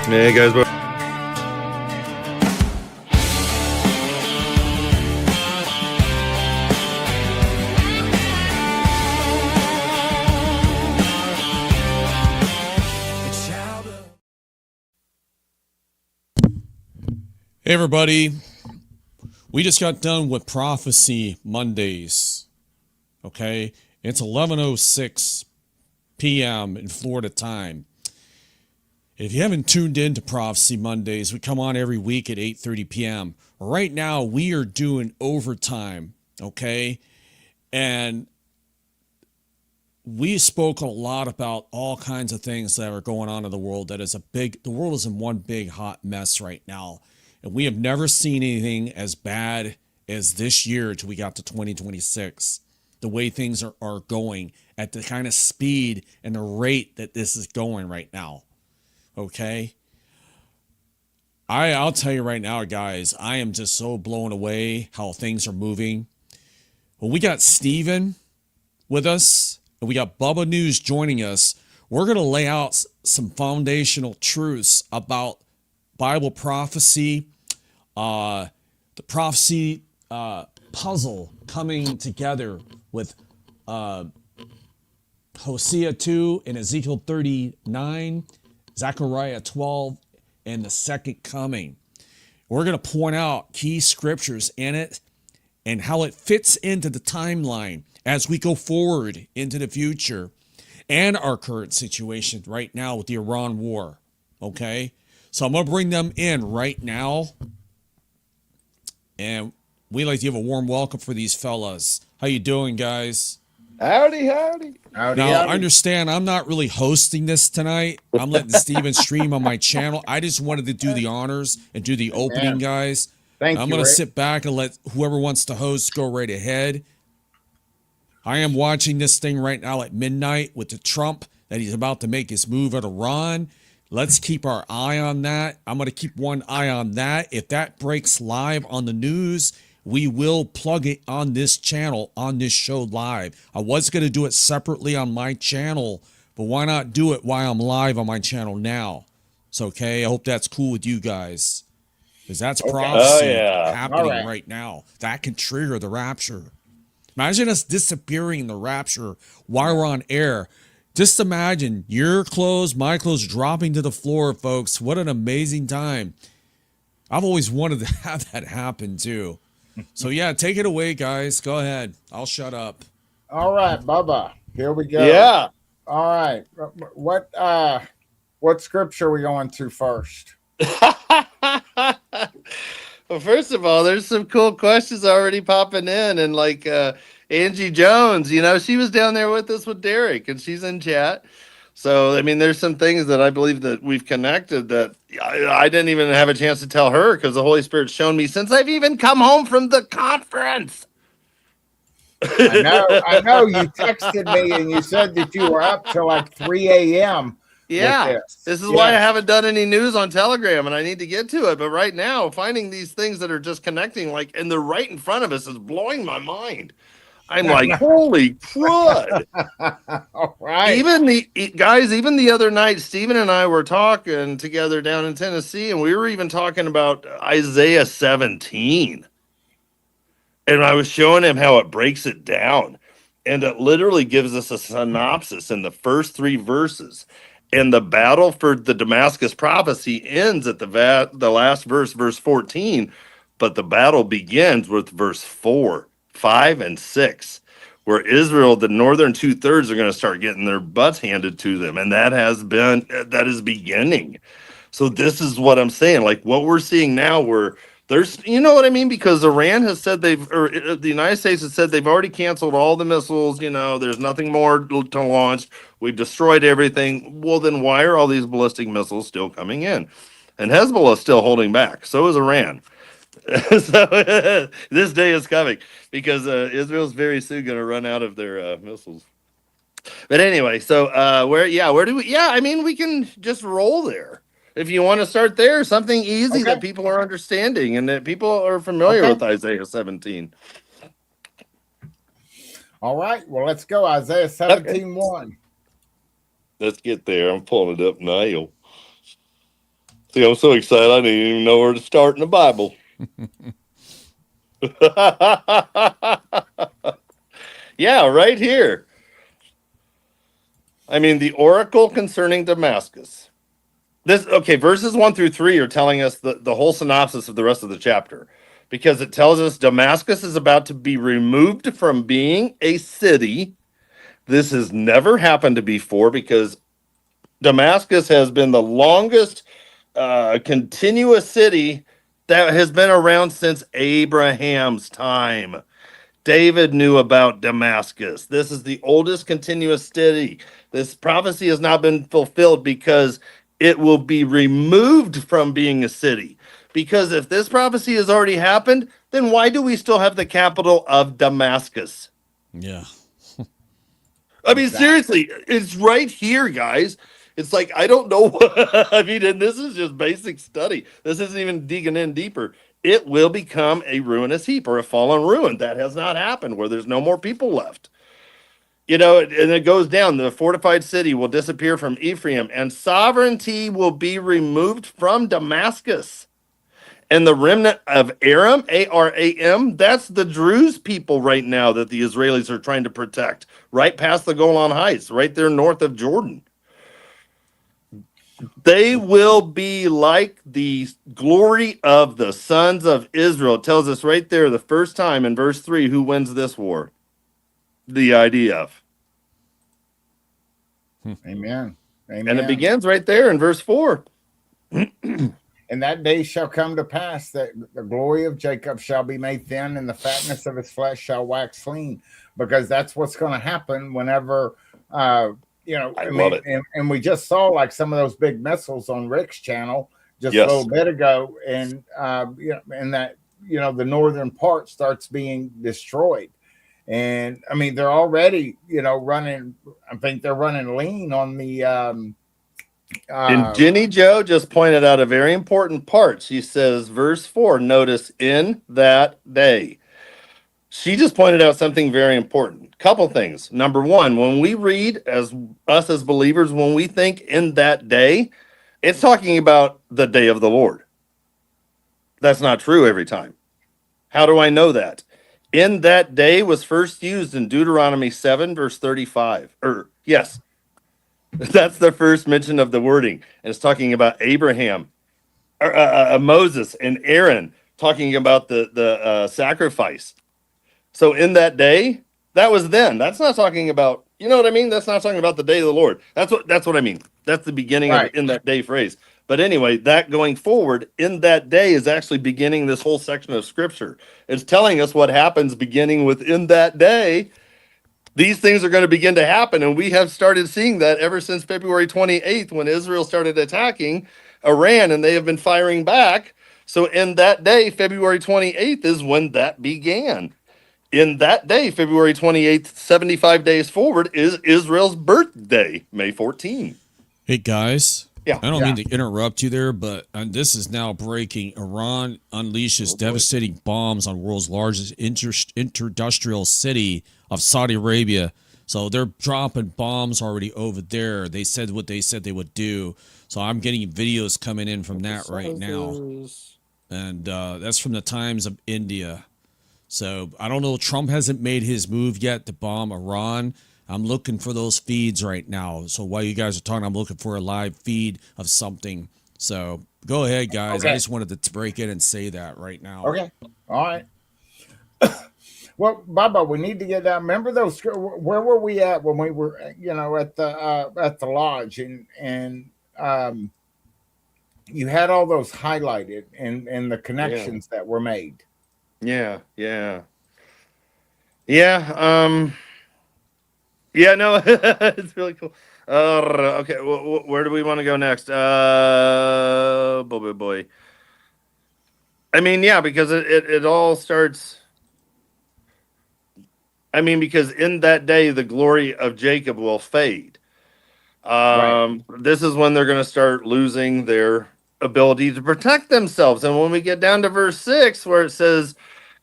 Hey guys, Hey everybody, we just got done with Prophecy Mondays, okay? It's 11:06 p.m. in Florida time. If you haven't tuned in to Prophecy Mondays, we come on every week at 8:30 p.m. Right now, we are doing overtime, okay? And we spoke a lot about all kinds of things that are going on in the world. The world is in one big hot mess right now. And we have never seen anything as bad as this year till we got to 2026. The way things are going at the kind of speed and the rate that this is going right now. Okay? I'll tell you right now, guys, I am just so blown away how things are moving. When we got Steven with us, and we got Bubba News joining us, we're going to lay out some foundational truths about Bible prophecy, the prophecy puzzle coming together with Hosea 2 and Ezekiel 39, Zechariah 12, and the second coming. We're going to point out key scriptures in it and how it fits into the timeline as we go forward into the future and our current situation right now with the Iran war. Okay? So I'm going to bring them in right now. And we'd like to give a warm welcome for these fellas. How you doing, guys? Howdy. Now, I understand I'm not really hosting this tonight. I'm letting Steven stream on my channel. I just wanted to do the honors and do the opening, guys. Thank you. I'm going to sit back and let whoever wants to host go right ahead. I am watching this thing right now at midnight with the Trump that he's about to make his move at Iran. Let's keep our eye on that. I'm going to keep one eye on that. If that breaks live on the news, we will plug it on this channel, on this show live. I was going to do it separately on my channel, but why not do it while I'm live on my channel now? It's okay. I hope that's cool with you guys. Because that's prophecy happening right now. That can trigger the rapture. Imagine us disappearing in the rapture while we're on air. Just imagine your clothes, my clothes dropping to the floor, folks. What an amazing time. I've always wanted to have that happen too. So yeah, take it away, guys. Go ahead. I'll shut up. All right, Bubba. Here we go. Yeah. All right. What scripture are we going to first? Well, first of all, there's some cool questions already popping in, and like Angie Jones, she was down there with us with Derek, and she's in chat. So, I mean, there's some things that I believe that we've connected that I didn't even have a chance to tell her because the Holy Spirit's shown me since I've even come home from the conference. I know. You texted me and you said that you were up till like 3 a.m. Yeah, this is why I haven't done any news on Telegram, and I need to get to it. But right now, finding these things that are just connecting, like, and they're right in front of us, is blowing my mind. I'm like, holy crud! All right. Even the other night, Stephen and I were talking together down in Tennessee, and we were even talking about Isaiah 17. And I was showing him how it breaks it down, and it literally gives us a synopsis in the first 3 verses. And the battle for the Damascus prophecy ends at the last verse, verse 14, but the battle begins with verse 4, 5, and 6, where Israel, the northern 2/3, are going to start getting their butts handed to them, and that is beginning. So this is what I'm saying, like what we're seeing now, where there's, you know what I mean? Because Iran has said the United States has said they've already canceled all the missiles. There's nothing more to launch. We've destroyed everything. Well, then why are all these ballistic missiles still coming in? And Hezbollah is still holding back. So is Iran. So this day is coming because Israel's very soon going to run out of their missiles. But anyway, so where do we? Yeah, I mean, we can just roll there. If you want to start there, something easy that people are understanding and that people are familiar with Isaiah 17. All right. Well, let's go. Isaiah 17:1. Let's get there. I'm pulling it up now. See, I'm so excited. I didn't even know where to start in the Bible. Yeah, right here. I mean, the oracle concerning Damascus. Verses 1 through 3 are telling us the whole synopsis of the rest of the chapter, because it tells us Damascus is about to be removed from being a city. This has never happened before, because Damascus has been the longest continuous city that has been around since Abraham's time. David knew about Damascus. This is the oldest continuous city. This prophecy has not been fulfilled because it will be removed from being a city. Because if this prophecy has already happened, then why do we still have the capital of Damascus? Yeah. I mean, seriously, it's right here, guys. It's like, I don't know what, I mean, and this is just basic study. This isn't even digging in deeper. It will become a ruinous heap or a fallen ruin. That has not happened, where there's no more people left. You know, and it goes down. The fortified city will disappear from Ephraim, and sovereignty will be removed from Damascus. And the remnant of Aram, Aram, that's the Druze people right now that the Israelis are trying to protect, right past the Golan Heights, right there north of Jordan. They will be like the glory of the sons of Israel. It tells us right there, the first time in verse 3, who wins this war? The IDF. Amen. Amen. And it begins right there in verse 4. And that day shall come to pass that the glory of Jacob shall be made thin, and the fatness of his flesh shall wax lean, because that's what's going to happen whenever, and we just saw like some of those big missiles on Rick's channel just a little bit ago, and and that the northern part starts being destroyed. And I mean, they're already, running. I think they're running lean on the. And Jenny Joe just pointed out a very important part. She says, verse 4, notice in that day. She just pointed out something very important. Couple things. Number one, when we read as believers, when we think in that day, it's talking about the day of the Lord. That's not true every time. How do I know that? In that day was first used in Deuteronomy 7, verse 35. Yes, that's the first mention of the wording. And it's talking about Abraham, Moses, and Aaron, talking about the sacrifice. So in that day, that was then. That's not talking about, you know what I mean? That's not talking about the day of the Lord. That's what I mean. That's the beginning of in that day phrase. But anyway, that going forward, in that day is actually beginning this whole section of scripture. It's telling us what happens beginning within that day. These things are going to begin to happen. And we have started seeing that ever since February 28th, when Israel started attacking Iran, and they have been firing back. So in that day, February 28th is when that began. In that day, February 28th, 75 days forward, is Israel's birthday, May 14th. Hey, guys. Yeah. I don't mean to interrupt you there, but this is now breaking. Iran unleashes devastating bombs on world's largest industrial city of Saudi Arabia. So they're dropping bombs already over there. They said what they said they would do. So I'm getting videos coming in from that right now. And that's from the Times of India. So I don't know. Trump hasn't made his move yet to bomb Iran. I'm looking for those feeds right now. So while you guys are talking, I'm looking for a live feed of something. So go ahead, guys. Okay. I just wanted to break in and say that right now. Okay. All right. Well, Baba, we need to get that. Remember those? Where were we at when we were, at the lodge, and you had all those highlighted and the connections that were made. Yeah. Yeah, no, it's really cool. Okay, where do we want to go next? Boy. I mean, yeah, because it all starts. I mean, because in that day, the glory of Jacob will fade. Right. This is when they're going to start losing their ability to protect themselves. And when we get down to verse 6, where it says,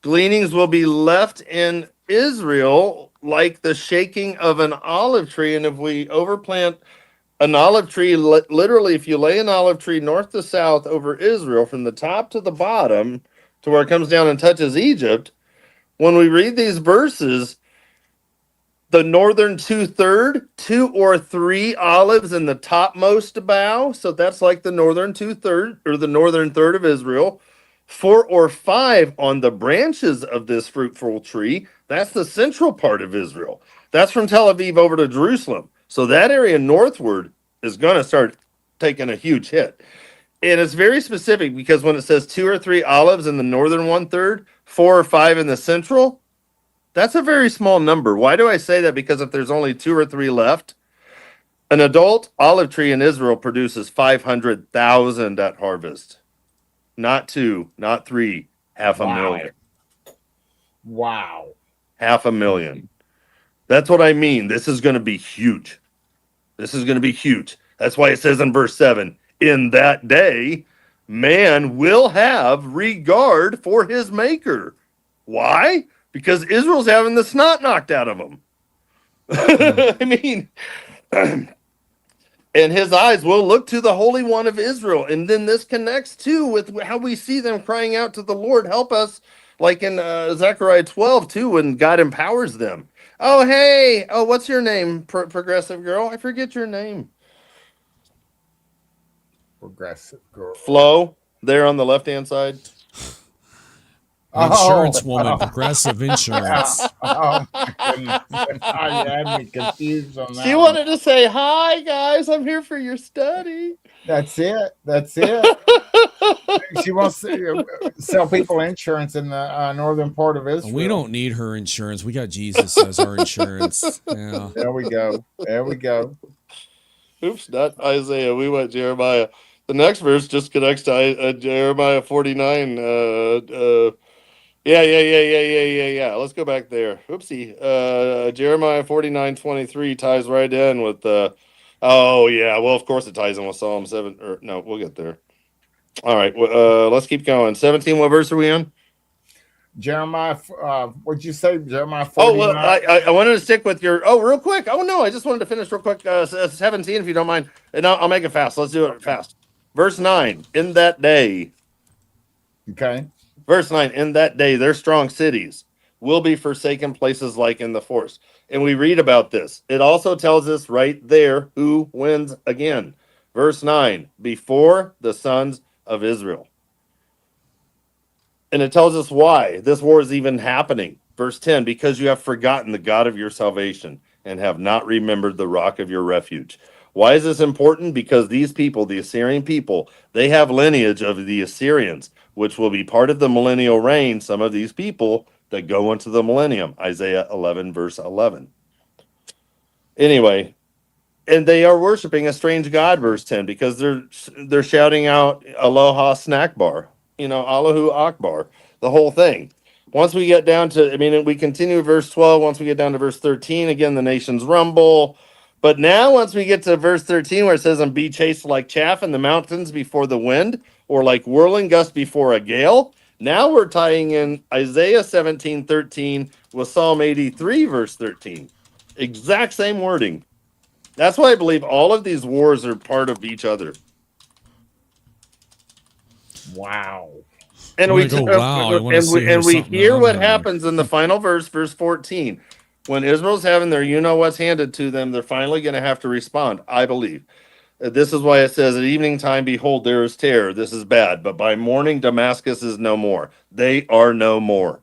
gleanings will be left in Israel like the shaking of an olive tree. And if we overplant An olive tree, literally, if you lay an olive tree north to south over Israel, from the top to the bottom to where it comes down and touches Egypt, when we read these verses, the northern 2/3, 2 or 3 olives in the topmost bough. So that's like the northern 2/3 or the northern third of Israel. 4 or 5 on the branches of this fruitful tree. That's the central part of Israel. That's from Tel Aviv over to Jerusalem. So that area northward is going to start taking a huge hit. And it's very specific because when it says 2 or 3 olives in the northern 1/3, 4 or 5 in the central, that's a very small number. Why do I say that? Because if there's only 2 or 3 left, an adult olive tree in Israel produces 500,000 at harvest. Not 2, not 3, 500,000. Wow. 500,000. That's what I mean. This is going to be huge. This is going to be huge. That's why it says in verse 7, in that day, man will have regard for his maker. Why? Because Israel's having the snot knocked out of him. I mean, and his eyes will look to the Holy One of Israel. And then this connects too with how we see them crying out to the Lord, help us, like in Zechariah 12 too, when God empowers them. Oh, hey, oh, what's your name, progressive girl? I forget your name. Progressive girl. Flo, there on the left-hand side. Insurance woman, progressive insurance. Oh my goodness. You had me confused on that. She wanted to say, hi, guys. I'm here for your study. That's it. That's it. She wants to sell people insurance in the northern part of Israel. We don't need her insurance. We got Jesus as our insurance. Yeah. There we go. There we go. Oops, not Isaiah. We went Jeremiah. The next verse just connects to Jeremiah 49. Yeah. Let's go back there. Oopsie. Jeremiah 49:23 ties right in with oh yeah. Well, of course it ties in with Psalm 7. Or no, we'll get there. All right. Let's keep going. 17. What verse are we on? Jeremiah. What'd you say? Jeremiah 49? Oh, well, I wanted to stick with your. Oh, real quick. Oh no, I just wanted to finish real quick. 17, if you don't mind, and I'll make it fast. Let's do it fast. Verse 9. In that day. Okay. Verse 9, in that day, their strong cities will be forsaken places like in the forest. And we read about this. It also tells us right there who wins again. Verse 9, before the sons of Israel. And it tells us why this war is even happening. Verse 10, because you have forgotten the God of your salvation and have not remembered the rock of your refuge. Why is this important? Because these people, the Assyrian people, they have lineage of the Assyrians, which will be part of the millennial reign. Some of these people that go into the millennium, Isaiah 11, verse 11. Anyway, and they are worshiping a strange God, verse 10, because they're shouting out Aloha snack bar, Allahu Akbar, the whole thing. Once we get down to, we continue verse 12. Once we get down to verse 13, again, the nations rumble. But now, once we get to verse 13, where it says, and be chased like chaff in the mountains before the wind, or like whirling gust before a gale. Now we're tying in Isaiah 17:13 with Psalm 83, verse 13. Exact same wording. That's why I believe all of these wars are part of each other. Wow. And we hear what happens in the final verse, verse 14. When Israel's having their what's handed to them, they're finally going to have to respond, I believe. This is why it says, at evening time, behold, there is terror. This is bad. But by morning, Damascus is no more. They are no more.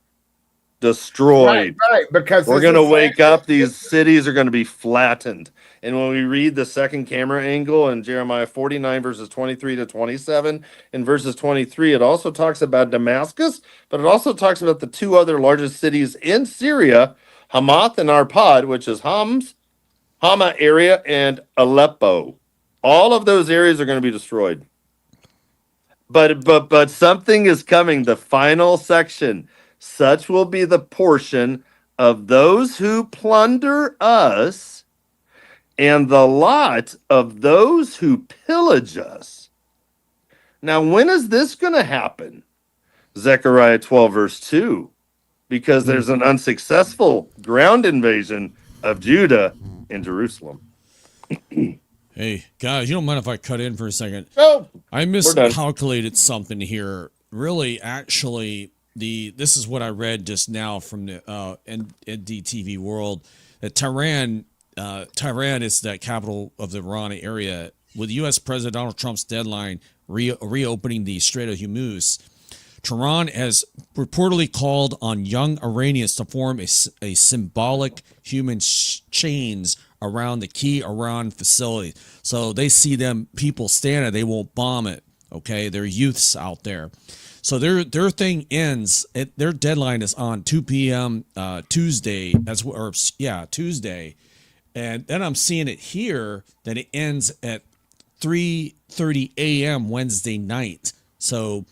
Destroyed. Right, because we're going to wake up. These cities are going to be flattened. And when we read the second camera angle in Jeremiah 49, verses 23 to 27, in verses 23, it also talks about Damascus, but it also talks about the 2 other largest cities in Syria, Hamath and Arpad, which is Hama area, and Aleppo. All of those areas are going to be destroyed. But something is coming. The final section. Such will be the portion of those who plunder us, and the lot of those who pillage us. Now, when is this going to happen? Zechariah 12, verse 2. Because there's an unsuccessful ground invasion of Judah and Jerusalem. And Hey, guys, you don't mind if I cut in for a second? Oh, I We're done. miscalculated something here. Really, actually, this is what I read just now from the NDTV World. That Tehran is the capital of the Iran area. With U.S. President Donald Trump's deadline reopening the Strait of Hormuz, Tehran has reportedly called on young Iranians to form a symbolic human chains around the key Iran facility. So they see them people standing, they won't bomb it. Okay, they're youths out there. So their thing ends. Their deadline is on 2 p.m. Tuesday. Tuesday, and then I'm seeing it here that it ends at 3:30 a.m. Wednesday night. So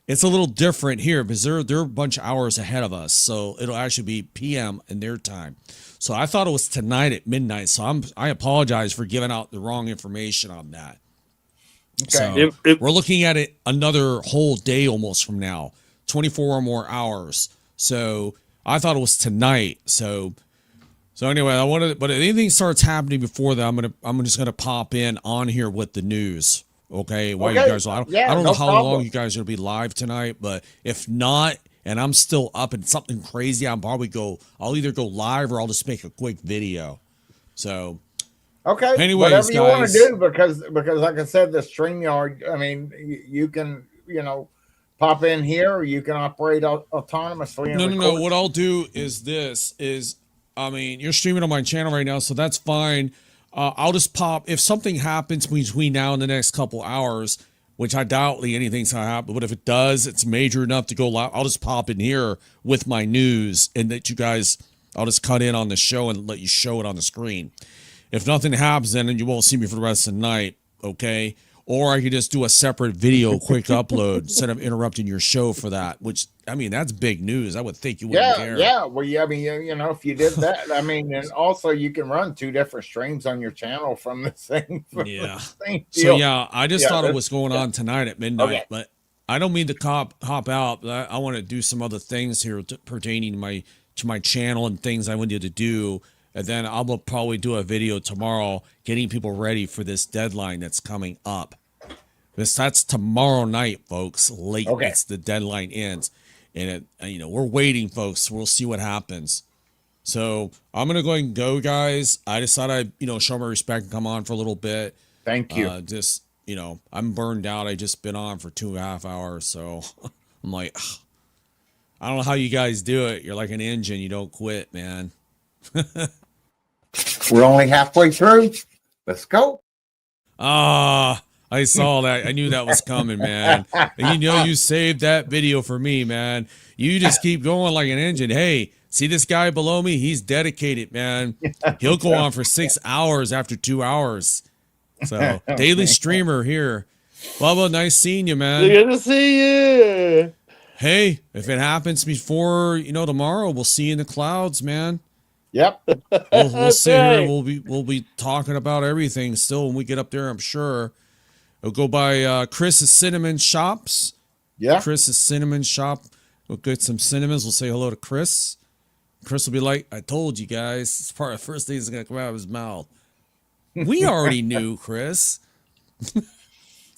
it's a little different here because they're a bunch of hours ahead of us. So it'll actually be p.m. in their time. So I thought it was tonight at midnight. So I apologize for giving out the wrong information on that. okay. So we're looking at it another whole day almost from now, 24 or more hours. So I thought it was tonight. So anyway, but if anything starts happening before that, I'm just gonna pop in on here with the news. Okay, while you guys, I don't know no how problem. long you guys are gonna be live tonight, but if not, and I'm still up and something crazy, I'll either go live or I'll just make a quick video. So Okay. anyways, whatever you want guys, to do, because like I said, the StreamYard. I mean, you can pop in here, or you can operate autonomously and no. record. What I'll do is I mean, you're streaming on my channel right now, so that's fine. I'll just pop if something happens between now and the next couple hours, which I doubt anything's gonna happen. But if it does, it's major enough to go live. I'll just pop in here with my news, and that you guys, I'll just cut in on the show and let you show it on the screen. If nothing happens, then you won't see me for the rest of the night. Okay. Or I could just do a separate video, quick upload, instead of interrupting your show for that. Which, I mean, that's big news. I would think you wouldn't care. Yeah. Well, I mean, if you did that, I mean, and also you can run 2 different streams on your channel from the same. Yeah. Same So deal. yeah, I just thought it was going on tonight at midnight, Okay. but I don't mean to hop out. But I want to do some other things here pertaining to my channel and things I wanted to do. And then I will probably do a video tomorrow getting people ready for this deadline that's coming up. That's tomorrow night, folks. Late. Okay. It's the deadline ends. And we're waiting, folks. We'll see what happens. So I'm gonna go ahead and go, guys. I just thought I'd show my respect and come on for a little bit. Thank you. I'm burned out. I just been on for 2.5 hours, so I'm like, I don't know how you guys do it. You're like an engine. You don't quit, man. We're only halfway through. Let's go. I saw that. I knew that was coming, man. And you saved that video for me, man. You just keep going like an engine. Hey, see this guy below me? He's dedicated, man. He'll go on for 6 hours after 2 hours. So, daily streamer here. Bubba, nice seeing you, man. Good to see you. Hey, if it happens before, tomorrow, we'll see you in the clouds, man. Yep. We'll sit here. We'll be talking about everything still when we get up there, I'm sure. We'll go by Chris's Cinnamon Shops. Yeah. Chris's Cinnamon Shop. We'll get some cinnamons. We'll say hello to Chris. Chris will be like, I told you guys. It's part of the first thing that's going to come out of his mouth. We already knew, Chris.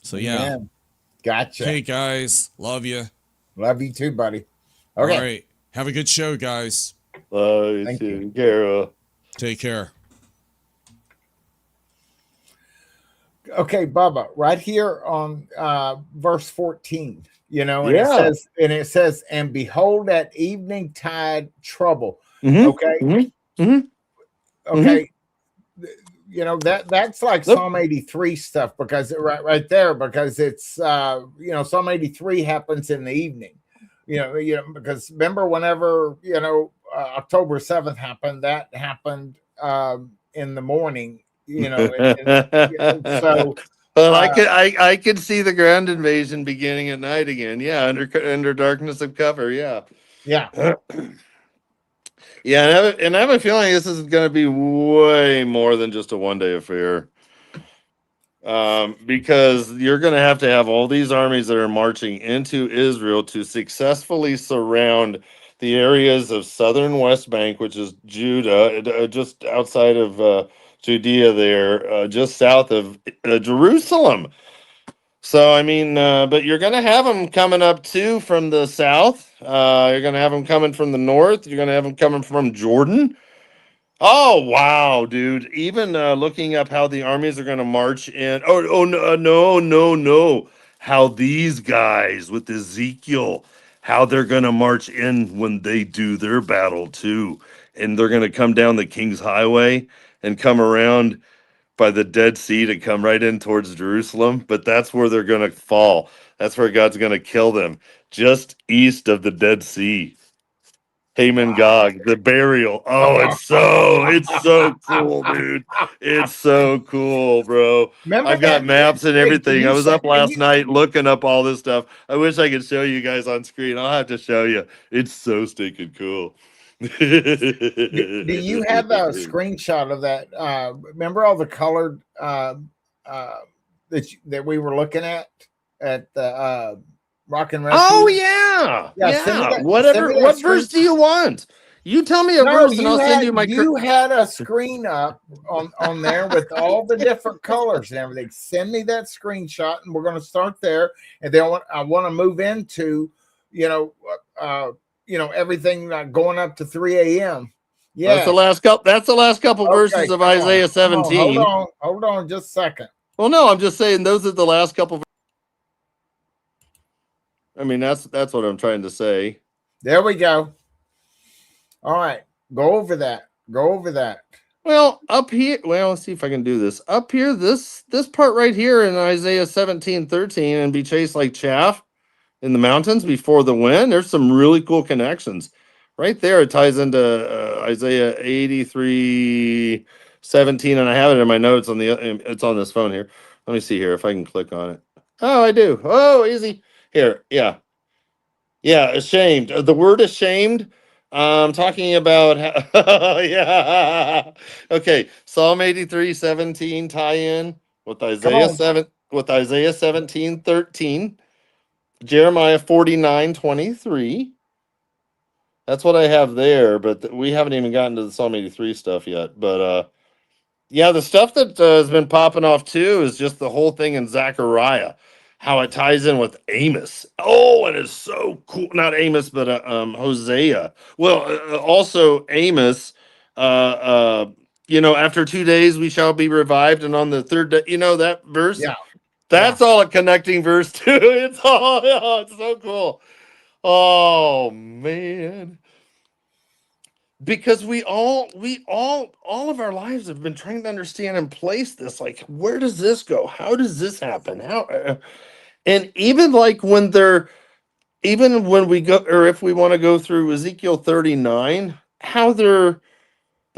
So, yeah. Gotcha. Hey, guys. Love you. Love you too, buddy. Okay. All right. Have a good show, guys. Thank you, Kara. Take care. Okay, Bubba, right here on verse 14, and it says, and behold at evening tide trouble. Mm-hmm. Okay. Mm-hmm. Mm-hmm. Okay. That's like Psalm 83 stuff, because right there, because it's Psalm 83 happens in the evening. Because remember whenever October 7th happened, that happened in the morning. So well, I could see the ground invasion beginning at night again. Yeah, under darkness of cover. Yeah. Yeah. Yeah, and I have a feeling this is going to be way more than just a one-day affair. Because you're going to have all these armies that are marching into Israel to successfully surround the areas of southern West Bank, which is Judah, just outside of Judea there, just south of Jerusalem. So, I mean, but you're going to have them coming up too from the south. You're going to have them coming from the north. You're going to have them coming from Jordan. Oh, wow, dude. Even looking up how the armies are going to march in. Oh, no, no, no, no. How these guys with Ezekiel, how they're going to march in when they do their battle too. And they're going to come down the King's Highway and come around by the Dead Sea to come right in towards Jerusalem, but that's where they're going to fall. That's where God's going to kill them, just east of the Dead Sea. Haman Wow. Gog, the burial. Oh, it's so cool, dude. It's so cool, bro. Remember I've got that? maps and Hey, everything. I was up last night looking up all this stuff. I wish I could show you guys on screen. I'll have to show you. It's so stinking cool. do you have a screenshot of that? Remember all the colored that we were looking at the Rock and Rescue? Oh yeah, yeah. Whatever. What verse do you want? You tell me a verse, and I'll send you my. You had a screen up on there with all the different colors and everything. Send me that screenshot, and we're going to start there. And then I want to move into, everything going up to 3 a.m. Yeah, that's the last couple verses of Isaiah 17. Hold on, just a second. Well, no, I'm just saying those are the last couple. I mean, that's what I'm trying to say. There we go. All right, go over that. Well, up here, let's see if I can do this. Up here, this part right here in Isaiah 17:13, and be chased like chaff in the mountains before the wind. There's some really cool connections. Right there, it ties into Isaiah 83:17, and I have it in my notes it's on this phone here. Let me see here if I can click on it. Oh, I do. Oh, easy. Here, yeah. Ashamed. The word ashamed. I'm talking about yeah. Okay, Psalm 83:17 tie-in with Isaiah 17:13, Jeremiah 49:23. That's what I have there, but we haven't even gotten to the Psalm 83 stuff yet. But yeah, the stuff that has been popping off too is just the whole thing in Zechariah, how it ties in with Amos. Oh, and it's so cool. Not Amos, but Hosea. Well, also Amos. After 2 days we shall be revived, and on the third day, that verse. Yeah, that's all a connecting verse too. It's so cool. Oh man. Because we all of our lives have been trying to understand and place this, like, where does this go? How does this happen? And even like when we go, or if we want to go through Ezekiel 39, how they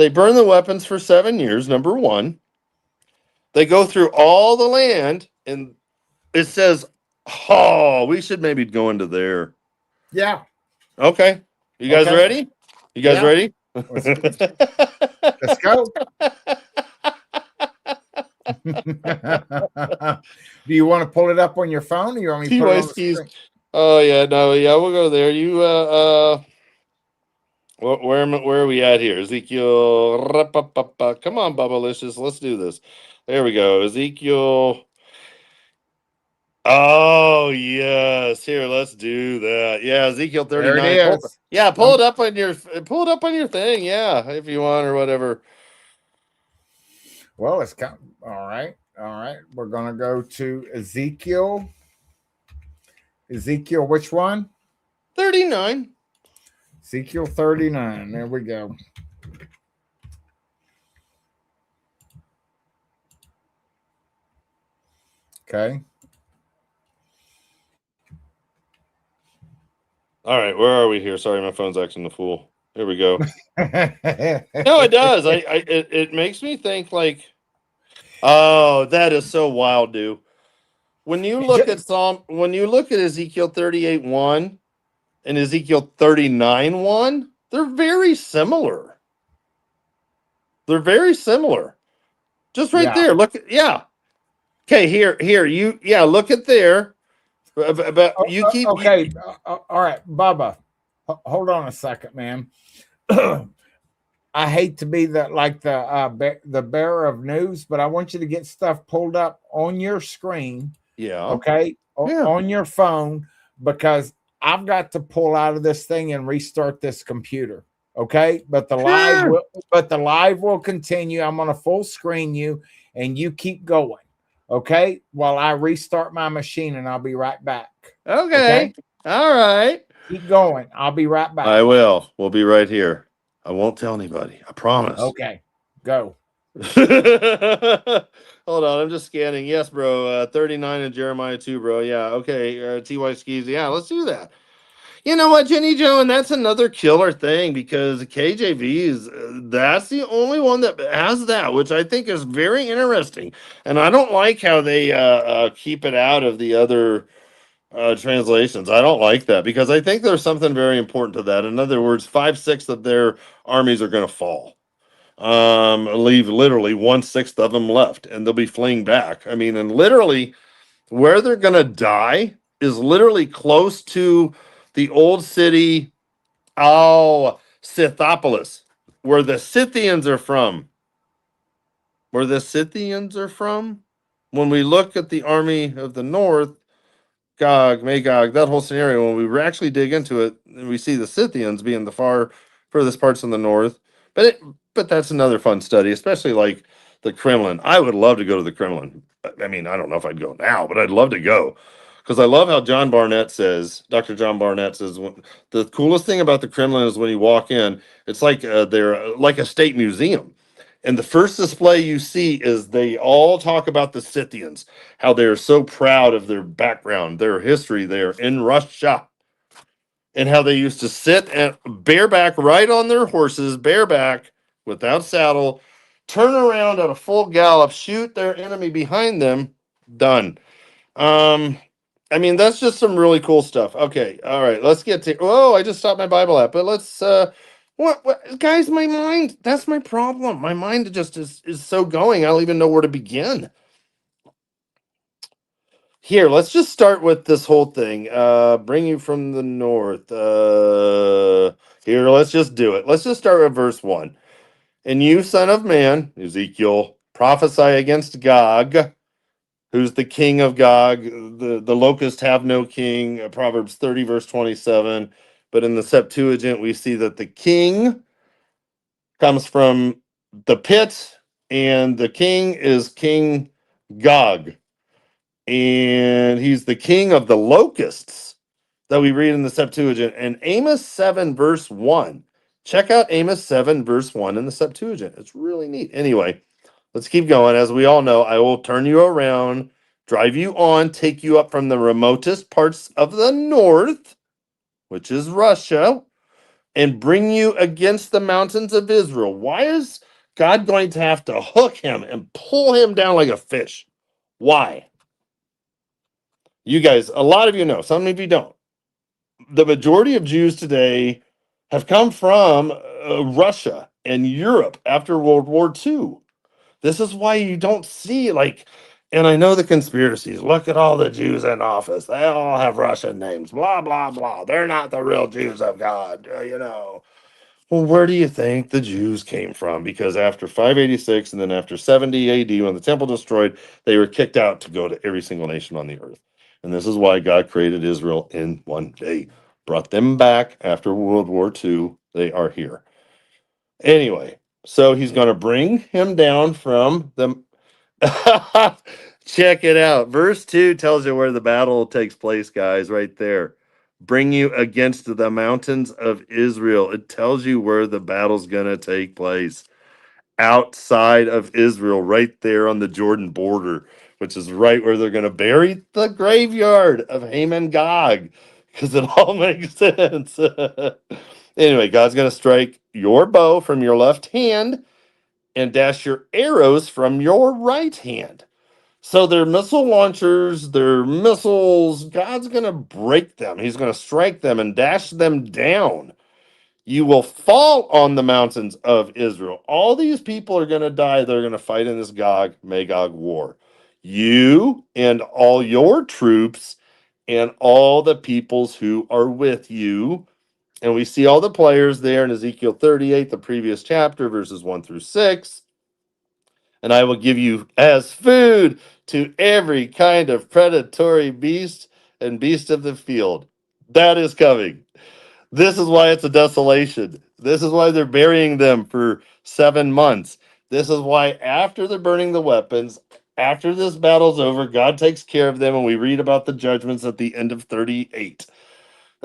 burn the weapons for 7 years, number one. They go through all the land, and it says, oh, we should maybe go into there. Yeah. Okay. You guys ready? You guys ready? Let's go. Do you want to pull it up on your phone, or you want me to put it on the screen? Oh yeah, no, yeah, we'll go there. You where are we at here? Ezekiel. Come on, Bubbalicious, let's do this. There we go. Ezekiel. Oh yes, here, let's do that. Yeah, Ezekiel 39. There it is. Pull it up on your thing. Yeah, if you want or whatever. Well, it's all right. We're gonna go to Ezekiel. Ezekiel, which one? 39. Ezekiel 39. There we go. Okay. All right, where are we here? Sorry, my phone's acting the fool. Here we go. No, it does. It makes me think like, oh, that is so wild, dude. When you look at Ezekiel 38:1 and Ezekiel 39:1, they're very similar. Just right there. Look, Okay, here, look at there. But you keep okay. All right, Bubba. Hold on a second, man. I hate to be the bearer of news, but I want you to get stuff pulled up on your screen, Yeah. okay, Yeah. on your phone, because I've got to pull out of this thing and restart this computer. Okay, but Sure. the live will continue. I'm gonna full screen you, and you keep going. Okay, while I restart my machine, and I'll be right back. Okay. Okay, All right. keep going. I'll be right back. I will. We'll be right here. I won't tell anybody. I promise. Okay, go. Hold on, I'm just scanning. Yes, bro. 39 and Jeremiah 2, bro. Yeah, okay. TY skis. Yeah, let's do that. You know what, Jenny Joe, and that's another killer thing because KJV is that's the only one that has that, which I think is very interesting. And I don't like how they keep it out of the other translations. I don't like that because I think there's something very important to that. In other words, 5/6 of their armies are going to fall. Leave literally 1/6 of them left, and they'll be fleeing back. I mean, and literally where they're gonna die is literally close to the old city, Scythopolis, where the Scythians are from. Where the Scythians are from. When we look at the army of the north, Gog, Magog, that whole scenario, when we actually dig into it, we see the Scythians being the furthest parts in the north. But that's another fun study, especially like the Kremlin. I would love to go to the Kremlin. I mean, I don't know if I'd go now, but I'd love to go because I love how Dr. John Barnett says, the coolest thing about the Kremlin is when you walk in, it's like they're like a state museum. And the first display you see is they all talk about the Scythians, how they're so proud of their background, their history there in Russia, and how they used to sit and bareback right on their horses, bareback without saddle, turn around at a full gallop, shoot their enemy behind them, done. I mean, that's just some really cool stuff. Okay, all right, let's get to. Oh, I just stopped my Bible app, but let's. What, guys? My mind. That's my problem. My mind just is so going. I don't even know where to begin. Here, let's just start with this whole thing. Bring you from the north. Here, let's just do it. Let's just start with verse 1. And you, son of man, Ezekiel, prophesy against Gog, who's the king of Gog. The locusts have no king. Proverbs 30, verse 27. But in the Septuagint, we see that the king comes from the pit, and the king is King Gog. And he's the king of the locusts that we read in the Septuagint. And Amos 7, verse 1. Check out Amos 7, verse 1 in the Septuagint. It's really neat. Anyway, let's keep going. As we all know, I will turn you around, drive you on, take you up from the remotest parts of the north, which is Russia, and bring you against the mountains of Israel. Why is God going to have to hook him and pull him down like a fish? Why? You guys, a lot of you know, some of you don't. The majority of Jews today have come from Russia and Europe after World War II. This is why you don't see and I know the conspiracies. Look at all the Jews in office. They all have Russian names. Blah, blah, blah. They're not the real Jews of God, Well, where do you think the Jews came from? Because after 586 and then after 70 AD, when the temple destroyed, they were kicked out to go to every single nation on the earth. And this is why God created Israel in one day, brought them back after World War II. They are here. Anyway, so he's going to bring him down from the. Check it out. Verse 2 tells you where the battle takes place, guys, right there. Bring you against the mountains of Israel. It tells you where the battle's going to take place. Outside of Israel, right there on the Jordan border, which is right where they're going to bury the graveyard of Haman Gog, because it all makes sense. Anyway, God's going to strike your bow from your left hand and dash your arrows from your right hand. So their missile launchers, their missiles, God's going to break them. He's going to strike them and dash them down. You will fall on the mountains of Israel. All these people are going to die. They're going to fight in this Gog Magog war. You and all your troops and all the peoples who are with you And we see all the players there in Ezekiel 38, the previous chapter, verses 1 through 6. And I will give you as food to every kind of predatory beast and beast of the field. That is coming. This is why it's a desolation. This is why they're burying them for 7 months. This is why after they're burning the weapons, after this battle's over, God takes care of them, and we read about the judgments at the end of 38.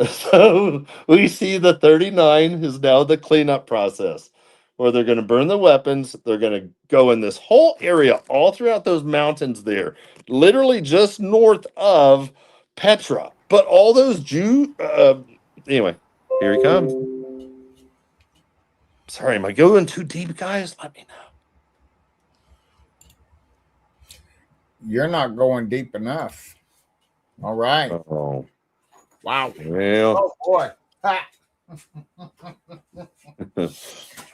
So we see the 39 is now the cleanup process, where they're going to burn the weapons. They're going to go in this whole area, all throughout those mountains there, literally just north of Petra. But all those anyway, here he comes. Sorry, am I going too deep, guys? Let me know. You're not going deep enough. All right. Oh, wow. Well. Oh boy.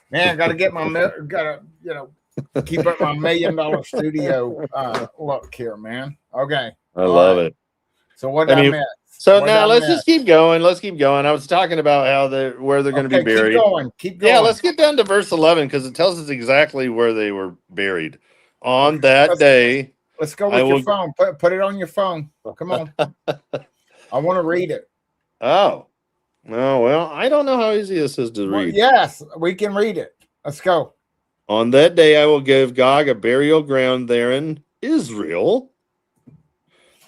Man, got to get keep up my $1 million studio look here, man. Okay. I love it. So what did I miss? So now let's just keep going. Let's keep going. I was talking about where they're going to be buried. Keep going. Yeah, let's get down to verse 11 because it tells us exactly where they were buried. On that day. Let's go with your phone. Put it on your phone. Come on. I want to read it. Oh, well, I don't know how easy this is to read. Yes, we can read it. Let's go. On that day, I will give Gog a burial ground there in Israel,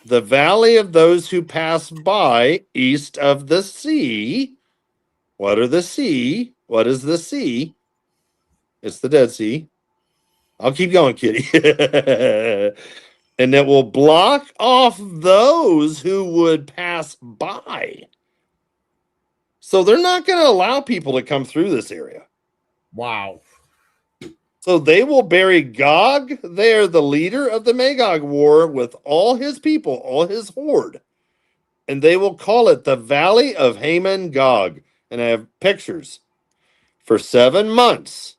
the valley of those who pass by east of the sea. What are the sea? What is the sea? It's the Dead Sea. I'll keep going, Kitty. And it will block off those who would pass by. So they're not going to allow people to come through this area. Wow. So they will bury Gog there, the leader of the Magog war, with all his people, all his horde. And they will call it the Valley of Haman Gog. And I have pictures. For 7 months,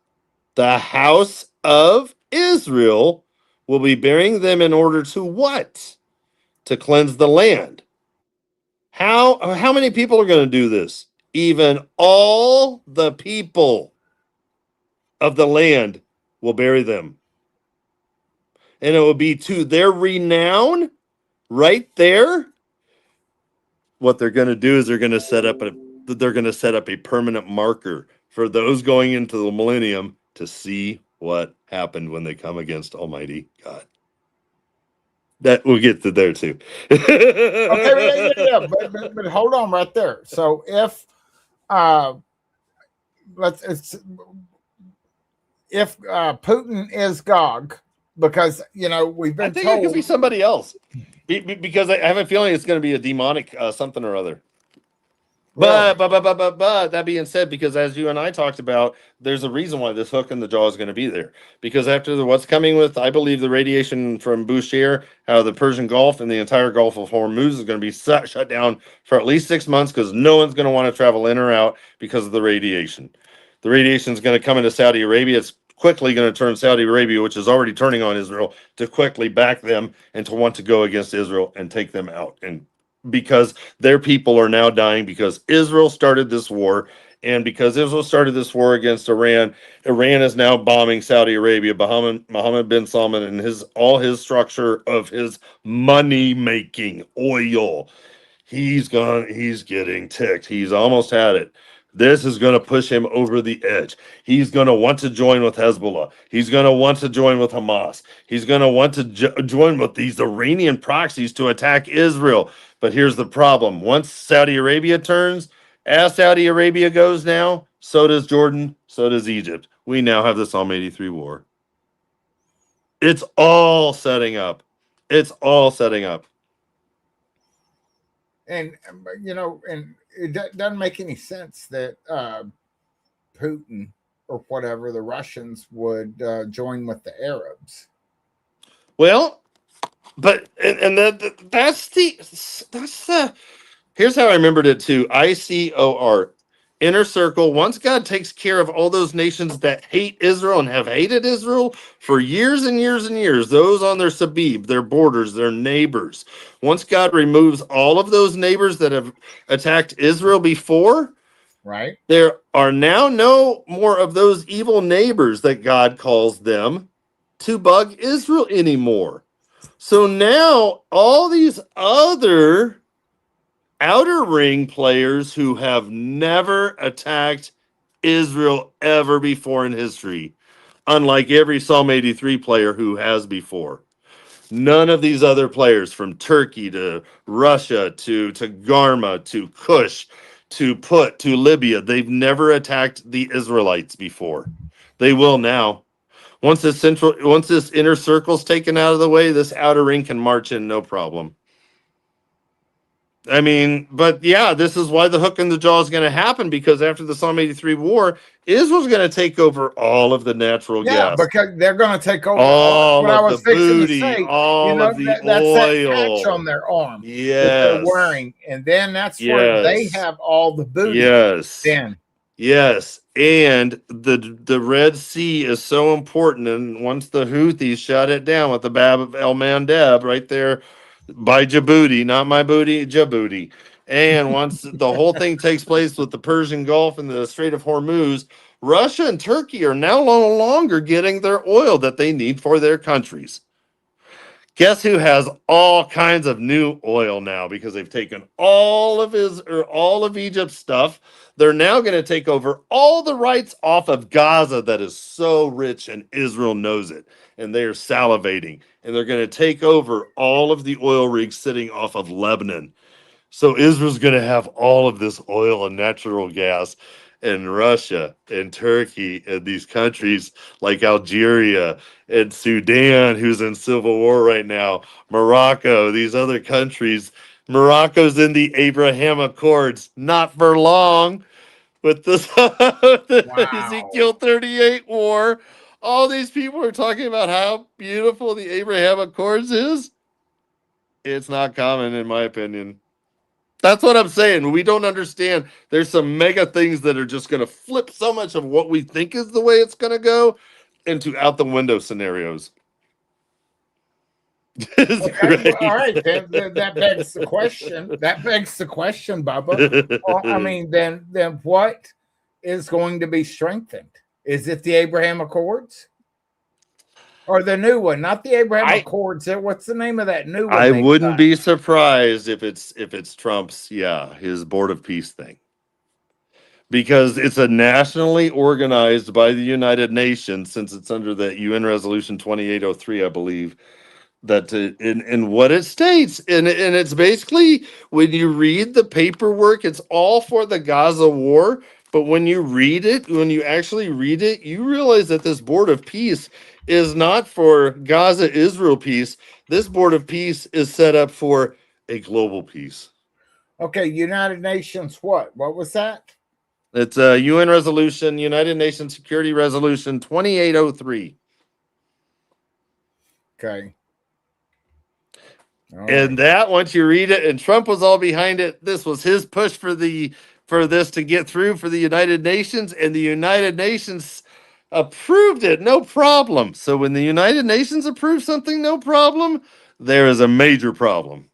the house of Israel will be burying them in order to what? To cleanse the land. How many people are going to do this? Even all the people of the land will bury them. And it will be to their renown right there. What they're going to do is they're going to set up a permanent marker for those going into the millennium to see what happened when they come against Almighty God. That we'll get to there too. Okay, yeah. But hold on right there. So if Putin is Gog, because we've been I think told it could be somebody else, because I have a feeling it's going to be a demonic something or other. But that being said, because as you and I talked about, there's a reason why this hook in the jaw is going to be there. Because after what's coming with, I believe, the radiation from Bushehr, out of the Persian Gulf and the entire Gulf of Hormuz is going to be shut down for at least 6 months, because no one's going to want to travel in or out because of the radiation. The radiation is going to come into Saudi Arabia. It's quickly going to turn Saudi Arabia, which is already turning on Israel, to quickly back them and to want to go against Israel and take them out. And because their people are now dying, because Israel started this war, and because Israel started this war against Iran, Iran is now bombing Saudi Arabia. Mohammed bin Salman and all his structure of his money making oil. He's getting ticked. He's almost had it. This is going to push him over the edge. He's going to want to join with Hezbollah. He's going to want to join with Hamas. He's going to want to join with these Iranian proxies to attack Israel. But here's the problem. Once Saudi Arabia turns, as Saudi Arabia goes now, so does Jordan, so does Egypt. We now have the Psalm 83 war. It's all setting up. It's all setting up. And, and it doesn't make any sense that Putin or whatever, the Russians, would join with the Arabs. Well, but that's the here's how I remembered it too. ICOR, inner circle. Once God takes care of all those nations that hate Israel and have hated Israel for years and years and years, those on their Sabib, their borders, their neighbors. Once God removes all of those neighbors that have attacked Israel before, Right. There are now no more of those evil neighbors that God calls them to bug Israel anymore. So now all these other outer ring players who have never attacked Israel ever before in history, unlike every Psalm 83 player who has before. None of these other players, from Turkey to Russia to Garma to Kush to Put to Libya, they've never attacked the Israelites before. They will now. Once this inner circle's taken out of the way, this outer ring can march in no problem. I mean, but yeah, this is why the hook in the jaw is going to happen, because after the Psalm 83 war, Israel's going to take over all of the natural Yeah, gas, because they're going to take over all what I of the was fixing to booty, say. all of the That's that patch on oil. their arm that they're Yes. wearing, and then that's where they Yes. have all the booty. Yes. Then, Yes. And the Red Sea is so important. And once the Houthis shut it down with the Bab of El Mandeb right there by Djibouti, not my booty, Djibouti. And once the whole thing takes place with the Persian Gulf and the Strait of Hormuz, Russia and Turkey are now no longer getting their oil that they need for their countries. Guess who has all kinds of new oil now, because they've taken all of Egypt's stuff. They're now going to take over all the rights off of Gaza that is so rich, and Israel knows it, and they are salivating, and they're going to take over all of the oil rigs sitting off of Lebanon. So Israel's going to have all of this oil and natural gas, and Russia and Turkey and these countries like Algeria and Sudan, who's in civil war right now, Morocco, these other countries. Morocco's in the Abraham Accords, not for long, with this the wow. Ezekiel 38 war. All these people are talking about how beautiful the Abraham Accords is. It's not common, in my opinion. That's what I'm saying. We don't understand. There's some mega things that are just going to flip so much of what we think is the way it's going to go into out the window scenarios. It's Okay, well, all great. right. Then that begs the question. That begs the question, Bubba. Well, I mean, then what is going to be strengthened? Is it the Abraham Accords? Or the new one, not the Abraham I Accords. What's the name of that new one I they've wouldn't got? be surprised if it's Trump's his board of peace thing, because it's a nationally organized by the United Nations, since it's under the UN Resolution 2803, I believe. That in what it states, and it's basically, when you read the paperwork, it's all for the Gaza war, but when you actually read it, you realize that this board of peace is not for Gaza Israel peace. This board of peace is set up for a global peace. Okay, United Nations. What was that? It's a UN resolution, United Nations Security Resolution 2803. Okay. All And right. that, once you read it, and Trump was all behind it, this was his push for this to get through for the United Nations, and the United Nations approved it, no problem. So when the United Nations approves something, no problem, there is a major problem.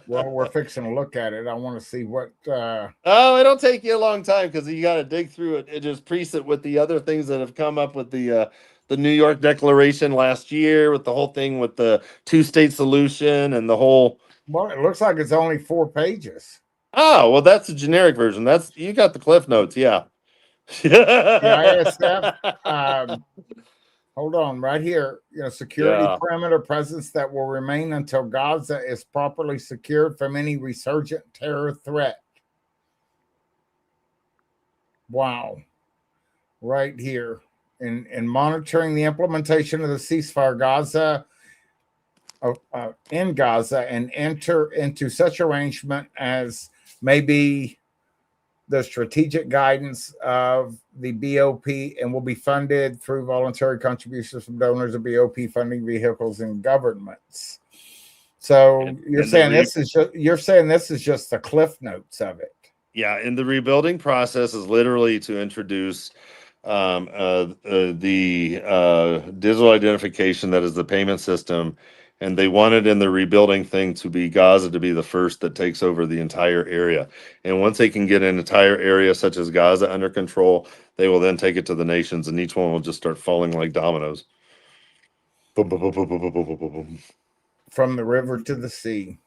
Well, we're fixing to look at it. I want to see what. Oh, it'll take you a long time, because you got to dig through it and just piece it with the other things that have come up with the New York Declaration last year, with the whole thing with the two-state solution and the whole. Well, it looks like it's only 4 pages. Oh, well, that's the generic version. That's, you got the Cliff Notes, yeah. The ISF. Hold on, right here. Security Yeah. perimeter presence that will remain until Gaza is properly secured from any resurgent terror threat. Wow. Right here. In monitoring the implementation of the ceasefire in Gaza, and enter into such arrangement as may be the strategic guidance of the BOP, and will be funded through voluntary contributions from donors of BOP funding vehicles and governments. So you're saying this is just the cliff notes of it. Yeah, and the rebuilding process is literally to introduce the digital identification that is the payment system And they wanted in the rebuilding thing to be Gaza to be the first that takes over the entire area. And once they can get an entire area such as Gaza under control, they will then take it to the nations, and each one will just start falling like dominoes. Boom, boom, boom, boom, boom, boom, boom, boom, boom. From the river to the sea.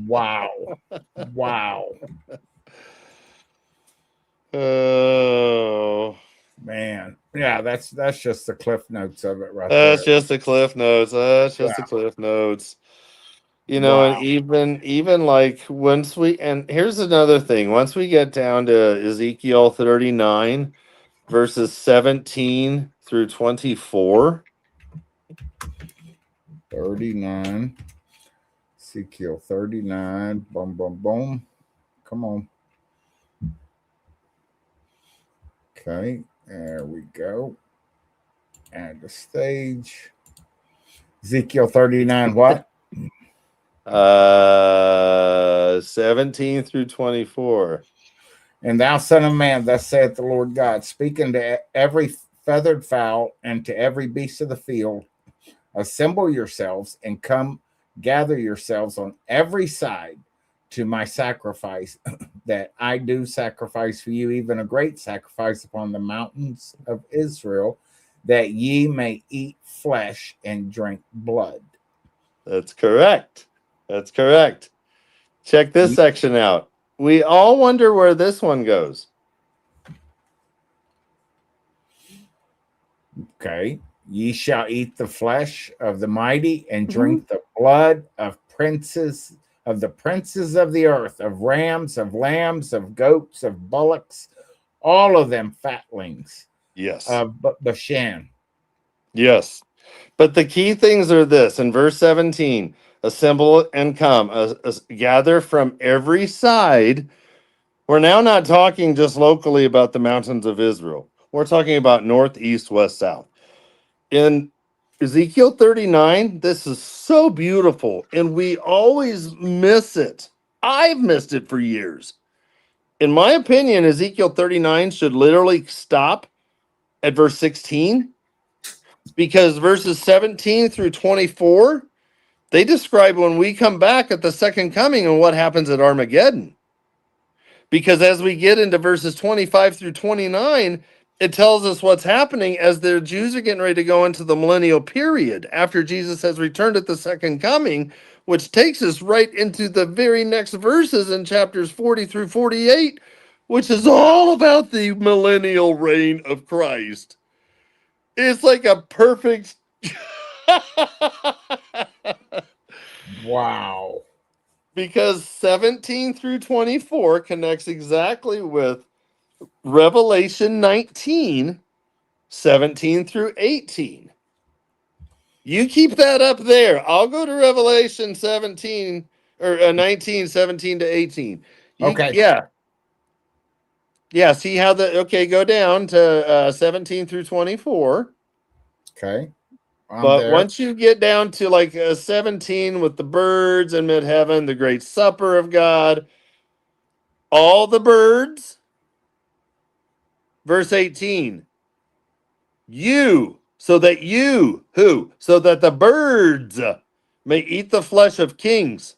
Wow. Wow. Oh. Man. Yeah, that's just the cliff notes of it right That's there. just the cliff notes. That's just the cliff notes. You know, Wow. and even like once we, and here's another thing, once we get down to Ezekiel 39 verses 17 through 24. 39. Ezekiel 39. Boom, boom, boom. Come on. Okay, there we go. Add the stage. Ezekiel 39, what? 17 through 24. And thou, son of man, thus saith the Lord God, speaking to every feathered fowl and to every beast of the field, assemble yourselves and come gather yourselves on every side to my sacrifice that I do sacrifice for you, even a great sacrifice upon the mountains of Israel, that ye may eat flesh and drink blood. That's correct. That's correct. Check this section out. We all wonder where this one goes. Okay. Ye shall eat the flesh of the mighty and drink the blood of princes, of the princes of the earth, of rams, of lambs, of goats, of bullocks, all of them fatlings. Yes. Of Bashan. Yes. But the key things are this in verse 17: assemble and come, gather from every side. We're now not talking just locally about the mountains of Israel. We're talking about north, east, west, south. In Ezekiel 39, this is so beautiful, and we always miss it. I've missed it for years. In my opinion, Ezekiel 39 should literally stop at verse 16, because verses 17 through 24, they describe when we come back at the second coming and what happens at Armageddon. Because as we get into verses 25 through 29, it tells us what's happening as the Jews are getting ready to go into the millennial period after Jesus has returned at the second coming, which takes us right into the very next verses in chapters 40 through 48, which is all about the millennial reign of Christ. It's like a perfect. Wow. Because 17 through 24 connects exactly with Revelation 19, 17 through 18. You keep that up there. I'll go to Revelation 17 or 19, 17 to 18. Okay. Yeah. Yeah. See how okay, go down to 17 through 24. Okay. But once you get down to like 17 with the birds and mid heaven, the great supper of God, all the birds, verse 18, so that the birds may eat the flesh of kings,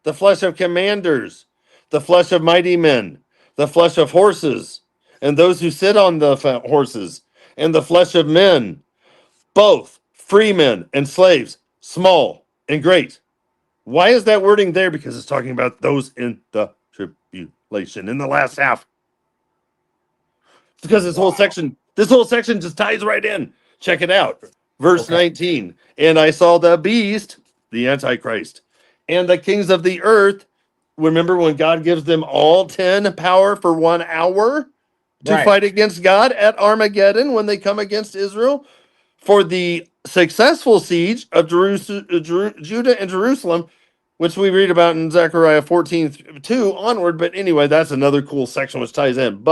the flesh of commanders, the flesh of mighty men, the flesh of horses, and those who sit on the horses, and the flesh of men, both free men and slaves, small and great. Why is that wording there? Because it's talking about those in the tribulation in the last half. Because this whole section just ties right in. Check it out. Verse 19. And I saw the beast, the Antichrist, and the kings of the earth. Remember when God gives them all 10 power for 1 hour to fight against God at Armageddon when they come against Israel? For the successful siege of Judah and Jerusalem, which we read about in Zechariah 14:2 onward. But anyway, that's another cool section which ties in.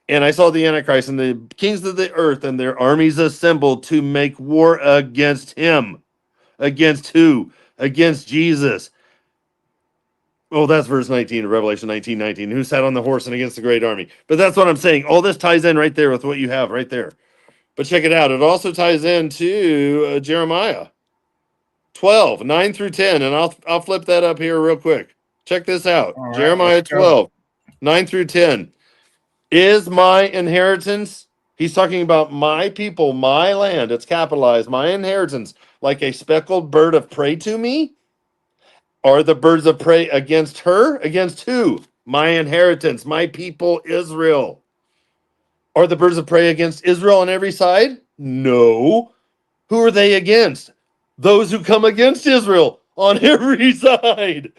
And I saw the Antichrist and the kings of the earth and their armies assembled to make war against him. Against who? Against Jesus. Oh, that's verse 19 of Revelation 19:19. Who sat on the horse and against the great army. But that's what I'm saying. All this ties in right there with what you have right there. But check it out. It also ties into Jeremiah 12, 9 through 10. And I'll flip that up here real quick. Check this out. All right, let's Jeremiah go. 12, 9 through 10. Is my inheritance, he's talking about my people, my land, it's capitalized, my inheritance, like a speckled bird of prey to me? Are the birds of prey against her? Against who? My inheritance, my people, Israel. Are the birds of prey against Israel on every side? No. Who are they against? Those who come against Israel on every side.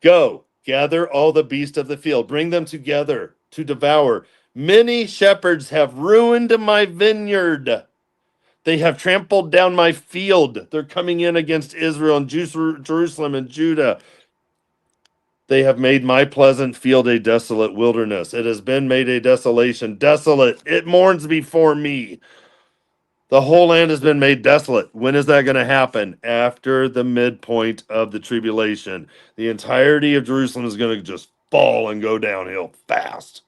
Go, gather all the beasts of the field, bring them together to devour. Many shepherds have ruined my vineyard. They have trampled down my field. They're coming in against Israel and Jerusalem and Judah. They have made my pleasant field a desolate wilderness. It has been made a desolation, desolate. It mourns before me. The whole land has been made desolate. When is that going to happen? After the midpoint of the tribulation. The entirety of Jerusalem is going to just fall and go downhill fast.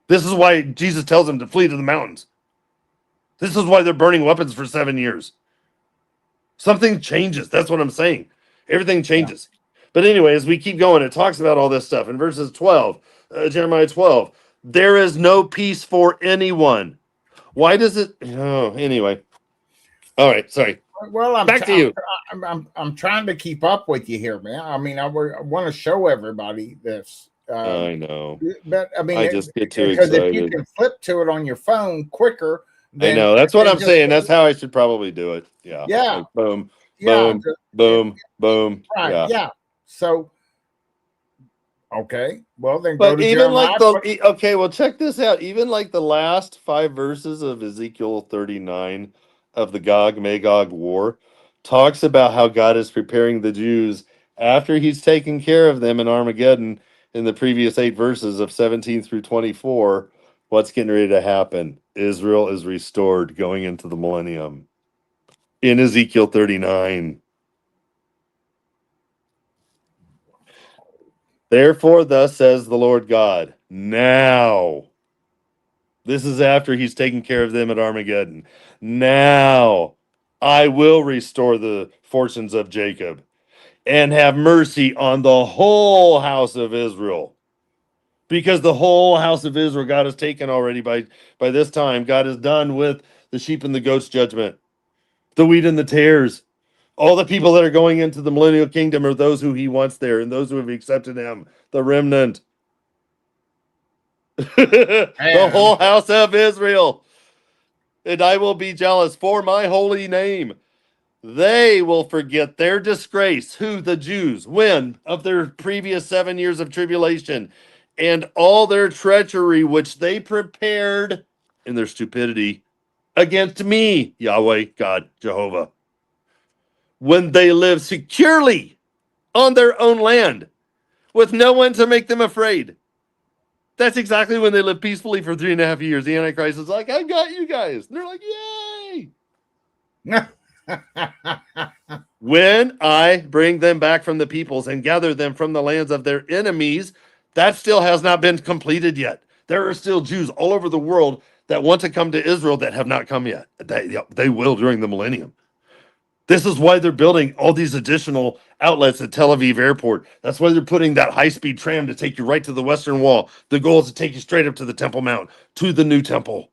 This is why Jesus tells them to flee to the mountains. This is why they're burning weapons for 7 years. Something changes. That's what I'm saying. Everything changes. Yeah. But anyway, as we keep going, it talks about all this stuff in verses 12, Jeremiah 12. There is no peace for anyone. Why does it? Oh, anyway. All right, sorry. Well, back to you. I'm trying to keep up with you here, man. I mean, I want to show everybody this. I know, but I mean, I just get too excited. Because if you can flip to it on your phone quicker, I know that's what I'm saying. That's how I should probably do it. Yeah. Yeah. Like boom, boom, boom, boom. Right. Yeah. So. Okay. Well, then but go to even Jeremiah. like okay, well, check this out. Even like the last 5 verses of Ezekiel 39 of the Gog Magog war talks about how God is preparing the Jews after he's taken care of them in Armageddon in the previous 8 verses of 17 through 24. What's getting ready to happen? Israel is restored going into the millennium in Ezekiel 39. Therefore, thus says the Lord God, now. This is after he's taken care of them at Armageddon. Now I will restore the fortunes of Jacob and have mercy on the whole house of Israel. Because the whole house of Israel God has taken already by this time. God is done with the sheep and the goats judgment, the wheat and the tares. All the people that are going into the millennial kingdom are those who he wants there and those who have accepted him, the remnant. The whole house of Israel. And I will be jealous for my holy name. They will forget their disgrace, who? The Jews, when? Of their previous 7 years of tribulation, and all their treachery which they prepared in their stupidity against me, Yahweh, God, Jehovah. When they live securely on their own land with no one to make them afraid. That's exactly when they live peacefully for 3.5 years. The Antichrist is like, I got you guys. And they're like, yay. When I bring them back from the peoples and gather them from the lands of their enemies, that still has not been completed yet. There are still Jews all over the world that want to come to Israel that have not come yet. They will during the millennium. This is why they're building all these additional outlets at Tel Aviv airport. That's why they're putting that high-speed tram to take you right to the Western Wall. The goal is to take you straight up to the Temple Mount, to the new temple.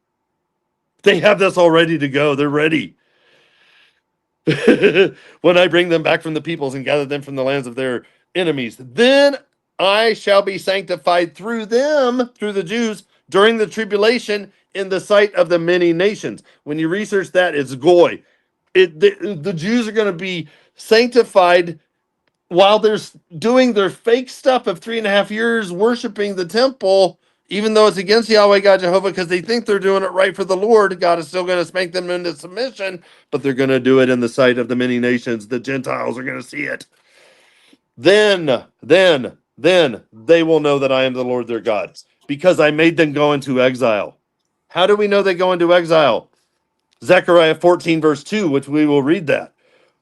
They have this all ready to go. They're ready. When I bring them back from the peoples and gather them from the lands of their enemies, then I shall be sanctified through them, through the Jews, during the tribulation in the sight of the many nations. When you research that, it's goy. The Jews are going to be sanctified while they're doing their fake stuff of 3.5 years worshiping the temple, even though it's against Yahweh God Jehovah, because they think they're doing it right for the Lord. God is still going to spank them into submission, but they're going to do it in the sight of the many nations. The Gentiles are going to see it. Then they will know that I am the Lord their God, because I made them go into exile. How do we know they go into exile? Zechariah 14, verse 2, which we will read that.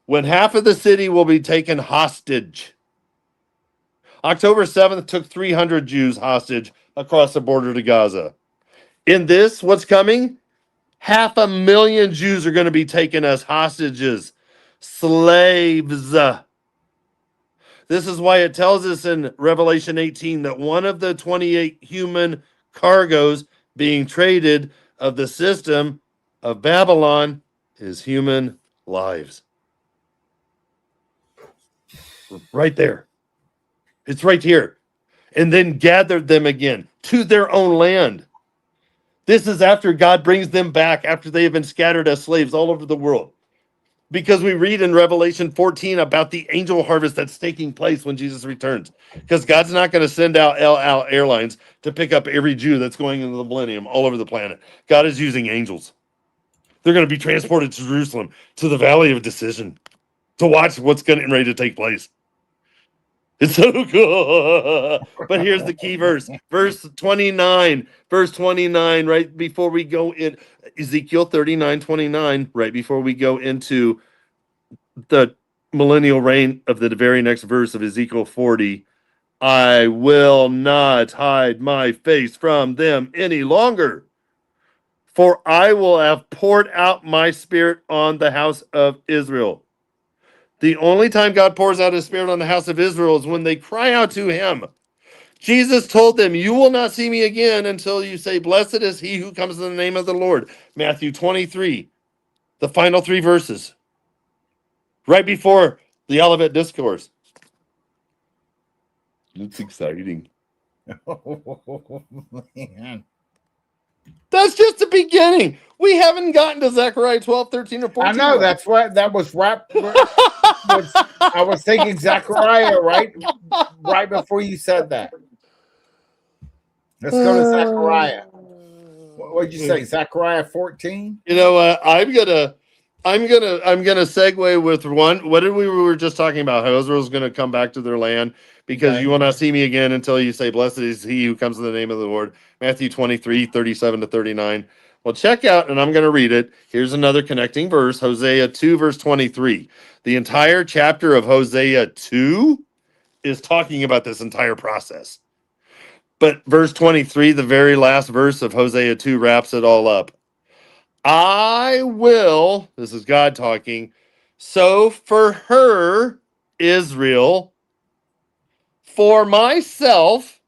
When half of the city will be taken hostage. October 7th took 300 Jews hostage across the border to Gaza. In this, what's coming? 500,000 Jews are going to be taken as hostages, slaves. This is why it tells us in Revelation 18 that one of the 28 human cargoes being traded of the system of Babylon is human lives. Right there. It's right here. And then gathered them again to their own land. This is after God brings them back, after they have been scattered as slaves all over the world. Because we read in Revelation 14 about the angel harvest that's taking place when Jesus returns. Because God's not going to send out El Al Airlines to pick up every Jew that's going into the millennium all over the planet. God is using angels. They're going to be transported to Jerusalem, to the Valley of Decision, to watch what's getting ready to take place. It's so cool. But here's the key verse. Verse 29. Verse 29, right before we go in Ezekiel 39:29, right before we go into the millennial reign of the very next verse of Ezekiel 40. I will not hide my face from them any longer, for I will have poured out my spirit on the house of Israel. The only time God pours out his spirit on the house of Israel is when they cry out to him. Jesus told them, you will not see me again until you say, blessed is he who comes in the name of the Lord. Matthew 23, the final 3 verses, right before the Olivet Discourse. It's exciting. Oh, man. That's just the beginning. We haven't gotten to Zechariah 12, 13, or 14. I know, that's what that was I was thinking Zechariah right before you said that. Let's go to Zechariah. What'd you say? Zechariah 14? You know what? I'm gonna segue with one. What did we were just talking about? How Israel's gonna come back to their land because Okay. you will not see me again until you say, blessed is he who comes in the name of the Lord. Matthew 23, 37 to 39. Well, check out, and I'm going to read it. Here's another connecting verse, Hosea 2, verse 23. The entire chapter of Hosea 2 is talking about this entire process. But verse 23, the very last verse of Hosea 2, wraps it all up. I will, this is God talking, sow for her, Israel, for myself.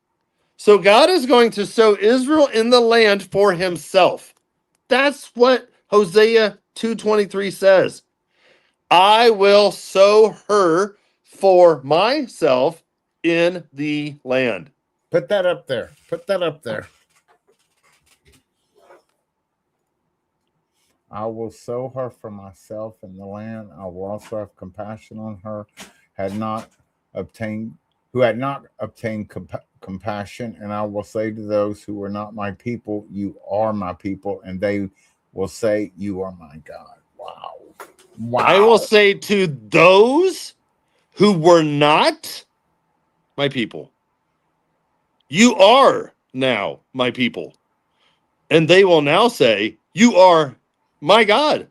So God is going to sow Israel in the land for himself. That's what Hosea 2:23 says. I will sow her for myself in the land. Put that up there. Put that up there. I will sow her for myself in the land. I will also have compassion on her, who had not obtained compassion. And I will say to those who are not my people, you are my people. And they will say, you are my God. Wow. Wow. I will say to those who were not my people, you are now my people. And they will now say, you are my God.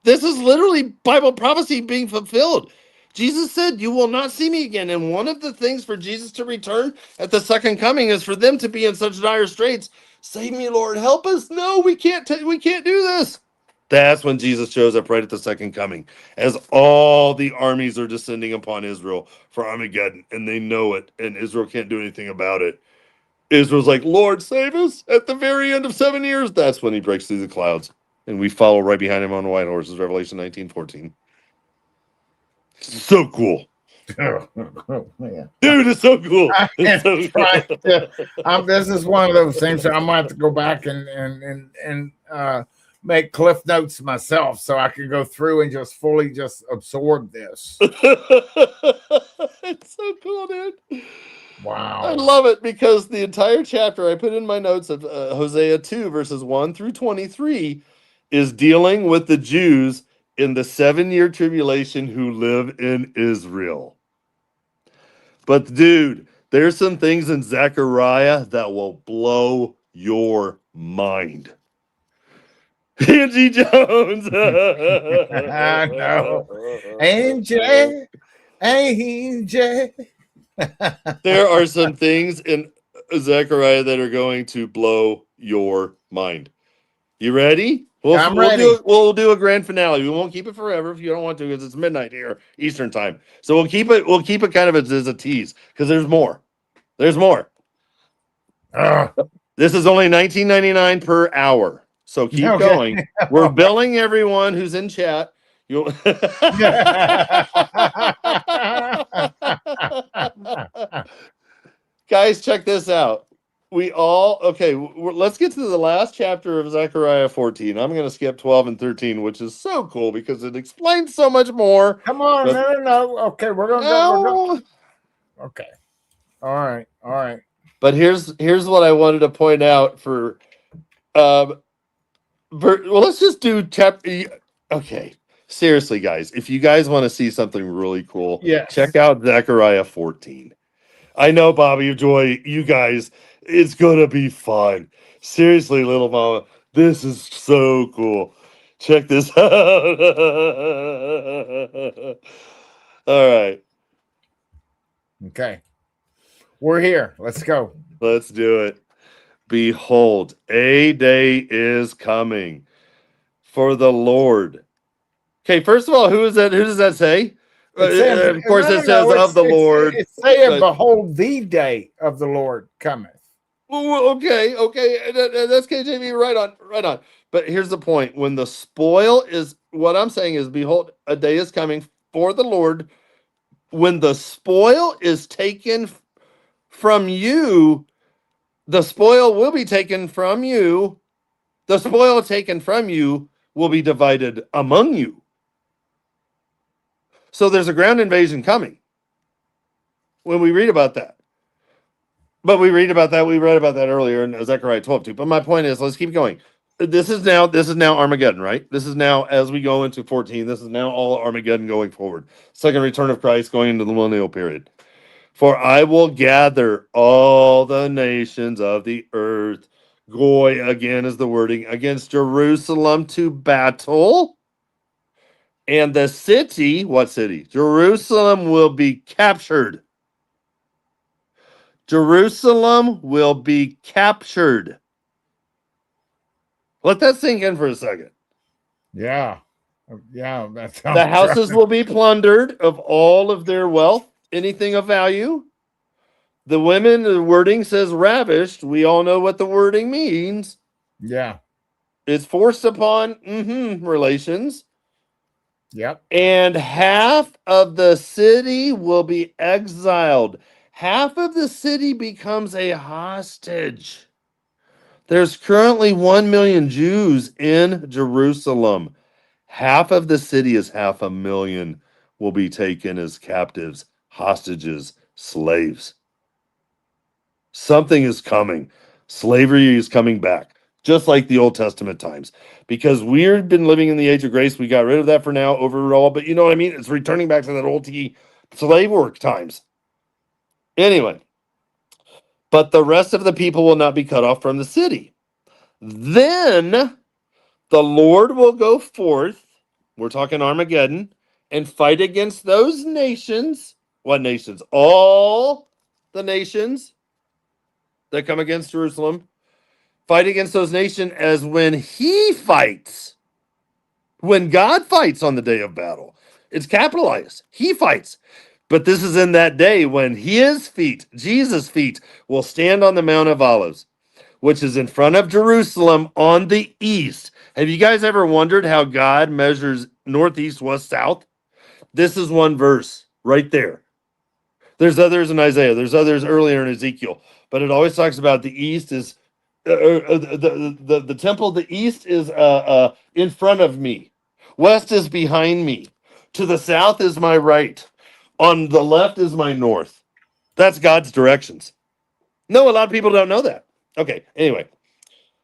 This is literally Bible prophecy being fulfilled. Jesus said, you will not see me again. And one of the things for Jesus to return at the second coming is for them to be in such dire straits. Save me, Lord, help us. No, we can't do this. That's when Jesus shows up right at the second coming, as all the armies are descending upon Israel for Armageddon, and they know it, and Israel can't do anything about it. Israel's like, Lord, save us at the very end of 7 years. That's when he breaks through the clouds, and we follow right behind him on white horses, Revelation 19:14. So cool. Yeah. Dude, it's so cool. This is one of those things that I might have to go back and make cliff notes myself so I can go through and just fully just absorb this. It's so cool, dude. Wow. I love it because the entire chapter I put in my notes of Hosea 2 verses 1 through 23 is dealing with the Jews in the 7-year tribulation who live in Israel. But dude, there's some things in Zechariah that will blow your mind. Angie Jones. I know. AJ. There are some things in Zechariah that are going to blow your mind. You ready? I'm ready. We'll do a grand finale. We won't keep it forever if you don't want to, because it's midnight here Eastern time. So we'll keep it kind of as a tease, because there's more. There's more. This is only $19.99 per hour. So keep going. We're billing everyone who's in chat. You'll Guys, check this out. Let's get to the last chapter of Zechariah 14. I'm going to skip 12 and 13, which is so cool because it explains so much more. Come on, no. Okay, we're going to go. Okay. All right. But here's what I wanted to point out for let's just do chapter. Okay, seriously, guys, if you guys want to see something really cool, check out Zechariah 14. I know, Bobby Joy, you guys, it's gonna be fun. Seriously, little mama, this is so cool. Check this out. All right. Okay. We're here. Let's go. Let's do it. Behold, a day is coming for the Lord. Okay, first of all, who is that? Who does that say? Of course, it says of the Lord. It's saying, behold, the day of the Lord cometh. Okay. That's KJV, right on. But here's the point. When the spoil is, what I'm saying is, behold, a day is coming for the Lord. When the spoil is taken from you, the spoil will be taken from you. The spoil taken from you will be divided among you. So there's a ground invasion coming when we read about that. But we read about that. We read about that earlier in Zechariah 12 too. But my point is, let's keep going. This is now Armageddon, right? This is now, as we go into 14, this is now all Armageddon going forward. Second return of Christ going into the millennial period. For I will gather all the nations of the earth. Goy, again, is the wording, against Jerusalem to battle. And the city, what city? Jerusalem will be captured. Jerusalem will be captured. Let that sink in for a second. Yeah. That sounds the houses will be plundered of all of their wealth, anything of value. The women, the wording says ravished. We all know what the wording means. Yeah. It's forced upon relations. Yep. And half of the city will be exiled. Half of the city becomes a hostage. There's currently 1 million Jews in Jerusalem. Half of the city is 500,000 will be taken as captives, hostages, slaves. Something is coming. Slavery is coming back, just like the Old Testament times. Because we've been living in the age of grace, we got rid of that for now overall, but you know what I mean? It's returning back to that old slave work times. Anyway, but the rest of the people will not be cut off from the city. Then the Lord will go forth, we're talking Armageddon, and fight against those nations. What nations? All the nations that come against Jerusalem. Fight against those nations as when he fights. When God fights on the day of battle. It's capitalized. He fights. But this is in that day when his feet, Jesus' feet, will stand on the Mount of Olives, which is in front of Jerusalem on the east. Have you guys ever wondered how God measures northeast, west, south? This is one verse right there. There's others in Isaiah. There's others earlier in Ezekiel. But it always talks about the east is the temple. The east is in front of me. West is behind me. To the south is my right. On the left is my north. That's God's directions. No, a lot of people don't know that. Okay, anyway.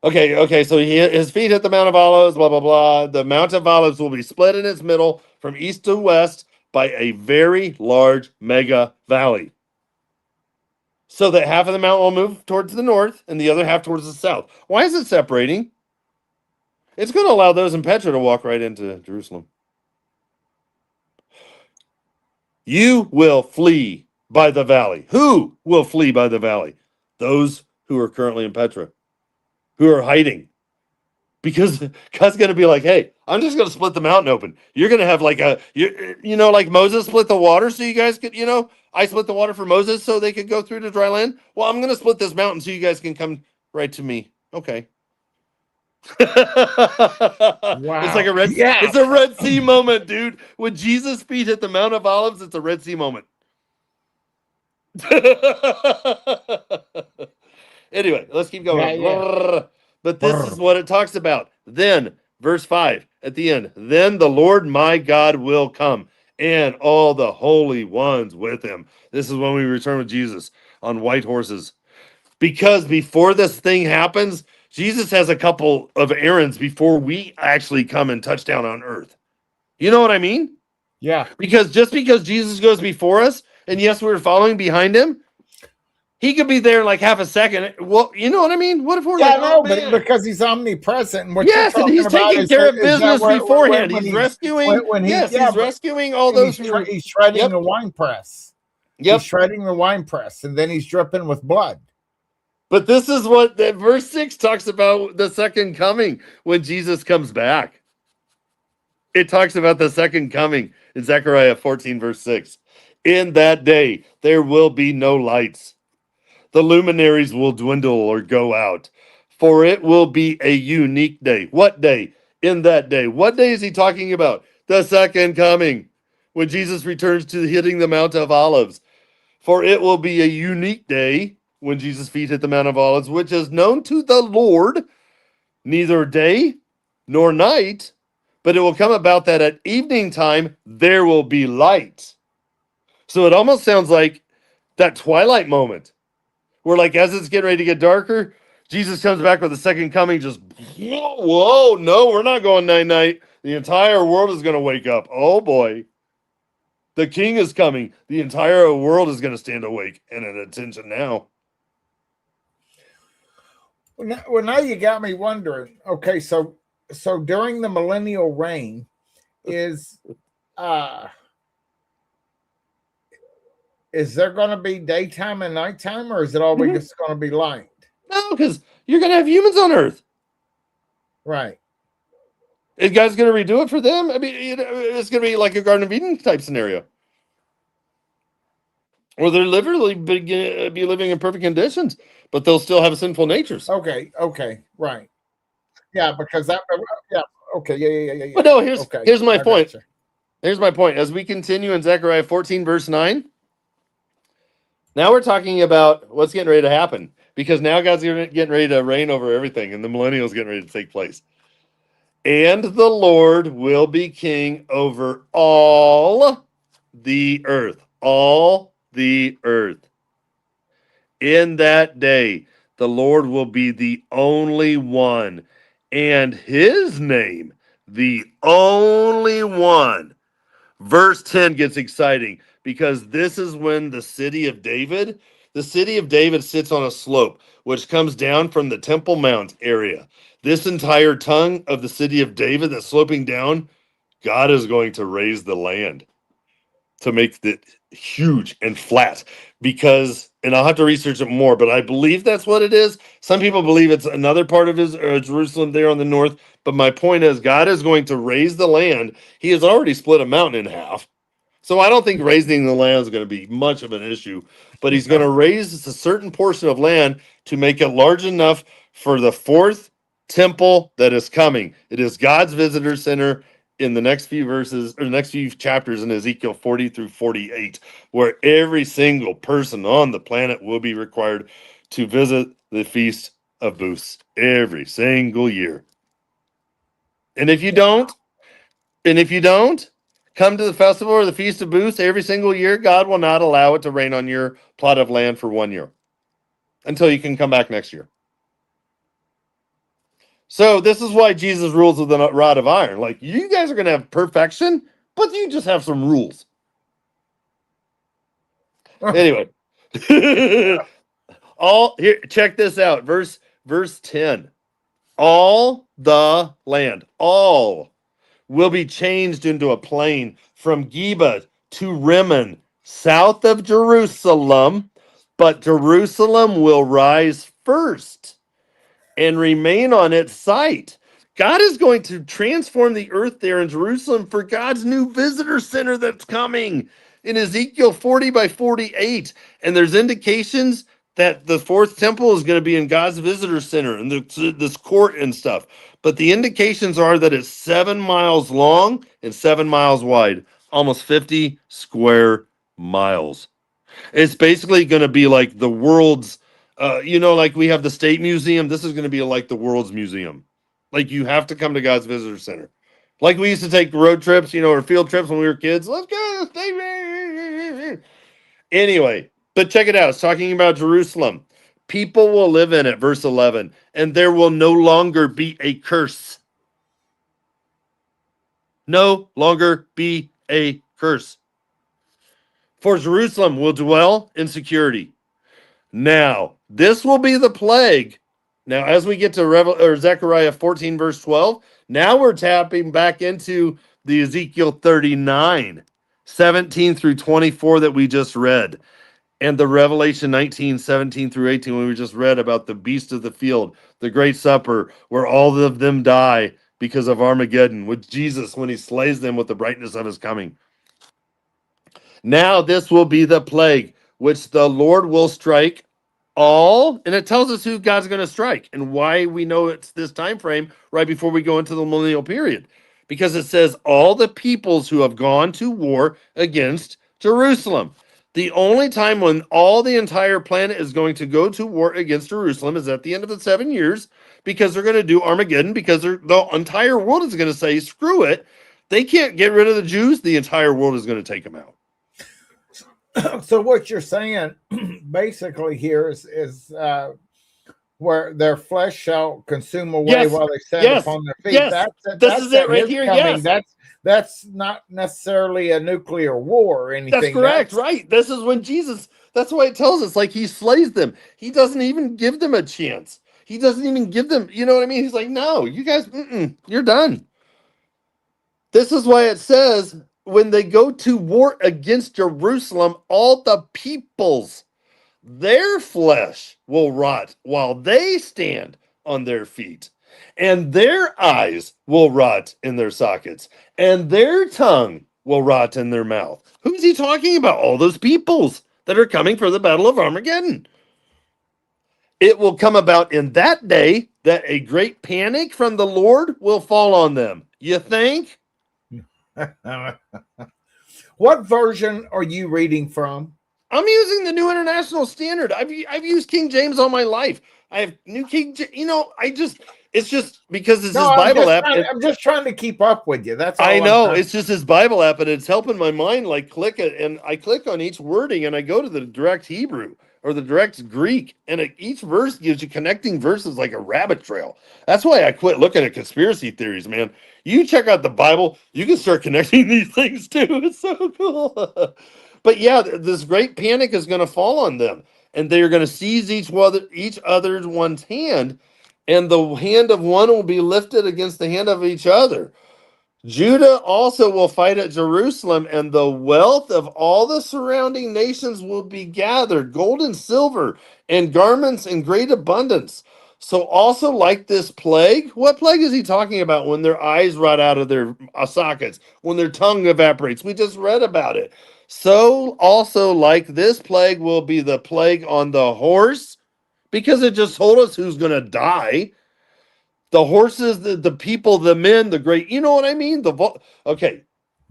Okay, so his feet hit the Mount of Olives, blah, blah, blah. The Mount of Olives will be split in its middle from east to west by a very large mega valley. So that half of the mountain will move towards the north and the other half towards the south. Why is it separating? It's going to allow those in Petra to walk right into Jerusalem. You will flee by the valley. Who will flee by the valley? Those who are currently in Petra, who are hiding. Because God's going to be like, hey, I'm just going to split the mountain open. You're going to have like like Moses split the water so you guys could, I split the water for Moses so they could go through to dry land. Well, I'm going to split this mountain so you guys can come right to me. Okay. It's like Wow. Yeah. it's a Red Sea moment, dude. When Jesus' feet hit the Mount of Olives, it's a Red Sea moment. Anyway, let's keep going. Yeah. But this is what it talks about. Then, verse 5 at the end, then the Lord my God will come, and all the holy ones with him. This is when we return with Jesus on white horses. Because before this thing happens, Jesus has a couple of errands before we actually come and touch down on earth. You know what I mean? Yeah. Because just because Jesus goes before us, and yes, we're following behind him, he could be there in like half a second. Well, you know what I mean? What if we're but because he's omnipresent. And yes, and he's taking care of business beforehand. He's rescuing. He's rescuing all those. He's shredding the wine press. He's shredding the wine press, and then he's dripping with blood. But this is what verse 6 talks about: the second coming when Jesus comes back. It talks about the second coming in Zechariah 14, verse 6. In that day, there will be no lights. The luminaries will dwindle or go out, for it will be a unique day. What day? In that day. What day is he talking about? The second coming, when Jesus returns to hitting the Mount of Olives. For it will be a unique day when Jesus' feet hit the Mount of Olives, which is known to the Lord, neither day nor night, but it will come about that at evening time there will be light. So it almost sounds like that twilight moment. Where like as it's getting ready to get darker, Jesus comes back with the second coming. Just whoa, no, we're not going night. The entire world is going to wake up. Oh boy, the King is coming. The entire world is going to stand awake and at attention now. Well, now you got me wondering. Okay, so during the millennial reign, is there going to be daytime and nighttime, or is it always just going to be light? No, because you're going to have humans on Earth. Right. Is God's going to redo it for them? I mean, it's going to be like a Garden of Eden type scenario. Or they're literally be living in perfect conditions, but they'll still have sinful natures. Okay, right. Yeah, because that, yeah, okay, yeah. But no, here's my point. Here's my point. As we continue in Zechariah 14, verse 9, now we're talking about what's getting ready to happen, because now God's getting ready to reign over everything, and the millennial is getting ready to take place. And the Lord will be king over all the earth. All the earth. In that day, the Lord will be the only one, and his name, the only one. Verse 10 gets exciting because this is when the city of David sits on a slope, which comes down from the Temple Mount area. This entire tongue of the city of David that's sloping down, God is going to raise the land to make it huge and flat because, and I'll have to research it more, but I believe that's what it is. Some people believe it's another part of Jerusalem there on the north. But my point is, God is going to raise the land. He has already split a mountain in half. So I don't think raising the land is going to be much of an issue, but he's going to raise a certain portion of land to make it large enough for the fourth temple that is coming. It is God's visitor center in the next few verses or the next few chapters in Ezekiel 40 through 48, where every single person on the planet will be required to visit the Feast of Booths every single year. And if you don't come to the festival or the Feast of Booths every single year, God will not allow it to rain on your plot of land for 1 year until you can come back next year. So this is why Jesus rules with a rod of iron. Like, you guys are going to have perfection, but you just have some rules. Anyway, check this out. Verse 10. All the land, all will be changed into a plain from Geba to Rimmon, south of Jerusalem, but Jerusalem will rise first and remain on its site. God is going to transform the earth there in Jerusalem for God's new visitor center that's coming in Ezekiel 40:48. And there's indications that the fourth temple is going to be in God's visitor center and this court and stuff. But the indications are that it's 7 miles long and 7 miles wide, almost 50 square miles. It's basically going to be like the world's, like we have the State Museum. This is going to be like the world's museum. Like you have to come to God's Visitor Center. Like we used to take road trips, or field trips when we were kids. Let's go. Anyway, but check it out. It's talking about Jerusalem. People will live in it, verse 11, and there will no longer be a curse. No longer be a curse. For Jerusalem will dwell in security. Now, this will be the plague. Now, as we get to Zechariah 14, verse 12, now we're tapping back into the Ezekiel 39, 17 through 24 that we just read, and the Revelation 19, 17 through 18, when we just read about the beast of the field, the great supper, where all of them die because of Armageddon, with Jesus when he slays them with the brightness of his coming. Now this will be the plague which the Lord will strike all, and it tells us who God's going to strike and why we know it's this time frame right before we go into the millennial period, because it says all the peoples who have gone to war against Jerusalem. The only time when all the entire planet is going to go to war against Jerusalem is at the end of the 7 years, because they're going to do Armageddon, because the entire world is going to say, screw it. They can't get rid of the Jews. The entire world is going to take them out. So what you're saying basically here is where their flesh shall consume away while they stand upon their feet. Yes. This is it right here. Coming. Yes. That's not necessarily a nuclear war or anything. That's correct, right? This is when Jesus, that's why it tells us, like, he slays them. He doesn't even give them a chance. He doesn't even give them, you know what I mean? He's like, no, you guys, you're done. This is why it says, when they go to war against Jerusalem, all the peoples, their flesh will rot while they stand on their feet, and their eyes will rot in their sockets, and their tongue will rot in their mouth. Who's he talking about? All those peoples that are coming for the Battle of Armageddon. It will come about in that day that a great panic from the Lord will fall on them. You think? What version are you reading from? I'm using the New International Standard. I've used King James all my life. I have New King James. It's just because it's his Bible app. I'm just trying to keep up with you. That's all. I know. It's just his Bible app, and it's helping my mind. Like, click it, and I click on each wording, and I go to the direct Hebrew or the direct Greek, and each verse gives you connecting verses like a rabbit trail. That's why I quit looking at conspiracy theories, man. You check out the Bible, you can start connecting these things too. It's so cool. But yeah, this great panic is going to fall on them, and they're going to seize each other's one's hand, and the hand of one will be lifted against the hand of each other. Judah also will fight at Jerusalem, and the wealth of all the surrounding nations will be gathered, gold and silver, and garments in great abundance. So also like this plague, what plague is he talking about when their eyes rot out of their sockets, when their tongue evaporates? We just read about it. So also like this plague will be the plague on the horse, because it just told us who's going to die. The horses, the people, the men, the great, you know what I mean? Okay,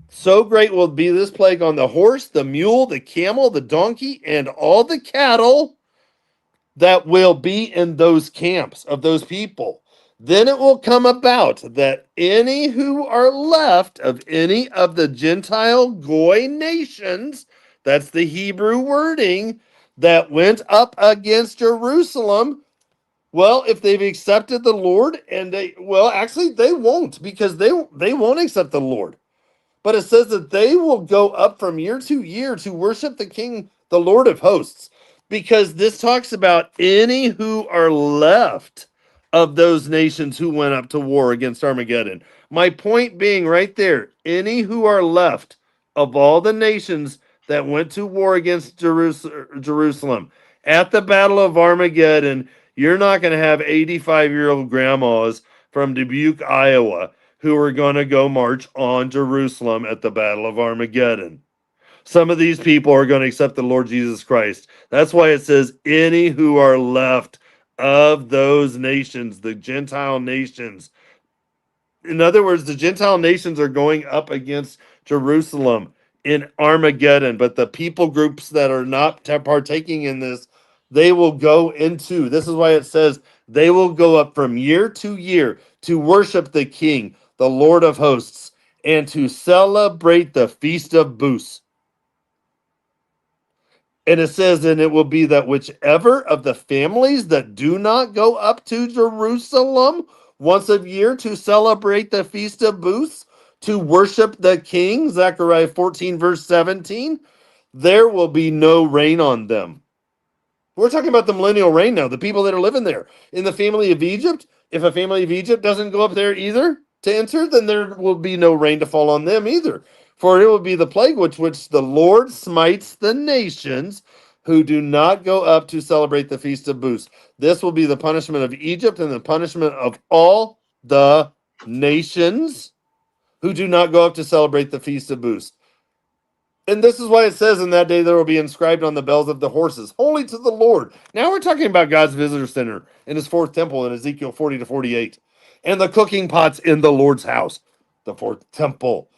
so great will be this plague on the horse, the mule, the camel, the donkey, and all the cattle that will be in those camps of those people. Then it will come about that any who are left of any of the Gentile Goy nations, that's the Hebrew wording, that went up against Jerusalem. Well, if they've accepted the Lord, and they won't, because they won't accept the Lord. But it says that they will go up from year to year to worship the King, the Lord of hosts, because this talks about any who are left of those nations who went up to war against Armageddon. My point being right there, any who are left of all the nations that went to war against Jerusalem at the Battle of Armageddon. You're not going to have 85-year-old grandmas from Dubuque, Iowa, who are going to go march on Jerusalem at the Battle of Armageddon. Some of these people are going to accept the Lord Jesus Christ. That's why it says, any who are left of those nations, the Gentile nations. In other words, the Gentile nations are going up against Jerusalem in Armageddon, but the people groups that are not partaking in this, they will go into. This is why it says they will go up from year to year to worship the King, the Lord of hosts, and to celebrate the Feast of Booths. And it says, and it will be that whichever of the families that do not go up to Jerusalem once a year to celebrate the Feast of Booths, to worship the King, Zechariah 14, verse 17, there will be no rain on them. We're talking about the millennial reign now, the people that are living there. In the family of Egypt, if a family of Egypt doesn't go up there either to enter, then there will be no rain to fall on them either. For it will be the plague which the Lord smites the nations who do not go up to celebrate the Feast of Booths. This will be the punishment of Egypt and the punishment of all the nations who do not go up to celebrate the Feast of Booths. And this is why it says, in that day there will be inscribed on the bells of the horses, holy to the Lord. Now we're talking about God's visitor center in his fourth temple in Ezekiel 40 to 48. And the cooking pots in the Lord's house, the fourth temple,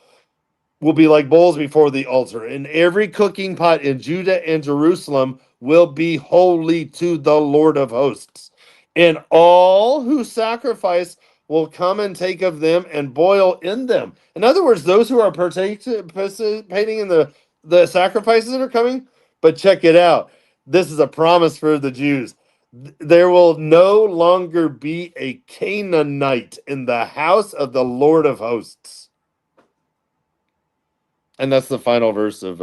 will be like bowls before the altar. And every cooking pot in Judah and Jerusalem will be holy to the Lord of hosts. And all who sacrifice will come and take of them and boil in them. In other words, those who are participating in the sacrifices that are coming, but check it out. This is a promise for the Jews. There will no longer be a Canaanite in the house of the Lord of hosts. And that's the final verse of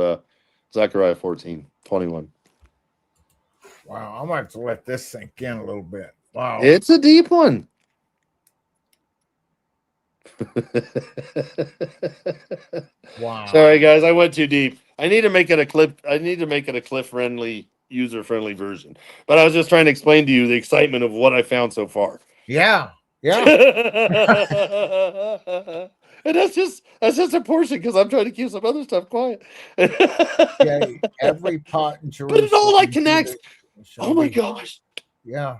Zechariah 14:21. Wow, I might have to let this sink in a little bit. Wow. It's a deep one. Wow. Sorry, guys, I went too deep. I need to make it a cliff friendly, user friendly version. But I was just trying to explain to you the excitement of what I found so far. Yeah. Yeah. And that's just a portion because I'm trying to keep some other stuff quiet. Yeah, every pot in Jerusalem. But it all like connects. Oh my gosh. Yeah.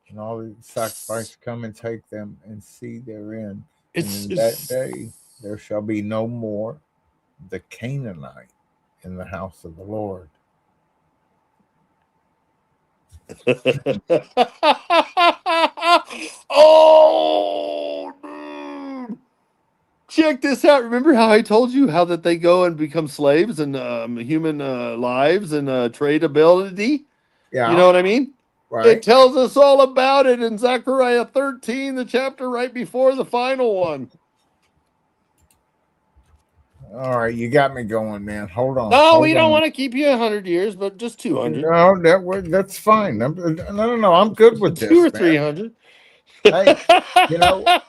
And all the sacrifices come and take them and see therein. And in that day there shall be no more the Canaanite in the house of the Lord. Oh, dude. Check this out. Remember how I told you how that they go and become slaves and human lives and tradability? Yeah. You know what I mean? Right. It tells us all about it in Zechariah 13, the chapter right before the final one. All right, you got me going, man. Hold on. No, we don't want to keep you 100 years, but just 200. No, that's fine. No. I'm good with this. 200 or 300. Hey,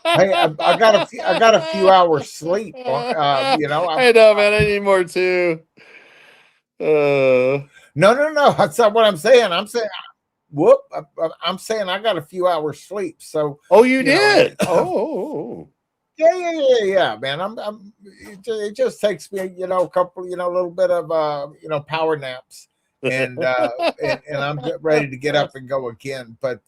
I got a few hours sleep. I know, man. I need more too. No. That's not what I'm saying. I'm saying, I'm saying I got a few hours sleep. So. Oh, you did. Oh. Yeah, man. It just takes me, a couple, a little bit of, power naps, and I'm ready to get up and go again. But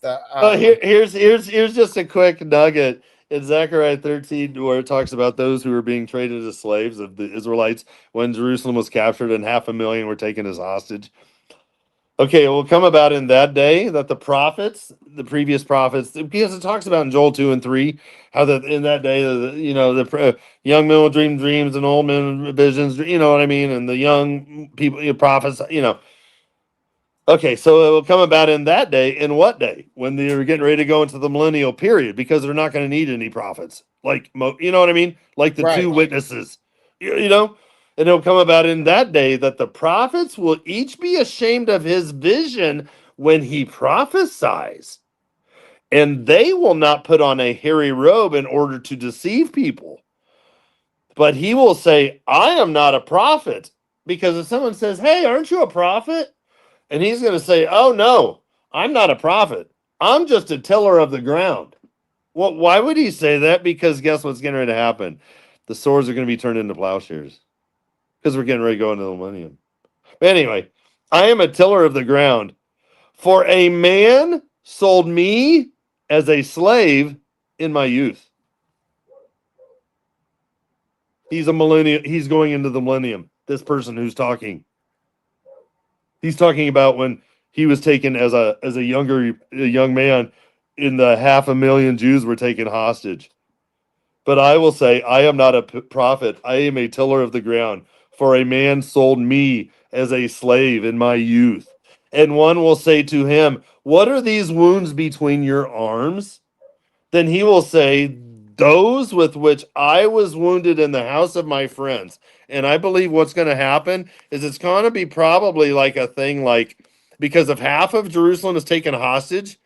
here's just a quick nugget in Zechariah 13, where it talks about those who were being traded as slaves of the Israelites when Jerusalem was captured and 500,000 were taken as hostage. Okay, it will come about in that day that the prophets, the previous prophets, because it talks about in Joel 2 and 3, how that in that day, the young men will dream dreams and old men visions, you know what I mean? And the young people, prophets, Okay, so it will come about in that day. In what day? When they're getting ready to go into the millennial period, because they're not going to need any prophets. Like, you know what I mean? Like the two witnesses, And it'll come about in that day that the prophets will each be ashamed of his vision when he prophesies. And they will not put on a hairy robe in order to deceive people. But he will say, I am not a prophet. Because if someone says, hey, aren't you a prophet? And he's going to say, oh, no, I'm not a prophet. I'm just a tiller of the ground. Well, why would he say that? Because guess what's getting ready to happen? The swords are going to be turned into plowshares because we're getting ready to go into the millennium. But anyway, I am a tiller of the ground. For a man sold me as a slave in my youth. He's a millennium. He's going into the millennium. This person who's talking. He's talking about when he was taken as a young man, in the 500,000 Jews were taken hostage. But I will say, I am not a prophet. I am a tiller of the ground. For a man sold me as a slave in my youth. And one will say to him, what are these wounds between your arms? Then he will say, those with which I was wounded in the house of my friends. And I believe what's going to happen is it's going to be probably like a thing like, because if half of Jerusalem is taken hostage,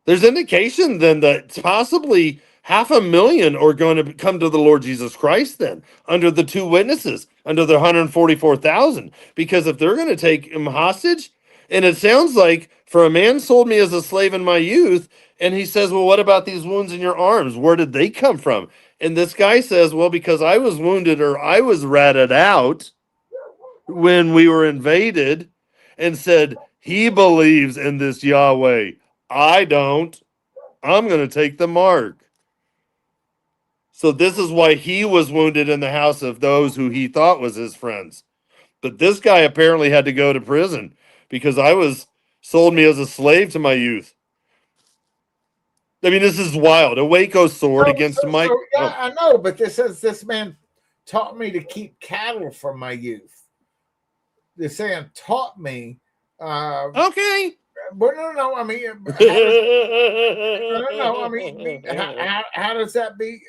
there's indication then that possibly 500,000 are going to come to the Lord Jesus Christ then, under the two witnesses, under the 144,000. Because if they're going to take him hostage, and it sounds like, for a man sold me as a slave in my youth, and he says, well, what about these wounds in your arms? Where did they come from? And this guy says, well, because I was wounded or I was ratted out when we were invaded, and said, he believes in this Yahweh. I don't. I'm going to take the mark. So this is why he was wounded in the house of those who he thought was his friends. But this guy apparently had to go to prison because I was sold me as a slave to my youth. I mean, this is wild. A Waco sword against Mike. Yeah, I know, but this says this man taught me to keep cattle from my youth. They're saying taught me. Okay. But no. I mean, no. I mean, how does that be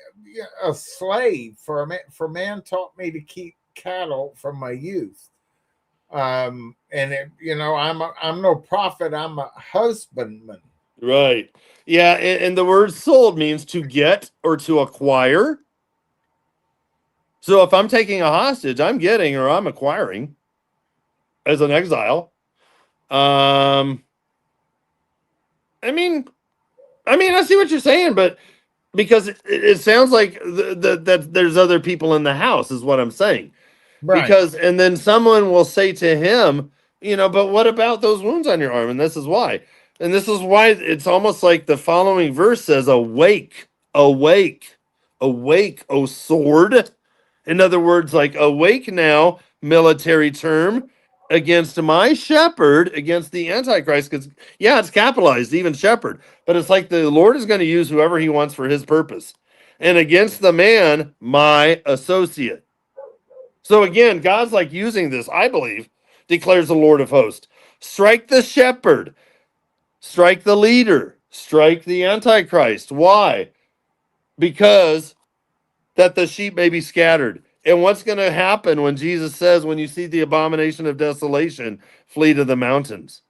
a slave for a man? For man taught me to keep cattle from my youth. And I'm no prophet. I'm a husbandman. Right. Yeah, and the word sold means to get or to acquire. So if I'm taking a hostage, I'm getting or I'm acquiring as an exile. I mean, I see what you're saying, but because it sounds like that there's other people in the house is what I'm saying. Right. Because, and then someone will say to him, but what about those wounds on your arm? And this is why. And this is why it's almost like the following verse says, awake, awake, awake, O sword. In other words, like awake now, military term, against my shepherd, against the Antichrist. Because, yeah, it's capitalized, even shepherd. But it's like the Lord is going to use whoever he wants for his purpose. And against the man, my associate. So again, God's like using this, I believe, declares the Lord of hosts. Strike the shepherd. Strike the leader. Strike the Antichrist. Why? Because that the sheep may be scattered. And what's going to happen when Jesus says, when you see the abomination of desolation, flee to the mountains?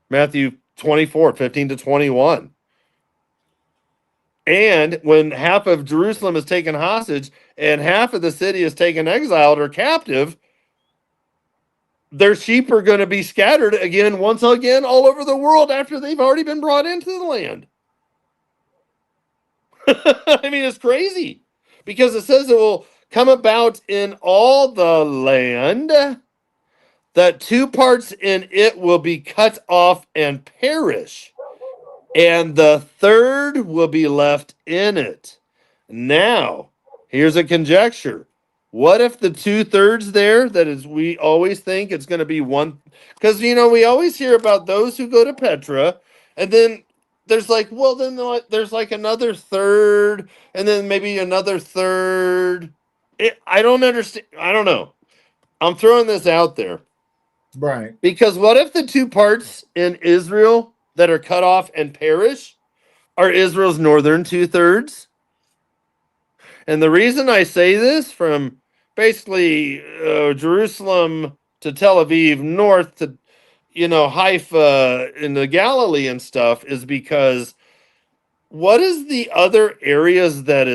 Matthew 24:15-21. And when half of Jerusalem is taken hostage and half of the city is taken exiled or captive, their sheep are going to be scattered again, once again, all over the world after they've already been brought into the land. I mean, it's crazy because it says it will come about in all the land that two parts in it will be cut off and perish, and the third will be left in it. Now, here's a conjecture. What if the 2/3 there, that is, we always think it's going to be one, because, we always hear about those who go to Petra, and then there's like, well, then there's like another third, and then maybe another third. I don't understand. I don't know. I'm throwing this out there. Right. Because what if the two parts in Israel that are cut off and perish are Israel's northern 2/3? And the reason I say this, from basically Jerusalem to Tel Aviv, north to, Haifa in the Galilee and stuff, is because what is the other areas that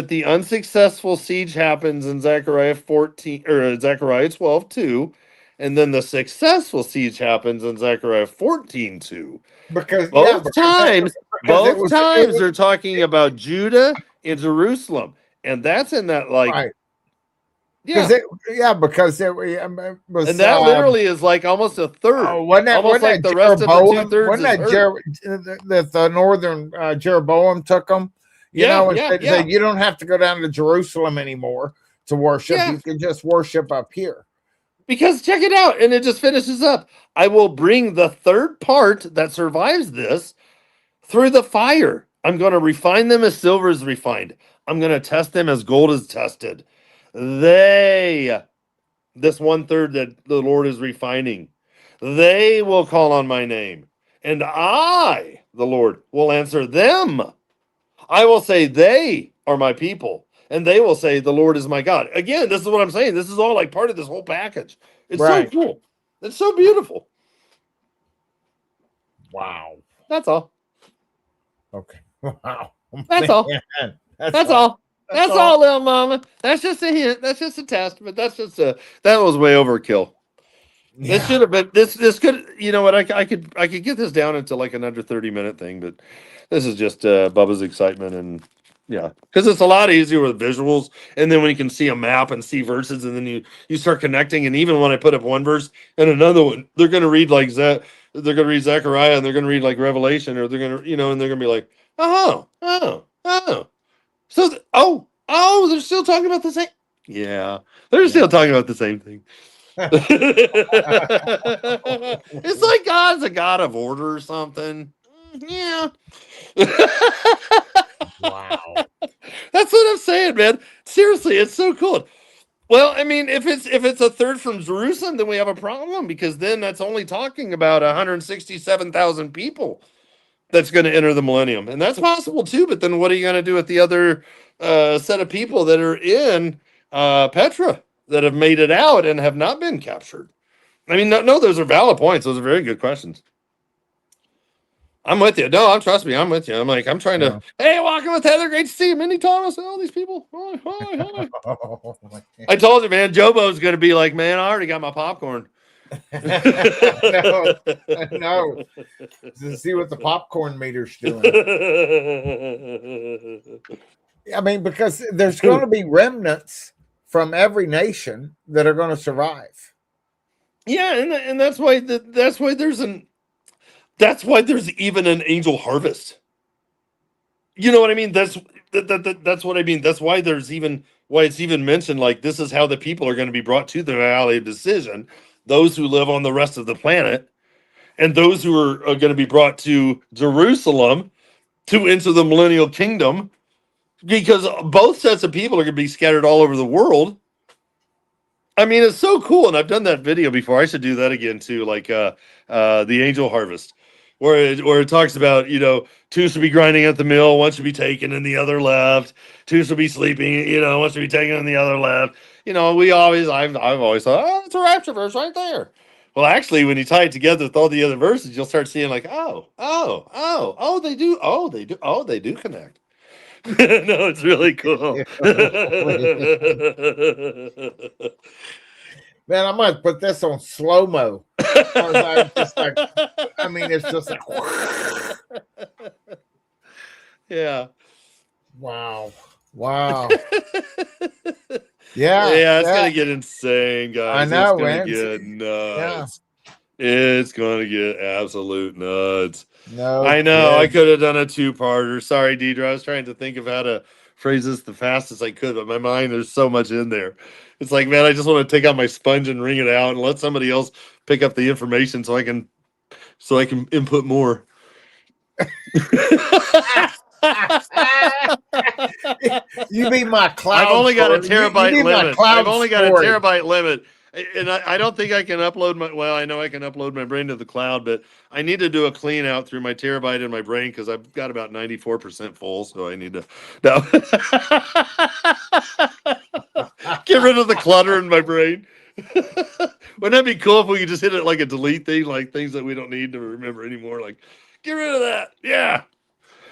the unsuccessful siege happens in Zechariah 14 or Zechariah 12:2, and then the successful siege happens in Zechariah 14:2. Because both times Both times they're talking about Judah and Jerusalem, and that's in that like right. yeah, Because it was, and that literally is like almost a third, almost like the rest of the 2/3 is hurt. The northern Jeroboam took them, and said, you don't have to go down to Jerusalem anymore to worship. Yeah. You can just worship up here. Because check it out, and it just finishes up. I will bring the third part that survives this through the fire. I'm going to refine them as silver is refined. I'm going to test them as gold is tested. This 1/3 that the Lord is refining, they will call on my name, and I, the Lord, will answer them. I will say they are my people, and they will say the Lord is my God. Again, this is what I'm saying. This is all like part of this whole package. It's so cool. It's so beautiful. Wow. That's all. Okay. Wow. That's all. That's all. That's all, little mama. That's just a hint. That's just a test. But that was way overkill. Yeah. This should have been this could, you know what, I could get this down into like an under 30-minute thing, but this is just Bubba's excitement, and yeah, because it's a lot easier with visuals, and then when you can see a map and see verses, and then you start connecting, and even when I put up one verse and another one, they're gonna read like they're gonna read Zechariah, and they're gonna read like Revelation, or they're gonna, and they're gonna be like, oh, so they're still talking about the same. Yeah, they're still talking about the same thing. It's like God's a God of order or something. Yeah. Wow. That's what I'm saying, man. Seriously, it's so cool. Well, I mean, if it's a third from Jerusalem, then we have a problem, because then that's only talking about 167,000 people that's going to enter the millennium, and that's possible too. But then, what are you going to do with the other set of people that are in Petra that have made it out and have not been captured? I mean, no, those are valid points. Those are very good questions. I'm with you. No, trust me, I'm with you. I'm trying to. Hey, walking with Heather. Great to see you, Minnie Thomas, and all these people. Hi. I told you, man. Jobo's going to be like, man, I already got my popcorn. No. To see what the popcorn meter's doing. I mean, because there's going to be remnants from every nation that are going to survive. Yeah, and that's why there's even an angel harvest. You know what I mean? That's what I mean. That's why it's even mentioned, like, this is how the people are going to be brought to the valley of decision. Those who live on the rest of the planet, and those who are going to be brought to Jerusalem to enter the millennial kingdom, because both sets of people are going to be scattered all over the world. I mean, it's so cool, and I've done that video before. I should do that again too, like the angel harvest, where it talks about, two should be grinding at the mill, one should be taken, and the other left. Two should be sleeping, one should be taken, and the other left. I've always thought, oh, it's a rapture verse right there. Well, actually, when you tie it together with all the other verses, you'll start seeing like, they do connect. No, it's really cool. Man, I might put this on slow-mo. It's just like yeah. Wow. Yeah, it's gonna get insane, guys. I know, it's gonna get nuts. Yeah. It's gonna get absolute nuts. No, I know. I could have done a 2-parter. Sorry, Deidre. I was trying to think of how to phrase this the fastest I could, but my mind, there's so much in there. It's like, man, I just want to take out my sponge and wring it out and let somebody else pick up the information so I can input more. You mean my cloud? I've only got a terabyte limit. I've only got a terabyte limit. And I don't think I can upload I know I can upload my brain to the cloud, but I need to do a clean out through my terabyte in my brain, because I've got about 94% full. So I need to get rid of the clutter in my brain. Wouldn't that be cool if we could just hit it like a delete thing, like things that we don't need to remember anymore? Like, get rid of that. Yeah.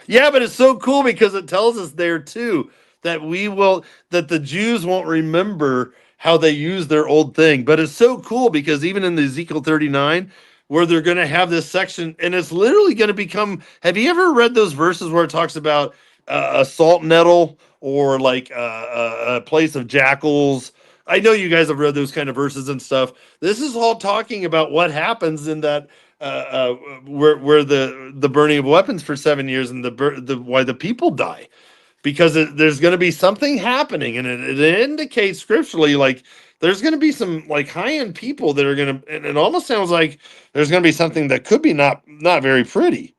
Yeah, but it's so cool because it tells us there too that the Jews won't remember how they use their old thing. But it's so cool because even in the Ezekiel 39, where they're going to have this section, and it's literally going to become. Have you ever read those verses where it talks about a salt nettle or like a place of jackals? I know you guys have read those kind of verses and stuff. This is all talking about what happens in that where the burning of weapons for 7 years and the why the people die, because there's going to be something happening, and it indicates scripturally like there's going to be some like high-end people that are going to, and it almost sounds like there's going to be something that could be not very pretty,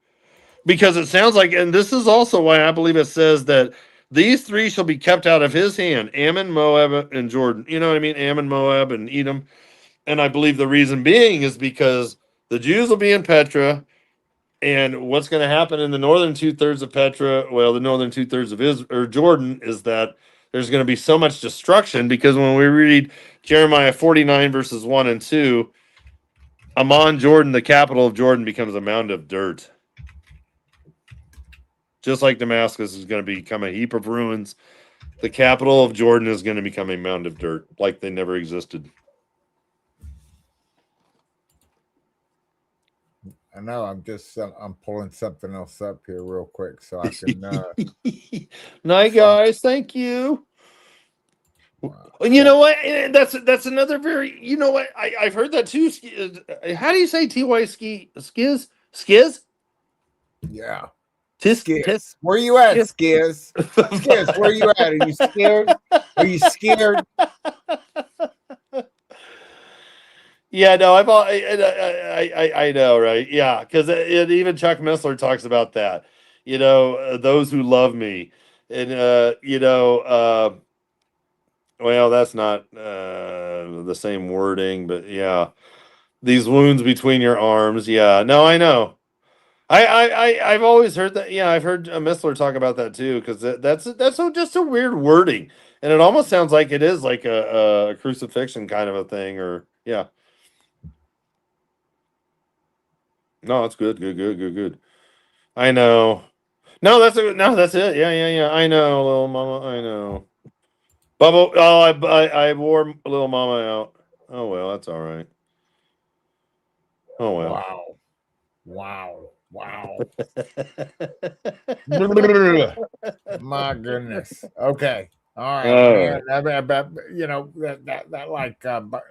because it sounds like, and this is also why I believe it says that these three shall be kept out of his hand: Ammon, Moab, and Jordan. You know what I mean? Ammon, Moab, and Edom. And I believe the reason being is because the Jews will be in Petra, and what's going to happen in the northern 2/3 of Petra, well, the northern 2/3 of Israel or Jordan, is that there's going to be so much destruction, because when we read Jeremiah 49 verses 1 and 2, Ammon, Jordan, the capital of Jordan, becomes a mound of dirt. Just like Damascus is going to become a heap of ruins, the capital of Jordan is going to become a mound of dirt, like they never existed. I know. I'm pulling something else up here real quick so I can. Night, guys. Thank you. Wow. You know what? That's another very. You know what? I've heard that too. How do you say ty skiz? Skiz? Yeah. Tisk. Where you at, Skiz? Skiz, where you at? Are you scared? Are you scared? Yeah, no, I know, right? Yeah, because even Chuck Missler talks about that. You know, those who love me, and well, that's not the same wording, but yeah, these wounds between your arms. Yeah, no, I know. I've always heard that. Yeah, I've heard Missler talk about that too, because that's just a weird wording, and it almost sounds like it is like a crucifixion kind of a thing, or yeah. No, it's good. I know. No, that's it. Yeah. I know, little mama. I know. Bubba. Oh, I wore little mama out. Oh well, that's all right. Oh well. Wow. My goodness. Okay. All right, man. That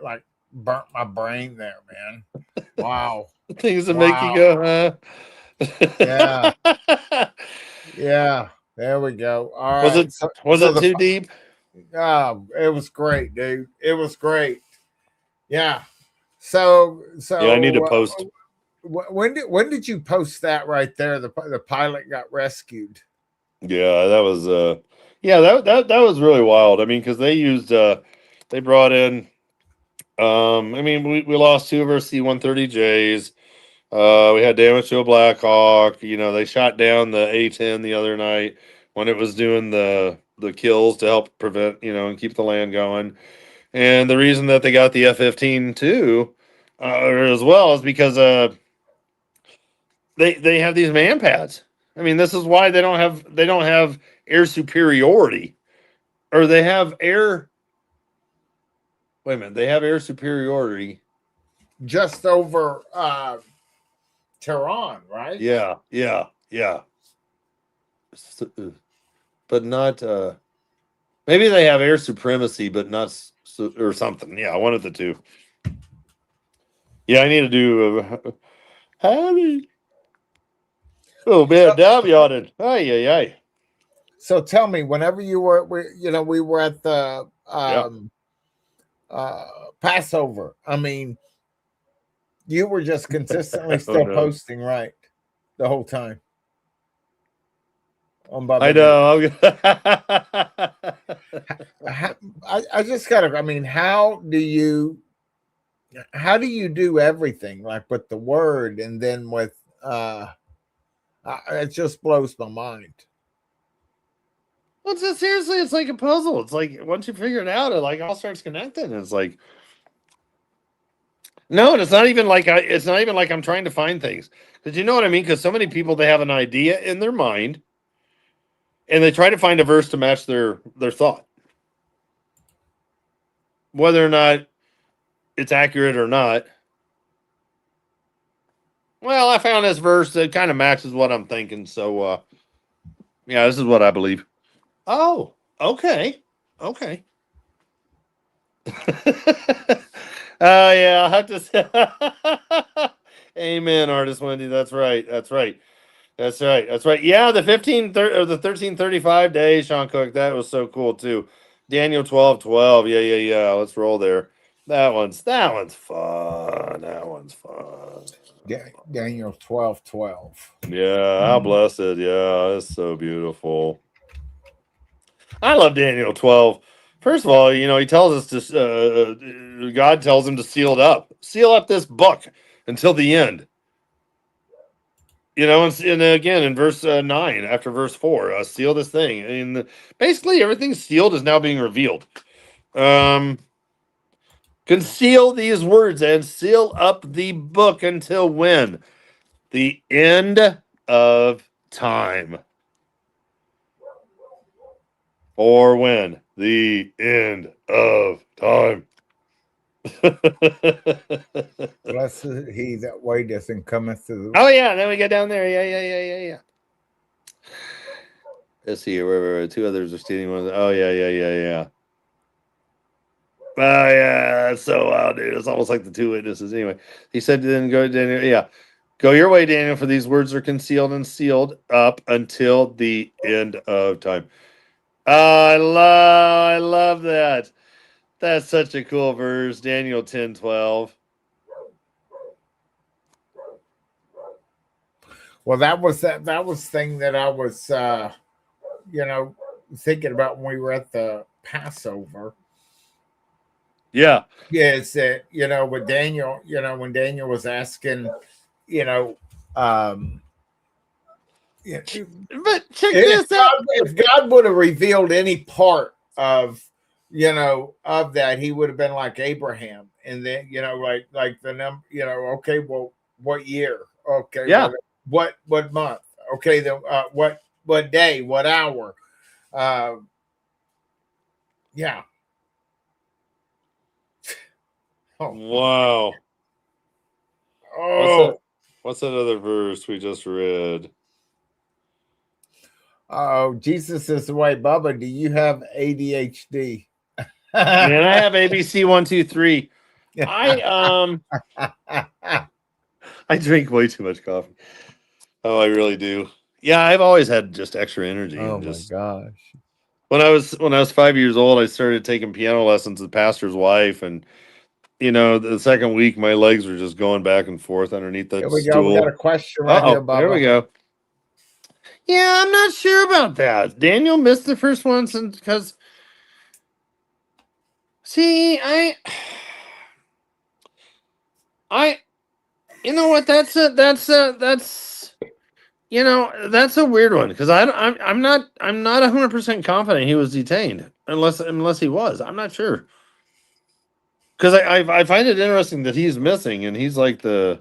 like burnt my brain there, man. Wow. Things that make you go, huh? Yeah. There we go. All right. Was it too deep? Oh, it was great, dude. It was great. Yeah. So yeah, I need to post. When did you post that right there? The pilot got rescued. Yeah, that was that was really wild. I mean, because they used they brought in I mean, we lost 2 of our C-130Js. We had damage to a Black Hawk. You know, they shot down the A-10 the other night when it was doing the kills to help prevent, and keep the land going. And the reason that they got the F-15 too, as well, is because they have these man pads. I mean, this is why they don't have air superiority, or they have air. Wait a minute, they have air superiority just over Tehran, right? Yeah. But not. Maybe they have air supremacy, but not or something. Yeah, one of the two. Yeah, I need to do. Howdy. Oh man, now I'm yawning. Ay. So tell me, whenever we were at the Passover. I mean, you were just consistently still posting, right, the whole time. I know. I just gotta. I mean, how do you do everything, like with the word and then with it just blows my mind. Well, seriously, it's like a puzzle. It's like once you figure it out, it like all starts connecting. It's like no, and it's not even like I'm trying to find things. Because you know what I mean? Because so many people, they have an idea in their mind, and they try to find a verse to match their thought, whether or not it's accurate or not. Well, I found this verse that kind of matches what I'm thinking. So, yeah, this is what I believe. Oh, okay. Okay. Yeah, I'll have to say. Amen, artist Wendy. That's right. That's right. That's right. That's right. Yeah, the 1335 days, Sean Cook. That was so cool too. Daniel 12:12. Yeah, yeah, yeah. Let's roll there. That one's fun. That one's fun. Daniel 12:12. Yeah, how blessed. Yeah, it's so beautiful. I love Daniel 12. First of all, he tells us to, God tells him to seal up this book until the end. And again in verse 9, after verse 4, seal this thing. And basically, everything sealed is now being revealed. Conceal these words and seal up the book until when? The end of time. Or when? The end of time. Blessed he that waiteth and cometh to the. Oh, yeah. Then we get down there. Yeah. Let's see here. Where two others are stealing one. Oh, yeah. Oh, yeah. That's so wild, dude. It's almost like the two witnesses. Anyway, he said, then go, Daniel. Yeah. Go your way, Daniel, for these words are concealed and sealed up until the end of time. I love that. That's such a cool verse. Daniel 10:12. Well, that was thing that I was thinking about when we were at the Passover. Yeah. Is that with Daniel, when Daniel was asking, But check this out. If God would have revealed any part of of that, he would have been like Abraham, and then like the number, okay, well, what year? Okay, Yeah. what month? Okay, the what day? What hour? Yeah. Oh. Wow. Oh. What's that other verse we just read? Oh, Jesus is the way. Bubba, do you have ADHD? Man, I have ABC 1, 2, 3. I drink way too much coffee. Oh, I really do. Yeah, I've always had just extra energy. Oh and my just, gosh. When I was 5 years old, I started taking piano lessons with the pastor's wife, and the second week my legs were just going back and forth underneath that Here we stool. go. We got a question right here, Bubba. Here we go. Yeah, I'm not sure about that. Daniel missed the first one because see, you know what? That's a weird one because I'm not 100% confident he was detained unless he was. I'm not sure because I find it interesting that he's missing and he's like the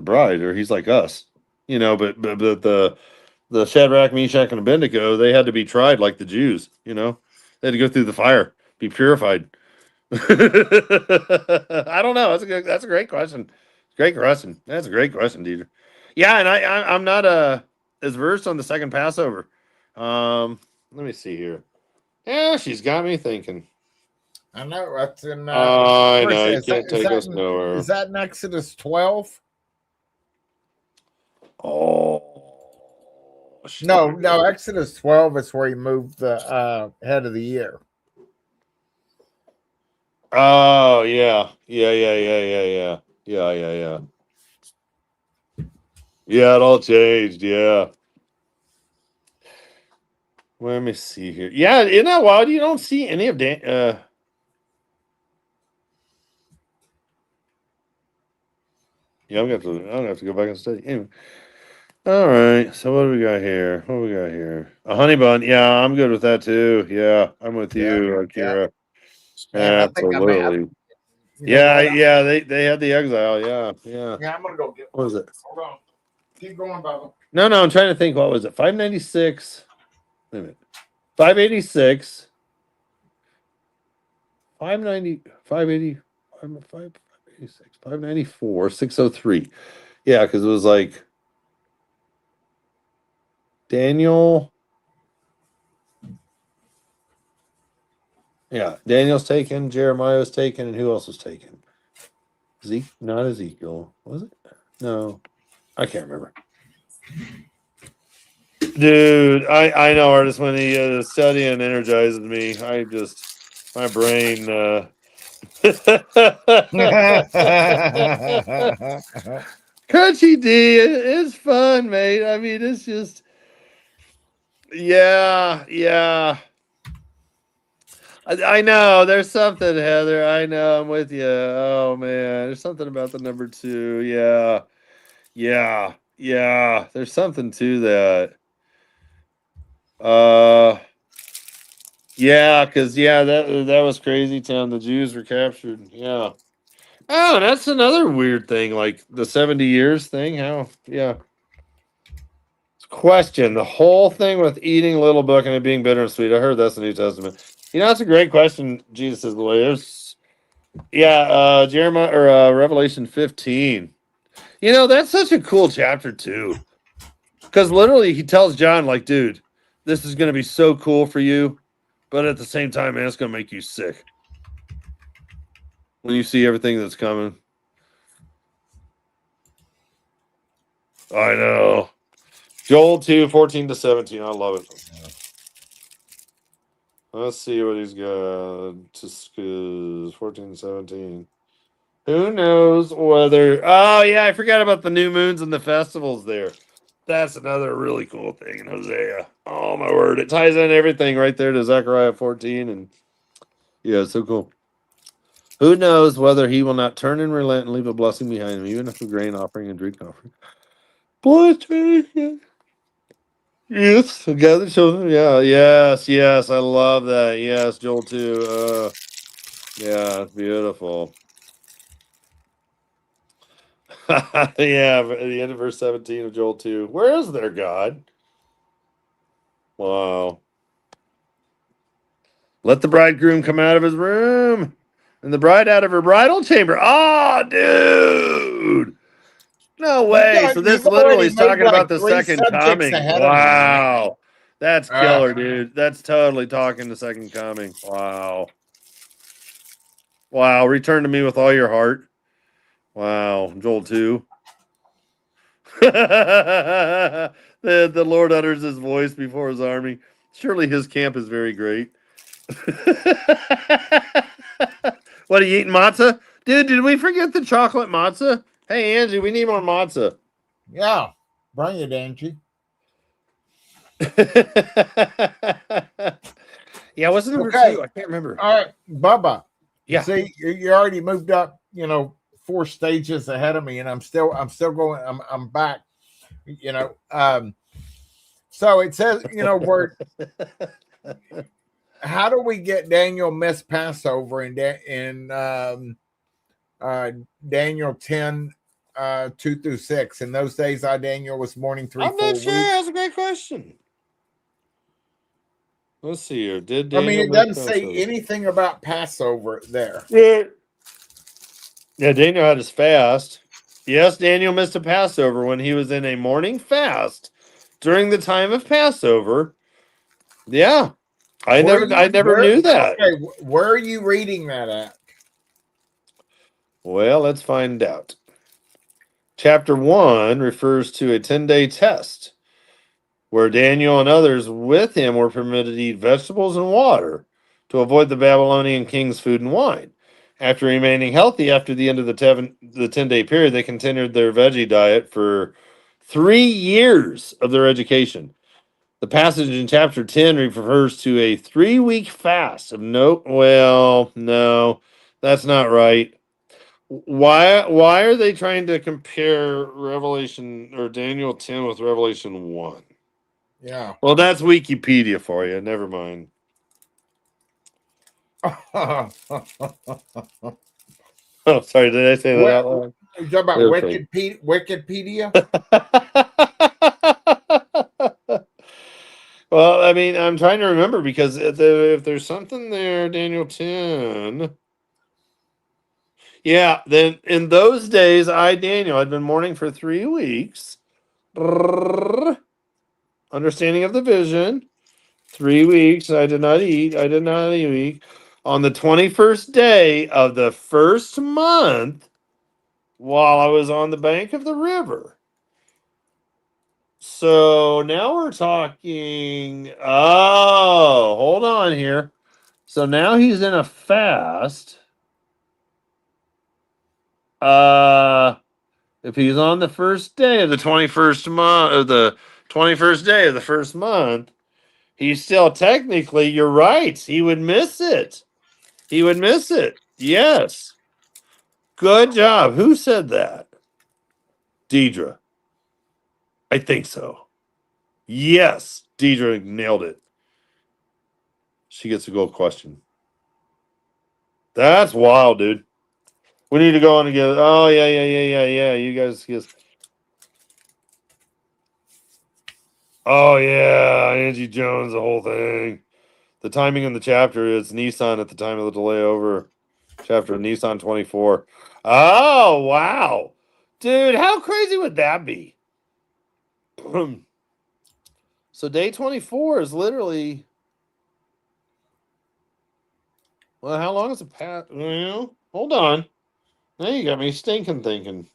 bride, or he's like us, but the Shadrach, Meshach, and Abednego, they had to be tried like the Jews, they had to go through the fire, be purified. I don't know. That's a great question. Great question. That's a great question, Dieter. Yeah, and I'm not as versed on the second Passover. Let me see here. Yeah, she's got me thinking. I know that's in. I know you can't take us nowhere. Is that in Exodus 12? Oh no, Exodus 12 is where he moved the head of the year. Oh yeah. Yeah. Yeah, it all changed. Yeah. Let me see here. Yeah, isn't that wild? You don't see any of Dan. Yeah, I'm gonna have to go back and study. Anyway. All right. So what do we got here? A honey bun. Yeah, I'm good with that too. Yeah, I'm with you, Akira. Yeah. Absolutely. Yeah. They had the exile. Yeah. Yeah, I'm gonna go get. What was it? Hold on. Keep going, Bubba. No, I'm trying to think. What was it? 596. Wait a minute. 586. 590. 580. 586. 594. 603. Yeah, because it was like Daniel. Yeah, Daniel's taken, Jeremiah was taken, and who else was taken? Not Ezekiel, was it? No, I can't remember. Dude, I know artists when he studying energizes me. My brain. Crunchy D, it's fun, mate. I mean, it's just, yeah. I know there's something, Heather. I know I'm with you. Oh man, there's something about the number 2. Yeah. There's something to that. Yeah, because that was crazy town. The Jews were captured. Yeah. Oh, that's another weird thing, like the 70 years thing. How? Yeah. Question: the whole thing with eating a little book and it being bitter and sweet. I heard that's the New Testament. That's a great question. Jesus is the way. Jeremiah or Revelation 15. That's such a cool chapter too, because literally he tells John, like, dude, this is going to be so cool for you, but at the same time, man, it's going to make you sick when you see everything that's coming. I know. Joel 2, 14-17. I love it. Let's see what he's got. Just 14-17. Who knows whether... Oh, yeah, I forgot about the new moons and the festivals there. That's another really cool thing in Hosea. Oh, my word. It ties in everything right there to Zechariah 14. And yeah, it's so cool. Who knows whether he will not turn and relent and leave a blessing behind him, even if a grain offering and drink offering. Blessing. Yes, gather children. Yeah, yes. I love that. Yes, Joel 2. Yeah, it's beautiful. Yeah, the end of verse 17 of Joel 2. Where is their God? Wow. Let the bridegroom come out of his room and the bride out of her bridal chamber. Oh, dude. No way. So this You've literally already is moved talking about like the 3 second subjects coming. ahead of me, man. Wow. That's killer, dude. That's totally talking the second coming. Wow. Return to me with all your heart. Wow. Joel 2. The Lord utters his voice before his army. Surely his camp is very great. What, are you eating matzah? Dude, did we forget the chocolate matzah? Hey, Angie, we need more matzah. Yeah, bring it, Angie. Yeah, what's number Okay. 2? I can't remember. All right, Bubba. Yeah. See, you already moved up, 4 stages ahead of me, and I'm still going. I'm back. So it says, where. How do we get Daniel missed Passover in Daniel 10, 2-6? In those days, Daniel was mourning 3 I'm full not sure. weeks. That's a great question. Let's see here. Did I Daniel mean, it miss doesn't say Passover? anything about Passover there. Yeah, Daniel had his fast. Yes, Daniel missed a Passover when he was in a morning fast during the time of Passover. Yeah. I never knew that. Okay, where are you reading that at? Well, let's find out. Chapter 1 refers to a 10-day test where Daniel and others with him were permitted to eat vegetables and water to avoid the Babylonian king's food and wine. After remaining healthy after the end of the 10-day period, they continued their veggie diet for 3 years of their education. The passage in chapter 10 refers to a 3-week fast of no, that's not right. Why are they trying to compare Revelation or Daniel 10 with Revelation 1? Yeah. Well, that's Wikipedia for you. Never mind. Oh, sorry. Did I say that out loud? You talking about Okay. Wikipedia? Well, I mean, I'm trying to remember because if there's something there, Daniel 10. Yeah, then in those days, Daniel, had been mourning for 3 weeks. Understanding of the vision. 3 weeks, I did not eat. I did not eat. On the 21st day of the first month, while I was on the bank of the river. So now we're talking. Oh, hold on here. So now he's in a fast. If he's on the first day of the 21st month, or the 21st day of the first month, he's still technically, you're right. He would miss it. He would miss it. Yes. Good job. Who said that? Deidre. I think so. Yes. Deidre nailed it. She gets a gold question. That's wild, dude. We need to go on together. Oh, yeah. You guys just. Oh, yeah. Angie Jones, the whole thing. The timing in the chapter is Nissan at the time of the delay over. Chapter Nissan 24. Oh, wow. Dude, how crazy would that be? So day 24 is literally. Well, how long is it past? Well, hold on. Now you got me stinking thinking.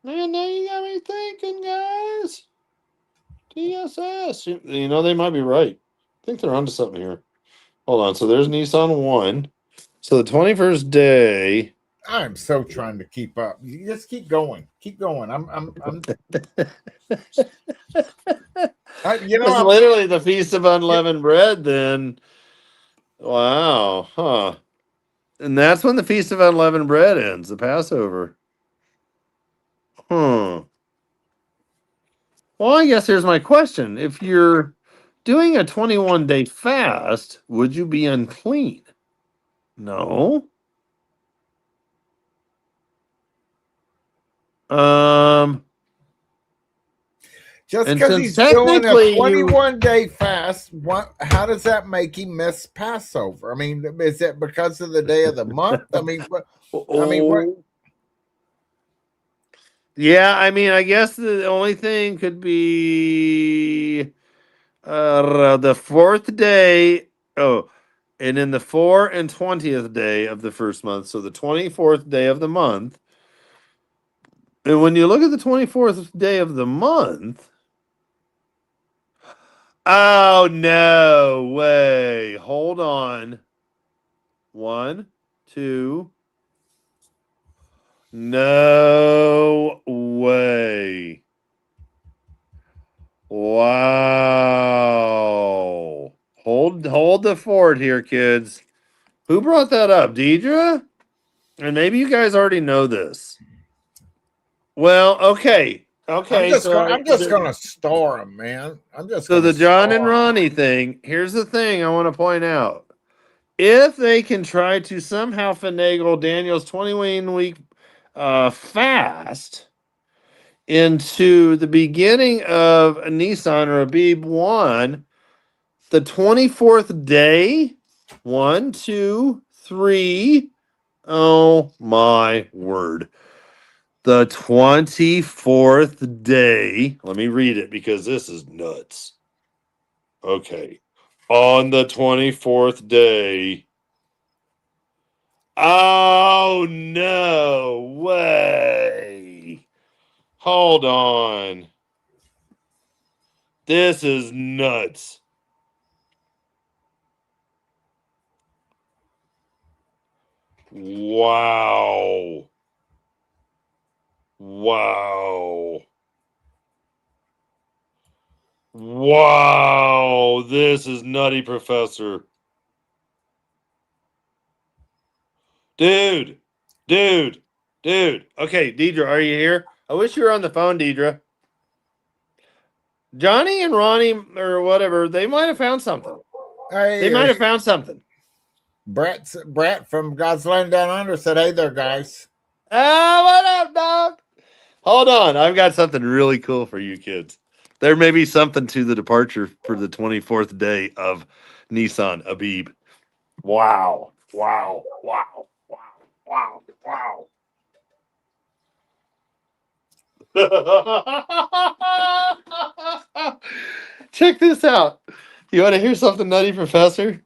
Man, now you got me thinking, guys. TSS. You know, they might be right. I think they're onto something here. Hold on. So there's Nissan 1. So the 21st day. I'm so trying to keep up. You just keep going. Keep going. I'm It's literally the Feast of Unleavened Bread, then. Wow. Huh. And that's when the Feast of Unleavened Bread ends, the Passover. Well, I guess here's my question. If you're doing a 21-day fast, would you be unclean? No. Just because he's doing a 21-day fast, how does that make him miss Passover? I mean, is it because of the day of the month? I mean, what? Yeah, I mean, I guess the only thing could be the 4th day. Oh, and in the 4 and 20th day of the first month, so the 24th day of the month. And when you look at the 24th day of the month, oh no way! Hold on. 1, 2. No way. Wow. Hold the fort here, kids. Who brought that up? Deidre? And maybe you guys already know this. Well, okay. Okay. I'm just gonna star him, man. So the John and Ronnie thing, here's the thing I want to point out. If they can try to somehow finagle Daniel's 21-week fast into the beginning of a Nissan or Abib 1, the 24th day, 1, 2, 3. Oh my word. The 24th day. Let me read it because this is nuts. Okay. On the 24th day. Oh, no way. Hold on. This is nuts. Wow. Wow. Wow. This is nutty, Professor. Dude. Okay, Deidre, are you here? I wish you were on the phone, Deidre. Johnny and Ronnie or whatever, they might have found something. They might have found something. Brett from God's Land Down Under said, "Hey there, guys." What up, dog? Hold on. I've got something really cool for you kids. There may be something to the departure for the 24th day of Nissan Abib. Wow. Wow. Check this out. You want to hear something nutty, Professor?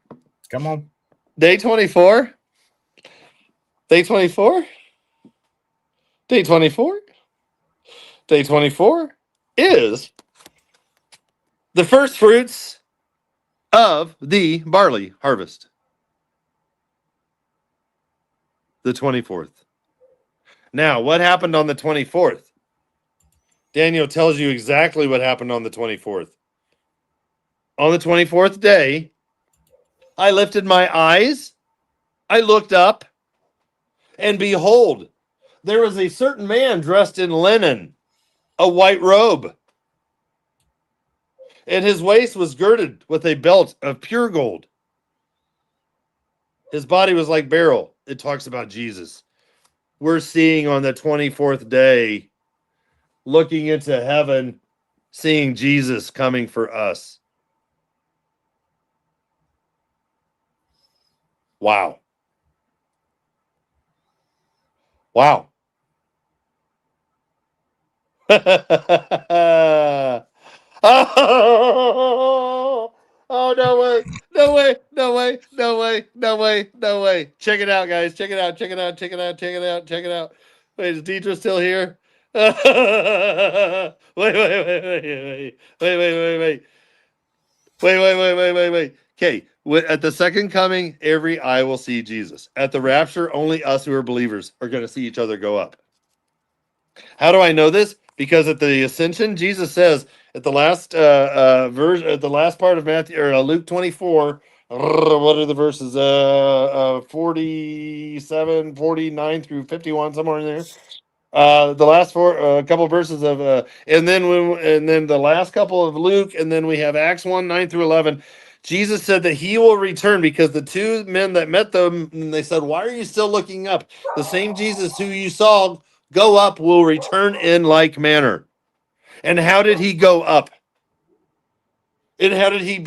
Come on. Day 24. Day 24. Day 24. Day 24 is the first fruits of the barley harvest. The 24th. Now, what happened on the 24th? Daniel tells you exactly what happened on the 24th. On the 24th day, I lifted my eyes, I looked up, and behold, there was a certain man dressed in linen, a white robe, and his waist was girded with a belt of pure gold. His body was like beryl. It talks about Jesus. We're seeing on the 24th day, looking into heaven, seeing Jesus coming for us. Wow. Wow. Oh, oh, no way. No way. No way. No way. No way. No way. Check it out, guys. Check it out. Check it out. Check it out. Check it out. Check it out. Wait, is Deidre still here? Wait, wait, wait, wait, wait, wait, wait, wait, wait, wait. Wait, wait, wait, wait, wait, wait. Okay, at the second coming, every eye will see Jesus. At the rapture, only us who are believers are going to see each other go up. How do I know this? Because at the ascension, Jesus says at the last version, at the last part of Matthew or Luke 24. What are the verses? 47, 49 through 51, somewhere in there. The last couple of verses of and then the last couple of Luke, and then we have Acts 1, 9 through 11. Jesus said that he will return because the two men that met them, and they said, "Why are you still looking up? The same Jesus who you saw go up will return in like manner." And how did he go up? And how did he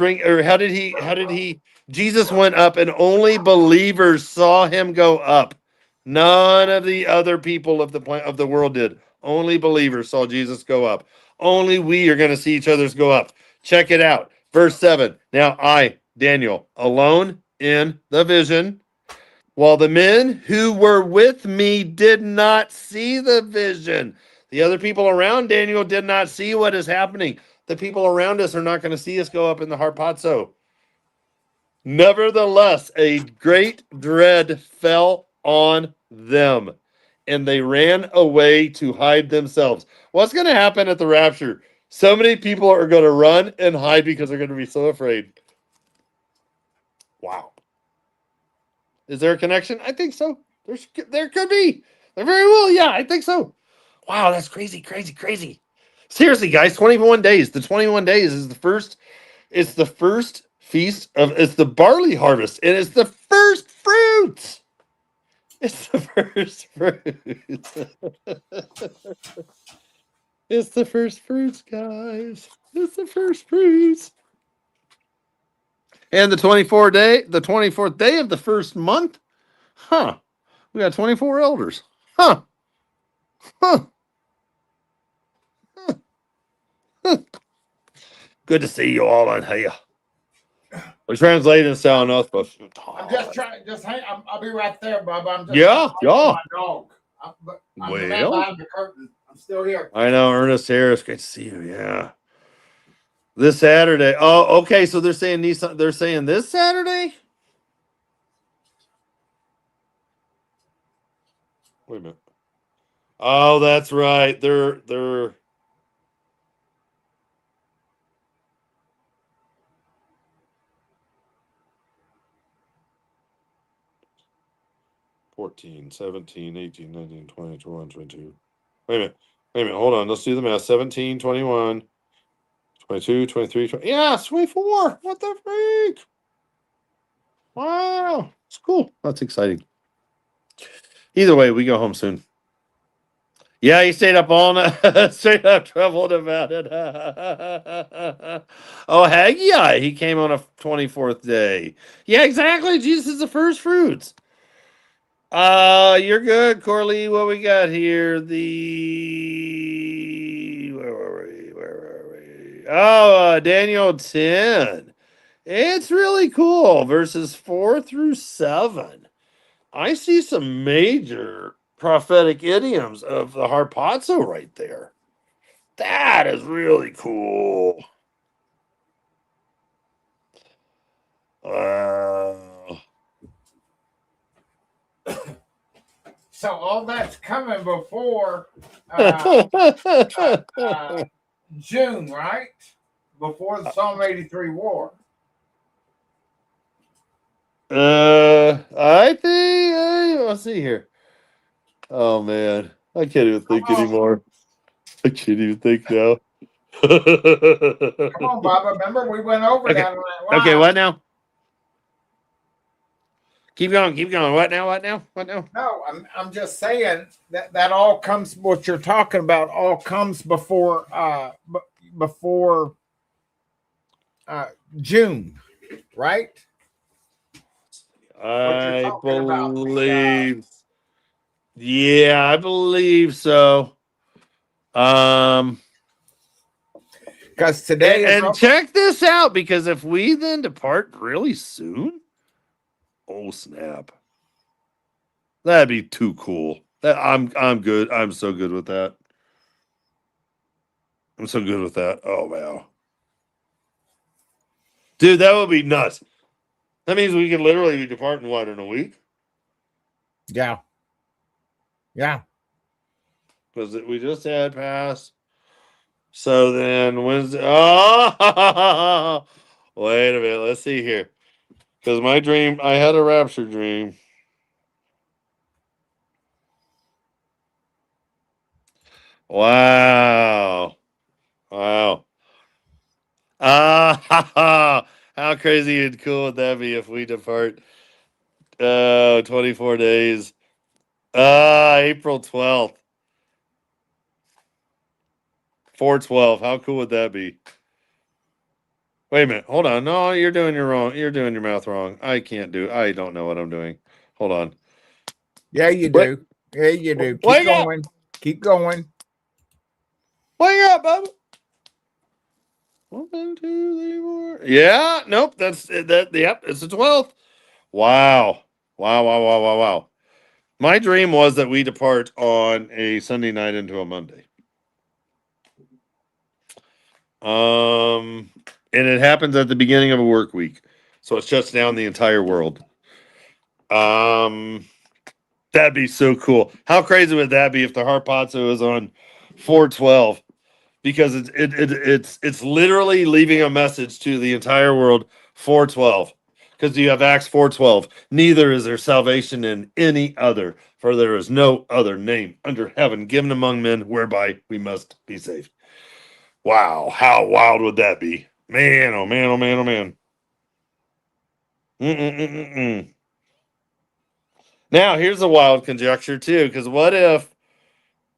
Jesus went up, and only believers saw him go up. None of the other people of the world did. Only believers saw Jesus go up. Only we are going to see each other's go up. Check it out. Verse 7. Now I, Daniel, alone in the vision, while the men who were with me did not see the vision. The other people around Daniel did not see what is happening. The people around us are not going to see us go up in the harpazo. Nevertheless, a great dread fell on them, and they ran away to hide themselves. What's going to happen at the rapture? So many people are going to run and hide because they're going to be so afraid. Wow. Is there a connection? I think so. There could be. There very well. Yeah, I think so. Wow, that's crazy, crazy, crazy. Seriously, guys, 21 days. The 21 days is the first. It's the first feast of. It's the barley harvest, and it's the first fruits. It's the first fruits. It's the first fruits, guys. It's the first fruits. And the 24th day of the first month. Huh. We got 24 elders. Huh. Huh. Good to see you all on here. We're translating sound us, but I'm just trying. Just hang. I'll be right there, Bob. I'm just yeah. my dog. I'm the man behind the curtain. I'm still here. I know, Ernest Harris. Great to see you. Yeah. This Saturday. Oh, okay. So they're saying They're saying this Saturday. Wait a minute. Oh, that's right. They're 14, 17, 18, 19, 20, 21, 22. Wait a minute. Hold on. Let's do the math. 17, 21, 22, 23, 20. Yeah, it's 24. What the freak? Wow. It's cool. That's exciting. Either way, we go home soon. Yeah, he stayed up all night, straight up troubled about it. Oh, Haggai, he came on a 24th day. Yeah, exactly. Jesus is the first fruits. You're good, Corley. What we got here? Where were we? Where were we? Oh, Daniel 10. It's really cool. Verses 4 through 7. I see some major prophetic idioms of the harpazo right there. That is really cool. So all that's coming before June, right? Before the Psalm 83 war. I think let's see here. Oh man, I can't even think anymore. I can't even think now. Come on, Baba. Remember we went over that. Okay, what now? Keep going, keep going. What now? What now? What now? No, I'm just saying that all comes. What you're talking about all comes before June, right? I believe. Yeah, I believe so. Because today and check this out, because if we then depart really soon, oh snap, that'd be too cool. I'm good. I'm so good with that. I'm so good with that. Oh wow, dude, that would be nuts. That means we could literally be departing in a week. Yeah. Yeah. Because we just had pass. So then Wednesday. Oh, wait a minute. Let's see here. Because my dream, I had a rapture dream. Wow. Wow. How crazy and cool would that be if we depart 24 days? April 12th. 4/12. How cool would that be? Wait a minute. Hold on. No, you're doing your math wrong. I don't know what I'm doing. Hold on. Yeah, you do. Yeah, you do. Keep going. Keep going. Wake up, Bubba. 1, 2, 3, 4. Yeah, nope. That's that. Yep, it's the 12th. Wow. Wow. My dream was that we depart on a Sunday night into a Monday. And it happens at the beginning of a work week, so it shuts down the entire world. That'd be so cool. How crazy would that be if the Harpazo is on 4/12? Because it's literally leaving a message to the entire world. 4/12, because you have Acts 4:12. Neither is there salvation in any other, for there is no other name under heaven given among men whereby we must be saved. Wow, how wild would that be? Man, oh man, oh man, oh man. Mm-mm-mm-mm-mm. Now, here's a wild conjecture, too, because what if,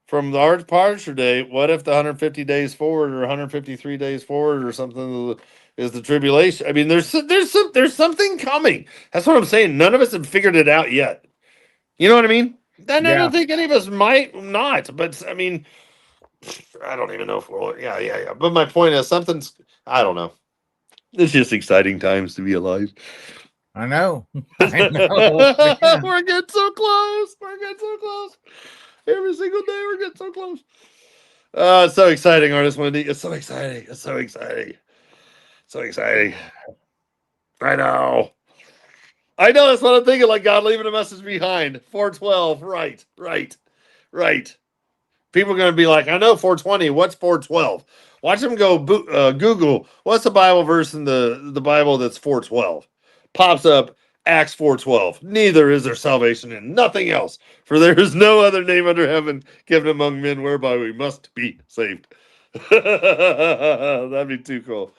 from our departure date, what if the 150 days forward or 153 days forward or something is the tribulation? I mean, there's something coming. That's what I'm saying. None of us have figured it out yet. You know what I mean? And I don't think any of us might not, but I mean, I don't even know if we'll. Yeah. But my point is, I don't know. It's just exciting times to be alive. I know. We're getting so close. We're getting so close. Every single day we're getting so close. It's so exciting, Artist Wendy. It's so exciting. It's so exciting. So exciting. I know. That's what I'm thinking. Like God leaving a message behind. 4/12. Right. People are going to be like, I know 420. What's 4/12? Watch them go Google. What's the Bible verse in the Bible that's 4/12? Pops up Acts 4:12. Neither is there salvation in nothing else, for there is no other name under heaven given among men whereby we must be saved. That'd be too cool.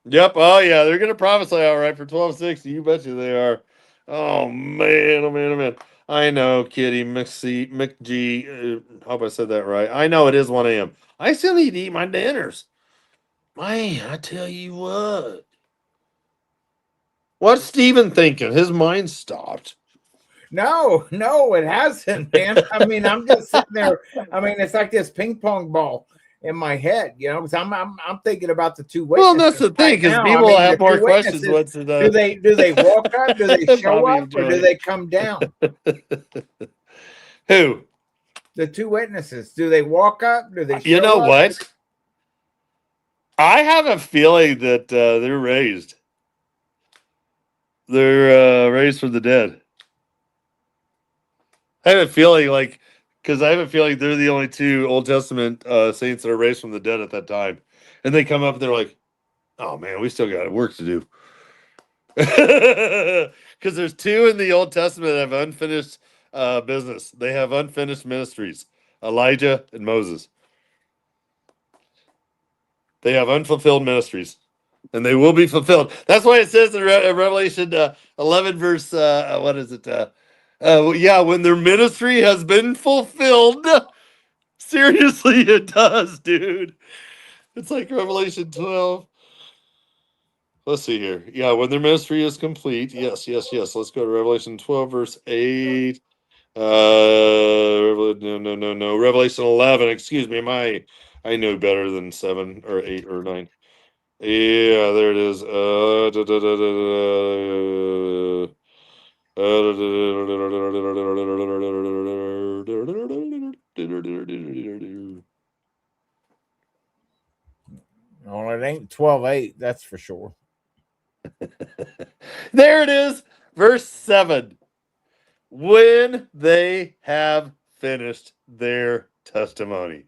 Yep. Oh yeah, they're gonna prophesy all right for 1260. You bet you they are. Oh man. I know, Kitty McG. Hope I said that right. I know it is 1 a.m. I still need to eat my dinners. Man, I tell you what. What's Steven thinking? His mind stopped. No, it hasn't, man. I mean, I'm just sitting there. I mean, it's like this ping pong ball in my head, because I'm thinking about the two Well, witnesses that's the thing, right because now. I people mean, have the more two questions. witnesses. What's the Do they walk up? Do they show Bobby up, and or do Joey? they come down? Who? The two witnesses. Do they walk up? Do they show You know up? what? I have a feeling that they're raised. They're raised from the dead. I have a feeling because I have a feeling they're the only two Old Testament saints that are raised from the dead at that time. And they come up and they're like, oh man, we still got work to do. Because there's two in the Old Testament that have unfinished business. They have unfinished ministries. Elijah and Moses. They have unfulfilled ministries. And they will be fulfilled. That's why it says in Revelation 11, verse, what is it? Yeah, when their ministry has been fulfilled. Seriously, it does, dude. It's like Revelation 12. Let's see here. Yeah, when their ministry is complete. Yes. Let's go to Revelation 12, verse 8. No. Revelation 11. Excuse me. I know better than 7 or 8 or 9. Yeah, there it is. Well, it ain't 12:8. That's for sure. There it is. Verse 7. When they have finished their testimony,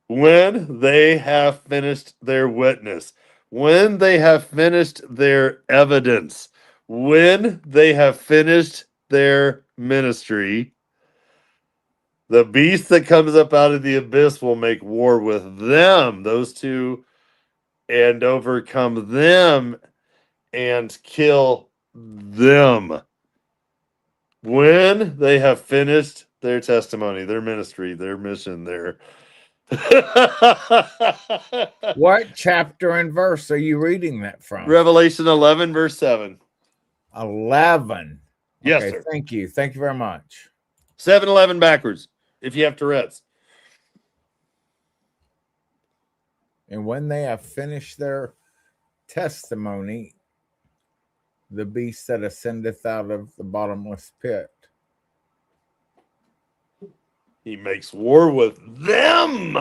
when they have finished their witness, when they have finished their evidence, when they have finished their ministry, the beast that comes up out of the abyss will make war with them, those two, and overcome them and kill them. When they have finished their testimony, their ministry, their mission, their What chapter and verse are you reading that from? Revelation 11, verse 7. 11. Yes, Okay, sir. thank you. Thank you very much. 7-11 backwards, if you have Tourette's. And when they have finished their testimony, the beast that ascendeth out of the bottomless pit. He makes war with them.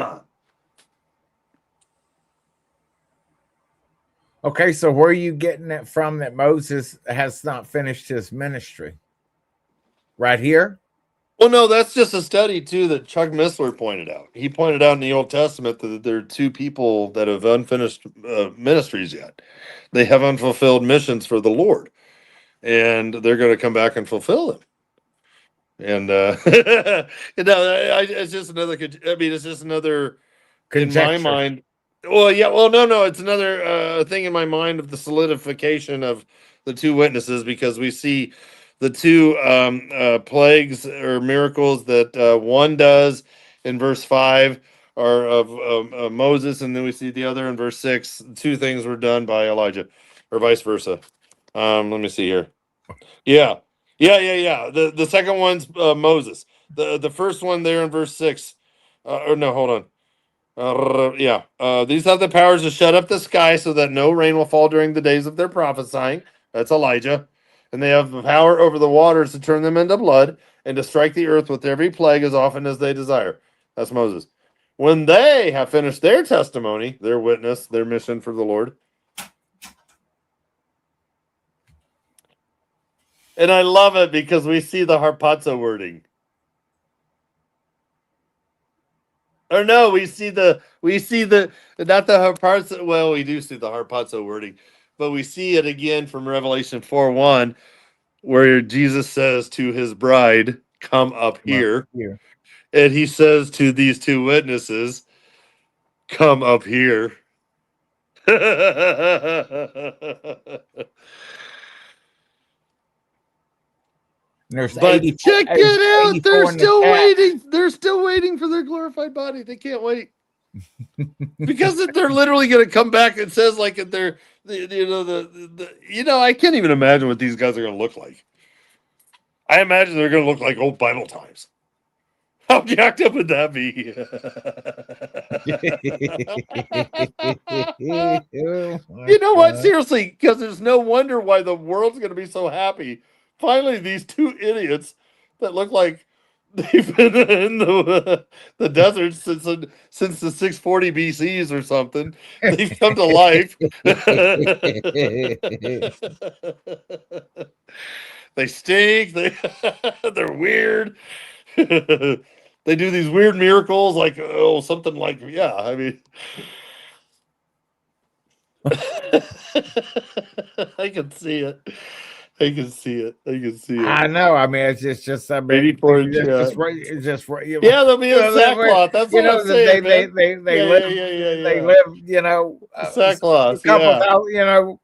Okay, so where are you getting it from that Moses has not finished his ministry? Right here? Well, no, that's just a study, too, that Chuck Missler pointed out. He pointed out in the Old Testament that there are two people that have unfinished ministries yet. They have unfulfilled missions for the Lord, and they're going to come back and fulfill them. And, it's just another, it's just another, Conjecture. in my mind. Well, yeah, well, no, it's another thing in my mind of the solidification of the two witnesses, because we see the two plagues or miracles that one does in verse 5 are of Moses, and then we see the other in verse 6. Two things were done by Elijah, or vice versa. Let me see here. Yeah. The second one's Moses. The first one there in verse 6. Or no, hold on. These have the powers to shut up the sky so that no rain will fall during the days of their prophesying. That's Elijah. And they have the power over the waters to turn them into blood and to strike the earth with every plague as often as they desire. That's Moses. When they have finished their testimony, their witness, their mission for the Lord. And I love it because we see the harpazo wording. Or no, we see the not the harpazo. Well, we do see the harpazo wording, but we see it again from Revelation 4:1, where Jesus says to his bride, "Come up here," and he says to these two witnesses, "Come up here." But check it out. They're still waiting. They're still waiting for their glorified body. They can't wait. Because they're literally going to come back. It says like they're, I can't even imagine what these guys are going to look like. I imagine they're going to look like old Bible times. How jacked up would that be? You know what? Seriously, because there's no wonder why the world's going to be so happy. Finally, these two idiots that look like they've been in the desert since the 640 BCs or something. They've come to life. They stink. They're weird. They do these weird miracles, like something like I mean, I can see it. I can see it. I can see it. I know. I mean, it's just I mean, 84 inch. it's just Yeah, they'll be in sackcloth. That's what I'm saying, man. They live, sackcloth. a couple thousand,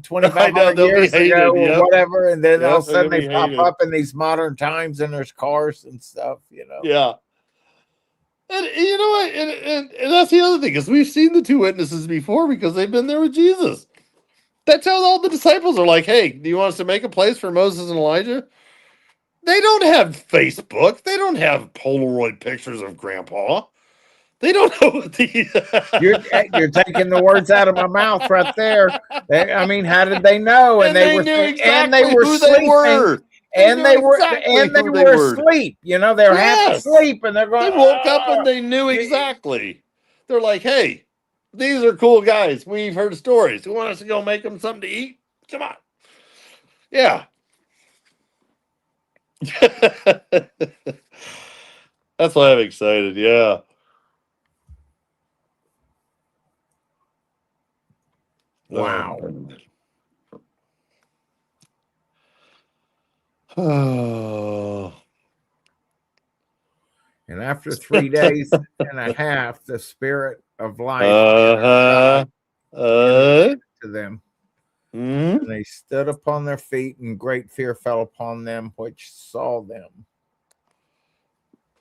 2,500 years ago or whatever, and then all of a sudden they pop up in these modern times, and there's cars and stuff. Yeah. And you know what? And that's the other thing, is we've seen the two witnesses before because they've been there with Jesus. That's how all the disciples are like, hey, do you want us to make a place for Moses and Elijah? They don't have Facebook. They don't have Polaroid pictures of Grandpa. They don't know what You're taking the words out of my mouth right there. I mean, how did they know? And they knew exactly who they were. And they were asleep. They're half asleep, and they're going. They woke up and they knew exactly. They're like, "Hey, these are cool guys. We've heard stories. You want us to go make them something to eat? Come on." Yeah. That's why I'm excited. Yeah. Wow. Oh. And after 3 days and a half, the spirit of life to them. Mm-hmm. And they stood upon their feet, and great fear fell upon them which saw them.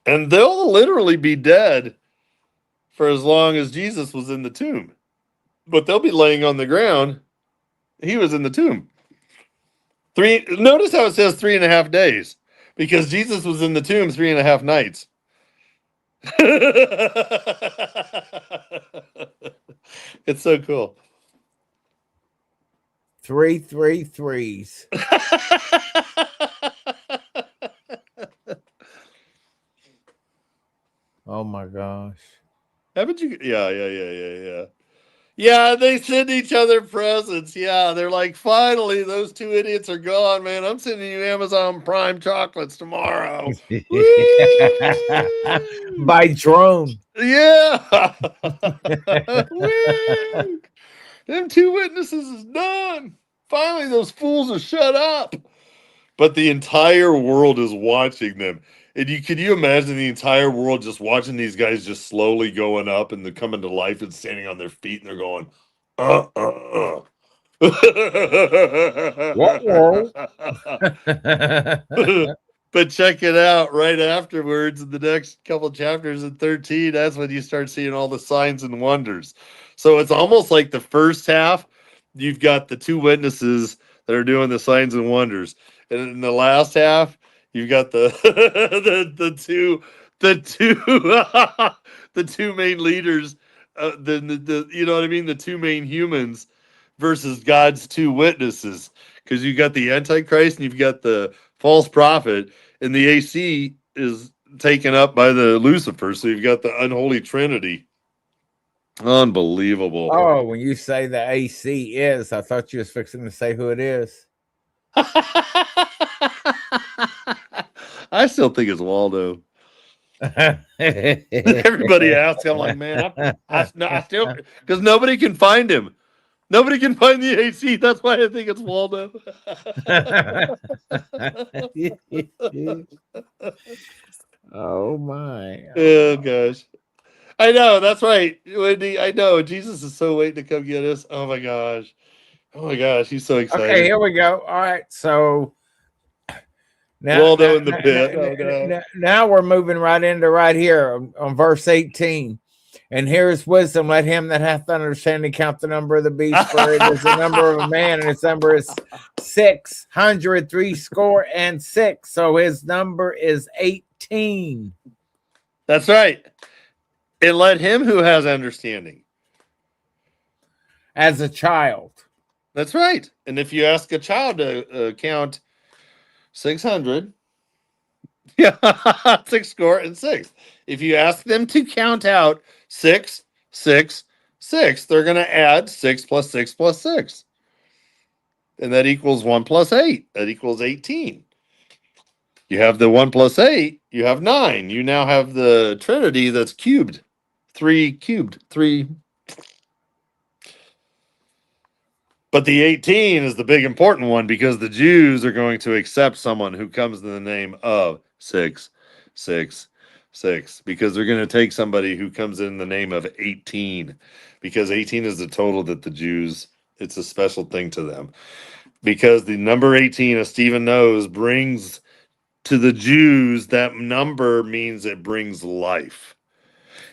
And they'll literally be dead for as long as Jesus was in the tomb. But they'll be laying on the ground. He was in the tomb. Notice how it says 3.5 days, because Jesus was in the tomb 3.5 nights. It's so cool. 3 3 3s. Oh my gosh. Haven't you? Yeah. Yeah, they send each other presents. Yeah, they're like, finally, those two idiots are gone, man. I'm sending you Amazon Prime chocolates tomorrow. By drone. Yeah. Them two witnesses is done. Finally, those fools are shut up. But the entire world is watching them. And could you imagine the entire world just watching these guys just slowly going up and they're coming to life and standing on their feet, and they're going, What world? But check it out, right afterwards in the next couple chapters in 13, that's when you start seeing all the signs and wonders. So it's almost like the first half, you've got the two witnesses that are doing the signs and wonders. And in the last half, you've got the the two main leaders, the you know what I mean, the two main humans versus God's two witnesses, because you got the Antichrist and you've got the false prophet, and the AC is taken up by the Lucifer, so you've got the unholy trinity. Unbelievable. Oh, when you say the AC is, I thought you was fixing to say who it is. I still think it's Waldo. Everybody asks, I'm like, man, I still, because nobody can find him. Nobody can find the AC. That's why I think it's Waldo. Oh my. Oh gosh. I know, that's right, Wendy. I know. Jesus is so waiting to come get us. Oh my gosh. He's so excited. Okay, here we go. All right, so Waldo in the pit. Now we're moving right into right here on verse 18. And here's wisdom. Let him that hath understanding count the number of the beast, for it is the number of a man, and his number is 666. So his number is 18. That's right. And let him who has understanding. As a child. That's right. And if you ask a child to count 600, yeah, 666. If you ask them to count out 666, they're going to add 6 plus 6 plus 6. And that equals 1 plus 8. That equals 18. You have the 1 plus 8, you have 9. You now have the trinity that's cubed. 3 cubed. 3. But the 18 is the big important one, because the Jews are going to accept someone who comes in the name of 666, because they're going to take somebody who comes in the name of 18, because 18 is the total that the Jews, it's a special thing to them. Because the number 18, as Stephen knows, brings to the Jews, that number means it brings life.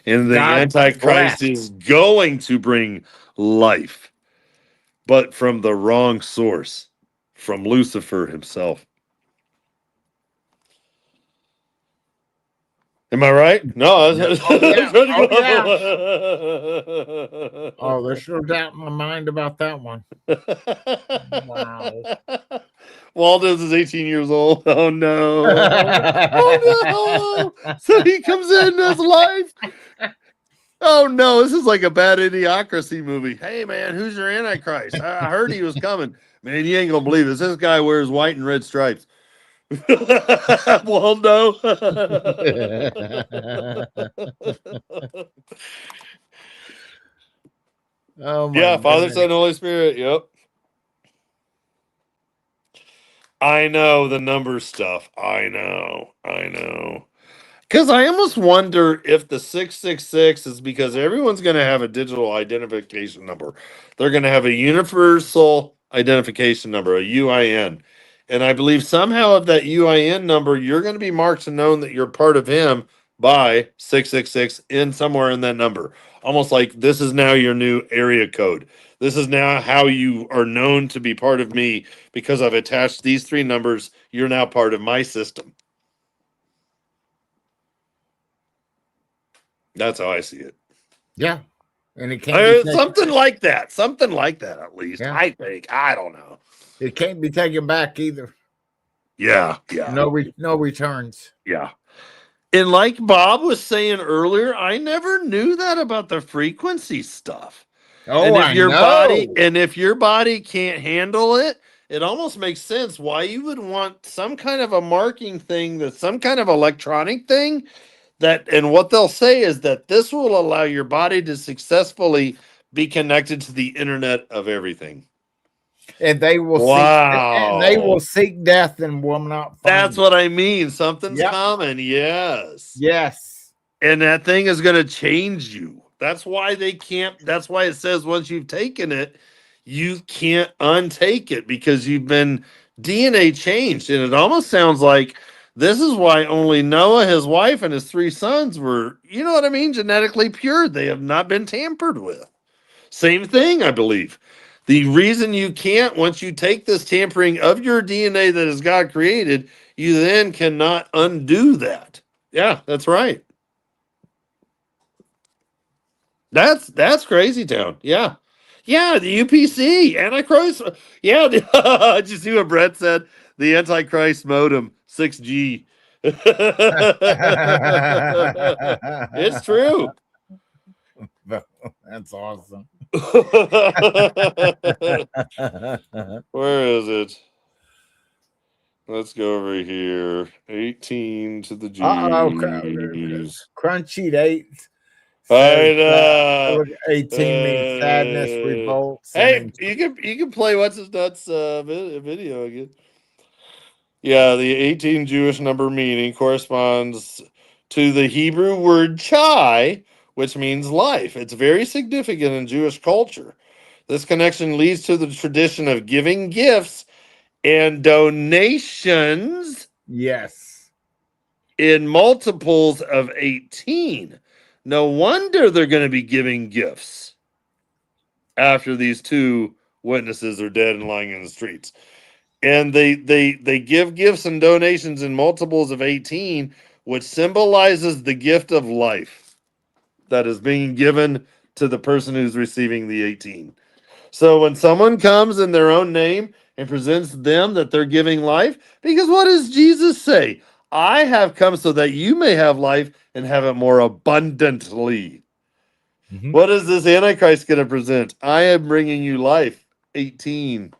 And the Antichrist is going to bring life, but from the wrong source, from Lucifer himself. Am I right? No. Oh, there's no doubt in my mind about that one. Wow. Waldo's is 18 years old. Oh no. Oh no. So he comes in as life. Oh no, this is like a bad idiocracy movie. Hey man, who's your Antichrist? I heard he was coming. Man, you ain't gonna believe this. This guy wears white and red stripes. Waldo. Oh my yeah, Father, goodness. Son, Holy Spirit. Yep. I know the number stuff. I know. Because I almost wonder if the 666 is because everyone's going to have a digital identification number. They're going to have a universal identification number, a UIN. And I believe somehow of that UIN number, you're going to be marked and known that you're part of him by 666 in somewhere in that number. Almost like this is now your new area code. This is now how you are known to be part of me, because I've attached these 3 numbers. You're now part of my system. That's how I see it. Yeah. And it can't be something like that. Something like that, at least. Yeah. I think. I don't know. It can't be taken back either. Yeah. No returns. Yeah. And like Bob was saying earlier, I never knew that about the frequency stuff. Oh, and if your body can't handle it, it almost makes sense why you would want some kind of a marking thing, that's some kind of electronic thing. And what they'll say is that this will allow your body to successfully be connected to the internet of everything. And they will seek death and will not find That's it. what I mean. Something's coming. Yes. And that thing is going to change you. That's why that's why it says once you've taken it, you can't untake it, because you've been DNA changed. And it almost sounds like this is why only Noah, his wife, and his 3 sons were, you know what I mean, genetically pure. They have not been tampered with. Same thing, I believe. The reason you can't, once you take this tampering of your DNA that is God created, you then cannot undo that. Yeah, that's right. That's crazy town. Yeah. Yeah, the UPC, Antichrist. Yeah, did you see what Brett said? The Antichrist modem, 6G. It's true. That's awesome. Where is it? Let's go over here. 18 to the Jews. Crunchy 8. I know. 18 means sadness, revolt. Hey, you can play what's his nuts video again. Yeah, the 18 Jewish number meaning corresponds to the Hebrew word chai, which means life. It's very significant in Jewish culture. This connection leads to the tradition of giving gifts and donations. Yes. In multiples of 18. No wonder they're going to be giving gifts after these two witnesses are dead and lying in the streets. And they give gifts and donations in multiples of 18, which symbolizes the gift of life that is being given to the person who's receiving the 18. So when someone comes in their own name and presents them that they're giving life, because what does Jesus say? I have come so that you may have life and have it more abundantly. Mm-hmm. What is this Antichrist going to present? I am bringing you life. 18.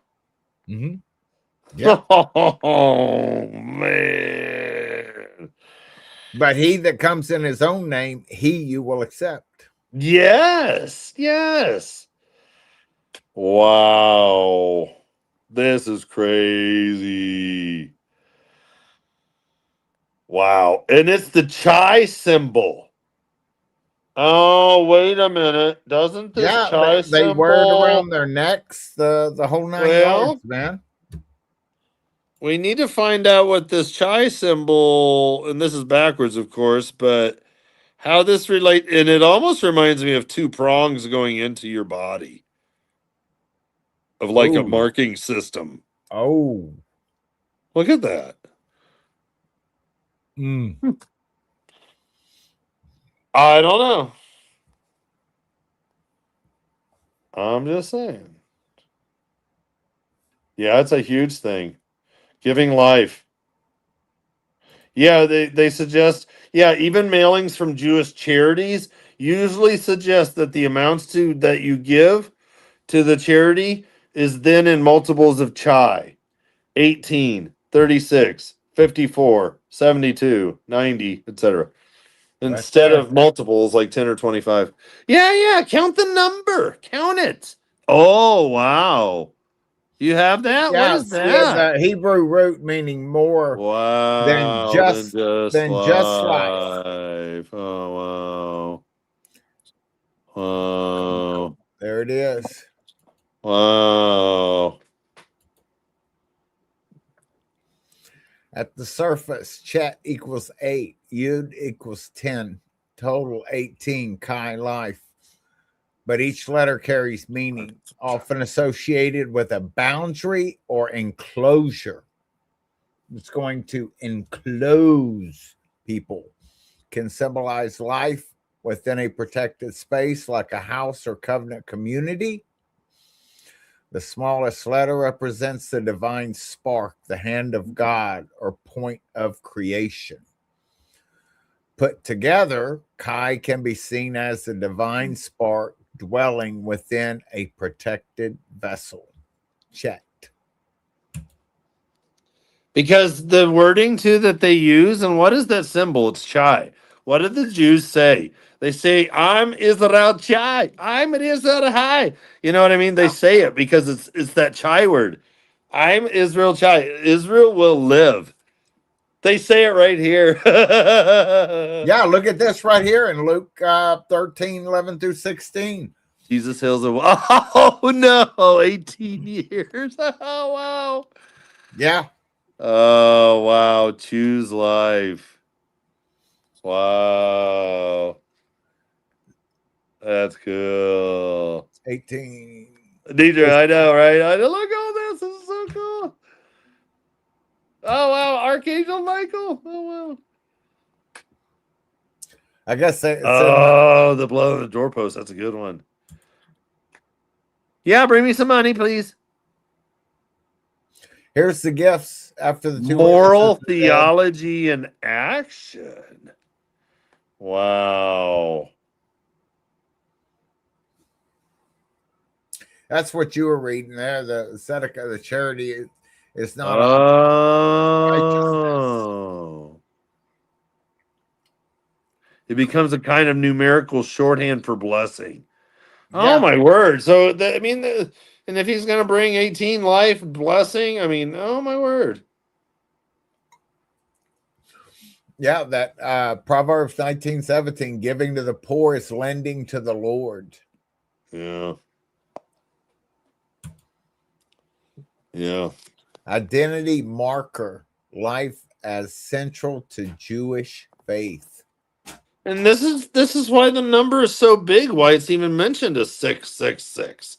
Mm-hmm. Yeah. Oh, man. But he that comes in his own name, he you will accept. Yes. Yes. Wow. This is crazy. Wow. And it's the chai symbol. Oh, wait a minute. Doesn't this Yeah, chai they wear it around symbol? their necks, the whole 9 Well, yards, man. we need to find out what this chai symbol, and this is backwards, of course, but how this relate, and it almost reminds me of two prongs going into your body, of like a Ooh. marking system. Oh. Look at that. Mm. I don't know. I'm just saying. Yeah, it's a huge thing. Giving life. Yeah, they suggest, yeah, even mailings from Jewish charities usually suggest that the amounts that you give to the charity is then in multiples of chai. 18, 36, 54, 72, 90, etc. Right Instead there. of multiples like 10 or 25. Yeah, count the number. Count it. Oh, wow. You have that? What Yeah, is see that? the Hebrew root meaning more than Wow, than just just life. life. Oh, wow. Wow. There it is. Wow. At the surface, Chet equals 8, Yud equals 10, total 18, Chi life. But each letter carries meaning, often associated with a boundary or enclosure. It's going to enclose people, can symbolize life within a protected space like a house or covenant community. The smallest letter represents the divine spark, the hand of God, or point of creation. Put together, Chi can be seen as the divine spark dwelling within a protected vessel. Checked. Because the wording too that they use, and what is that symbol? It's chai. What did the Jews say? They say, I'm Israel chai. I'm an Israel high. You know what I mean? They say it because it's that chai word. I'm Israel chai. Israel will live. They say it right here. Yeah, look at this right here in Luke 13, 11 through 16. Jesus heals a oh no, 18 years. Oh wow. Yeah. Oh wow. Choose life. Wow. That's cool. 18. DJ, I know, right? I know. Look at all this. This is so cool. Oh wow, Archangel Michael. Oh wow. I guess it's Oh, the blow on the doorpost. That's a good one. Yeah, bring me some money, please. here's the gifts after the two Moral witnesses are dead. theology in action. Wow. That's what you were reading there. The tzedakah, the charity is not on righteousness. Oh. It becomes a kind of numerical shorthand for blessing. Oh Yeah. my word! So I mean, and if he's going to bring 18 life blessing, I mean, oh my word! Yeah, that Proverbs 19:17, giving to the poor is lending to the Lord. Yeah, yeah. Identity marker, life as central to Jewish faith. And this is why the number is so big, why it's even mentioned as 666.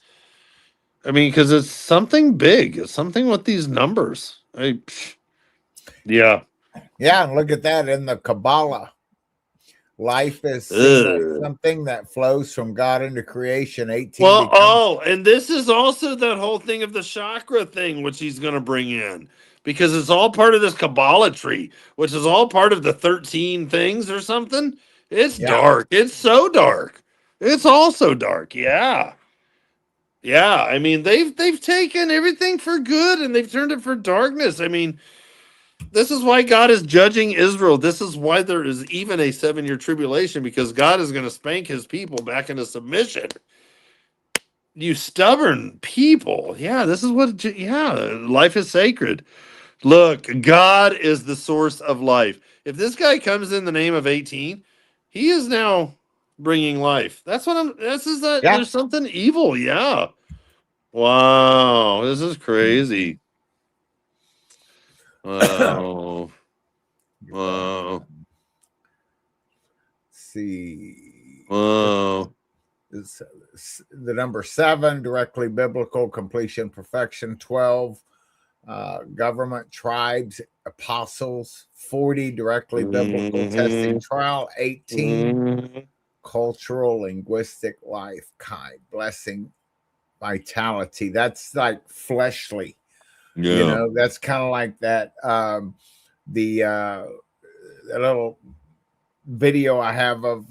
I mean, because it's something big. It's something with these numbers. Yeah. Yeah, and look at that in the Kabbalah. Life is seen as Ugh. something that flows from God into creation. 18 Well, becomes and this is also that whole thing of the chakra thing, which he's going to bring in, because it's all part of this Kabbalah tree, which is all part of the 13 things or something. It's yeah. dark. It's so dark. It's also dark. Yeah. Yeah. I mean, they've taken everything for good and they've turned it for darkness. I mean, this is why God is judging Israel. This is why there is even a 7-year tribulation, because God is going to spank his people back into submission. You stubborn people. Yeah, this is what, yeah, life is sacred. Look, God is the source of life. If this guy comes in the name of 18, he is now bringing life. That's what this is that Yeah. there's something evil. Yeah. Wow. This is crazy. Wow. Wow. See. Wow. It's the number 7, directly biblical, completion, perfection. 12, government, tribes, apostles. 40, directly biblical, testing, trial. 18, cultural, linguistic, life, kind, blessing, vitality. That's like fleshly. Yeah. That's kind of like that. The little video I have of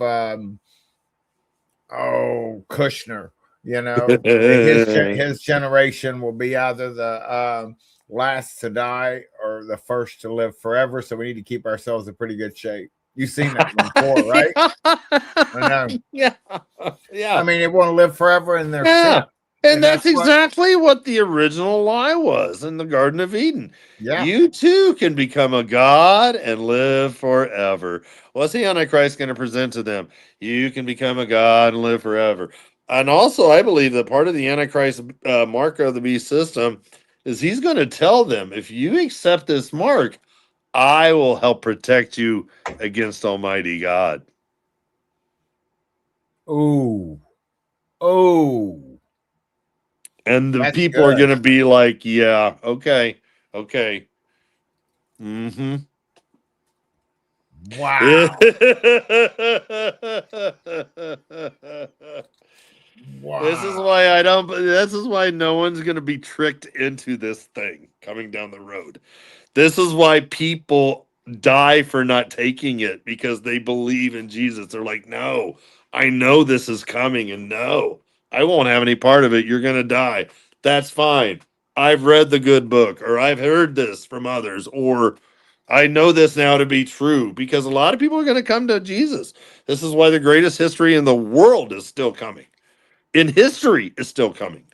Kushner. His generation will be either the last to die or the first to live forever. So we need to keep ourselves in pretty good shape. You've seen that before, right? I know. Yeah. Yeah. I mean, they want to live forever in their sin, Yeah. And and that's that's what. exactly what the original lie was in the Garden of Eden. Yeah. You too can become a god and live forever. What's the Antichrist going to present to them? You can become a god and live forever. And also, I believe that part of the Antichrist mark of the beast system is he's going to tell them, if you accept this mark, I will help protect you against Almighty God. Oh. Oh. And the That's people are good. going to be like, yeah, okay, okay. Mm-hmm. Wow. This is Wow. why I don't. This is why no one's going to be tricked into this thing coming down the road. This is why people die for not taking it, because they believe in Jesus. They're like, no, I know this is coming, and no, I won't have any part of it. You're going to die. That's fine. I've read the good book, or I've heard this from others, or I know this now to be true, because a lot of people are going to come to Jesus. This is why the greatest history in the world is still coming. In history is still coming.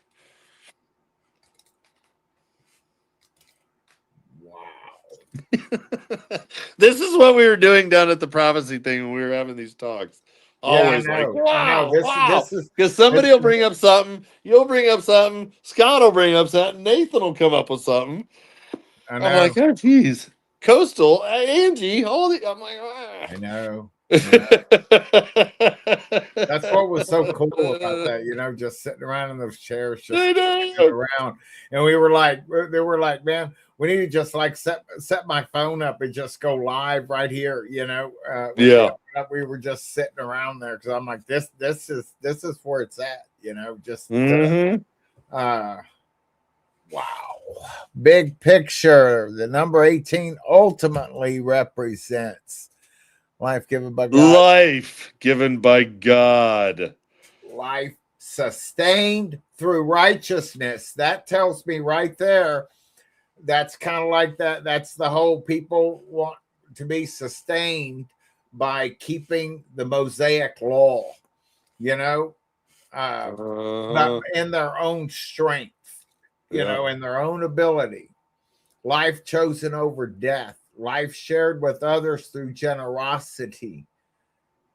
This is what we were doing down at the prophecy thing when we were having these talks. Yeah, I Always like, know. I know. wow, wow. This is Because somebody it's will bring up something, you'll bring up something, Scott will bring up something, Nathan will come up with something. I I'm like, know. oh, geez. Coastal, Angie, all the. I'm like, I know. I know. ah. That's what was so cool about that, just sitting around in those chairs, just I sitting know. around. And they were like, man, we need to just like set my phone up and just go live right here. When we Yeah. opened up, we were just sitting around there because I'm like, this is where it's at, just Mm-hmm. wow. Big picture. The number 18 ultimately represents life given by God. Life given by God. Life sustained through righteousness. That tells me right there. That's kind of like that. That's the whole people want to be sustained by keeping the Mosaic law, not in their own strength, in their own ability. Life chosen over death, life shared with others through generosity.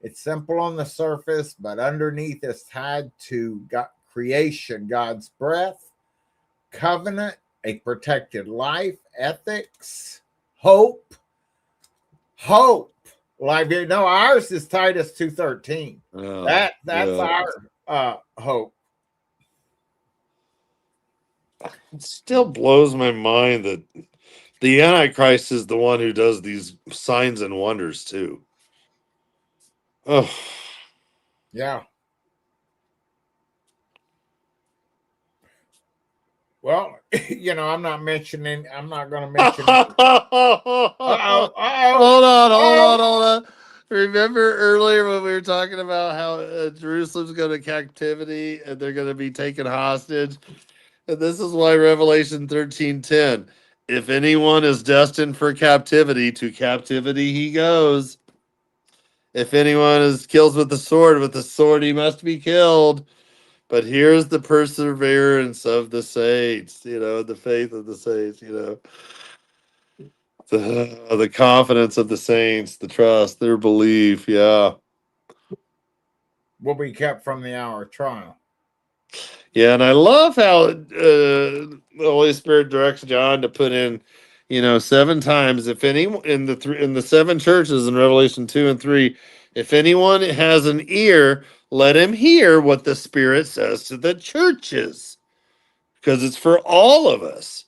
It's simple on the surface, but underneath is tied to God, creation, God's breath, covenant, a protected life, ethics, hope. Hope. Live video. No, ours is Titus 2:13. That's our hope. It still blows my mind that the Antichrist is the one who does these signs and wonders too. Oh, yeah. Well, I'm not going to mention. Hold on. Remember earlier when we were talking about how Jerusalem's going to captivity and they're going to be taken hostage? And this is why Revelation 13:10. If anyone is destined for captivity, to captivity he goes. If anyone is killed with the sword he must be killed. But here's the perseverance of the saints, the faith of the saints, the confidence of the saints, the trust, their belief. Yeah. Will be kept from the hour of trial. Yeah, and I love how the Holy Spirit directs John to put in, 7 times. If any in the 7 churches in Revelation 2 and 3, if anyone has an ear, let him hear what the Spirit says to the churches, because it's for all of us.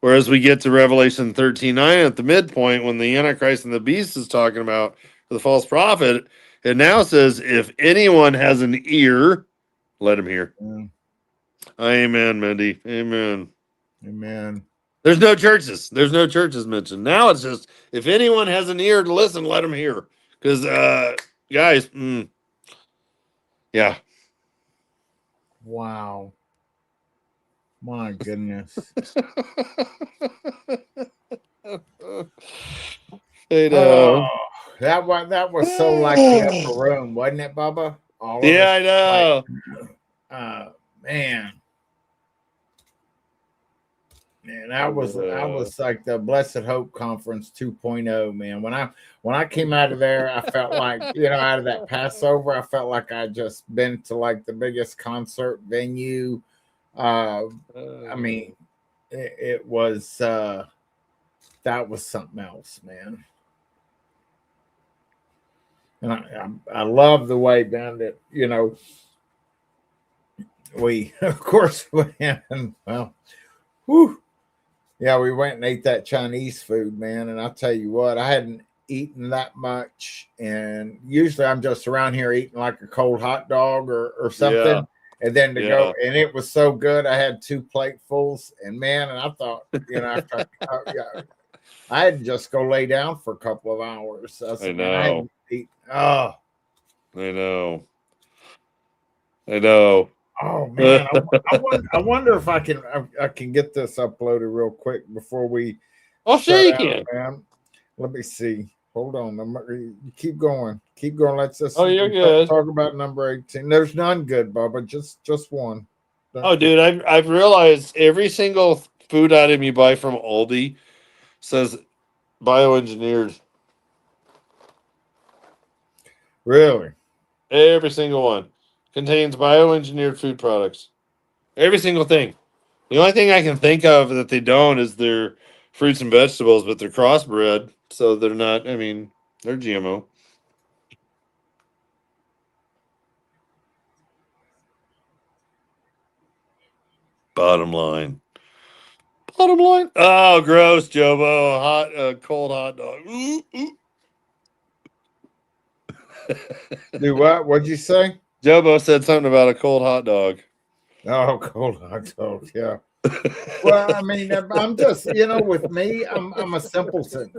Whereas we get to Revelation 13:9 at the midpoint, when the Antichrist and the beast is talking about the false prophet, it now says, if anyone has an ear, let him hear. Amen, Mindy. Amen. There's no churches. There's no churches mentioned. Now it's just, if anyone has an ear to listen, let them hear. Because, guys, yeah. Wow. My goodness. I know. That was so like the upper room, wasn't it, Bubba? All of yeah, I know. Man, that was like the Blessed Hope Conference 2.0, man. When I came out of there, I felt like, out of that Passover, I felt like I just been to like the biggest concert venue. I mean, it was that was something else, man. And I love the way, man, that we of course went, well, whew, yeah, we went and ate that Chinese food, man. And I'll tell you what, I hadn't eaten that much, and usually I'm just around here eating like a cold hot dog or something. Yeah. And then to go, and it was so good. I had 2 platefuls, and man, and I thought, after I had to just go lay down for a couple of hours. I know. I had to eat. I know. Oh man, I wonder if I can get this uploaded real quick before we. Oh, sure you can, man. Let me see. Hold on. Keep going. Let's just. You're good. Talk about number 18. There's none good, Bubba. Just one. Oh, dude, I've realized every single food item you buy from Aldi says bioengineered. Really? Every single one contains bioengineered food products. Every single thing. The only thing I can think of that they don't is their fruits and vegetables, but they're crossbred, so they're not. I mean, they're GMO. Bottom line. Oh, gross, Jobo. Cold hot dog. Do what? What'd you say? Jobo said something about a cold hot dog. Oh, cold hot dog. Yeah. Well, I mean, I'm just, with me, I'm a simpleton,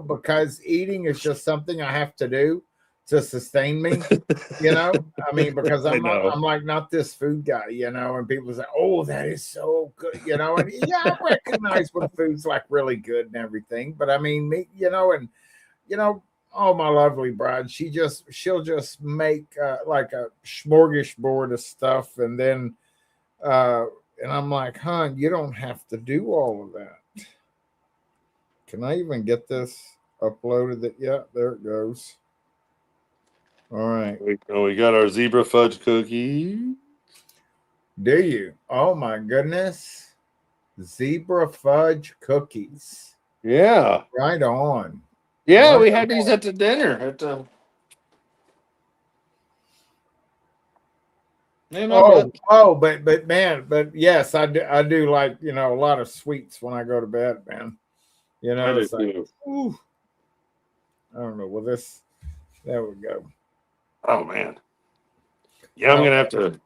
because eating is just something I have to do to sustain me, I mean, because I'm like not this food guy, and people say, oh, that is so good, and yeah, I recognize when food's like really good and everything, but I mean, me, oh, my lovely bride, she'll just make like a smorgasbord of stuff, and then and I'm like, hon, you don't have to do all of that. Can I even get this uploaded? Yeah, there it goes. All right. We got our zebra fudge cookie. Do you? Oh my goodness. Zebra fudge cookies. Yeah. Right on. Yeah, we had these at the dinner. But man, but yes, I do like, a lot of sweets when I go to bed, man. I do It's like, too. ooh, I don't know. Well, there we go. Oh man. Yeah, I'm gonna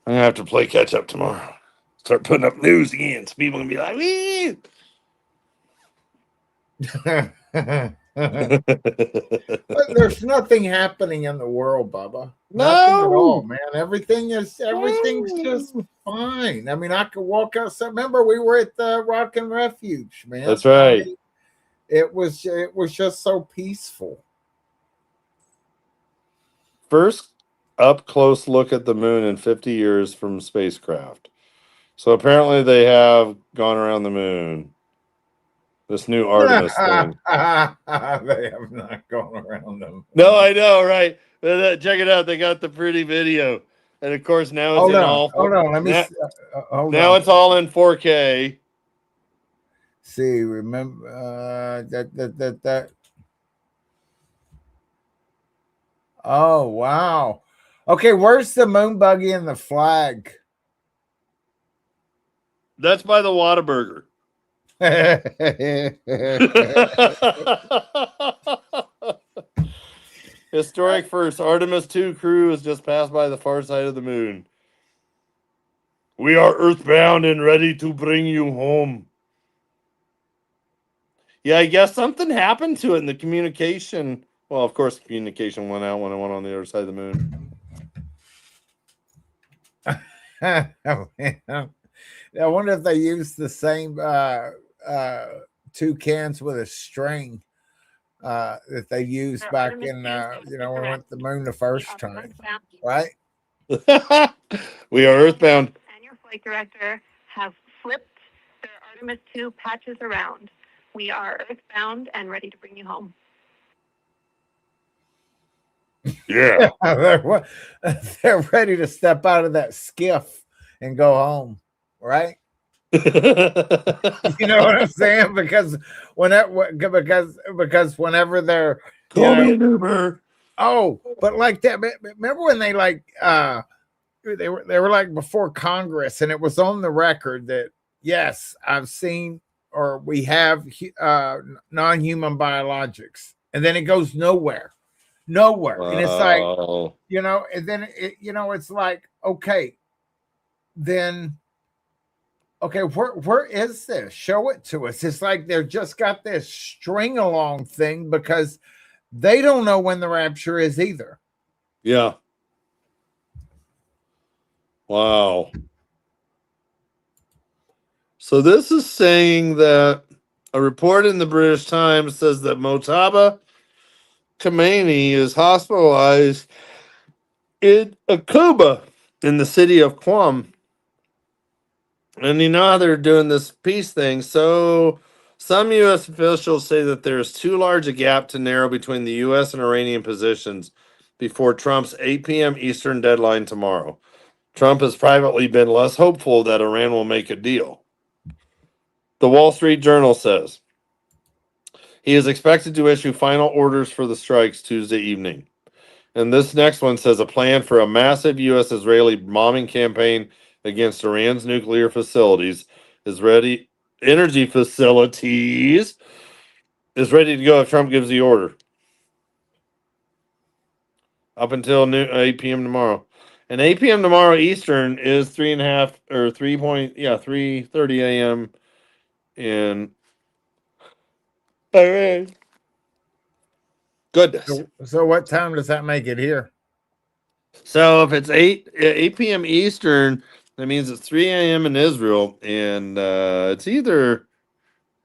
have to play catch up tomorrow. Start putting up news again. So people gonna be like, "Wee!" But there's nothing happening in the world, Bubba. Nothing at all, No. man. Everything's just fine. I mean, I could walk outside. Remember, we were at the Rock and Refuge, man. That's right. I mean, it was just so peaceful. First up close look at the moon in 50 years from spacecraft. So apparently they have gone around the moon. This new Artemis thing. They have not gone around them. No, I know, right? But, check it out. They got the pretty video. And of course now it's Hold on. Let me hold now on. it's all in 4K. See, remember that. Oh wow. Okay, where's the moon buggy and the flag? That's by the Whataburger. Historic first. Artemis 2 crew has just passed by the far side of the moon. We are earthbound and ready to bring you home. Yeah, I guess something happened to it in the communication. Well, of course, communication went out when it went on the other side of the moon. I wonder if they used the same two cans with a string that they used back in when we went to the moon the first time, right? We are earthbound. And your flight director have flipped their Artemis 2 patches around. We are earthbound and ready to bring you home. Yeah. They're ready to step out of that skiff and go home, right? You know what I'm saying? Because whenever they're Call me an Uber. Oh, but like that. Remember when they they were like before Congress, and it was on the record that yes, I've seen or we have non-human biologics, and then it goes nowhere, and it's like and then it's like okay, then. Okay, where is this? Show it to us. It's like they've just got this string along thing because they don't know when the rapture is either. Yeah. Wow. So this is saying that a report in the British Times says that Mojtaba Khomeini is hospitalized in Akuba in the city of Qom. And you know how they're doing this peace thing. So some U.S. officials say that there's too large a gap to narrow between the U.S. and Iranian positions before Trump's 8 p.m. Eastern deadline tomorrow. Trump has privately been less hopeful that Iran will make a deal. The Wall Street Journal says he is expected to issue final orders for the strikes Tuesday evening. And this next one says a plan for a massive U.S. Israeli bombing campaign against Iran's nuclear facilities is ready. Energy facilities is ready to go if Trump gives the order. Up until 8 p.m. tomorrow. And 8 p.m. tomorrow Eastern is 3:30 a.m. in Iran. Goodness. So what time does that make it here? So if it's 8 p.m. Eastern, that means it's 3 a.m. in Israel, and it's either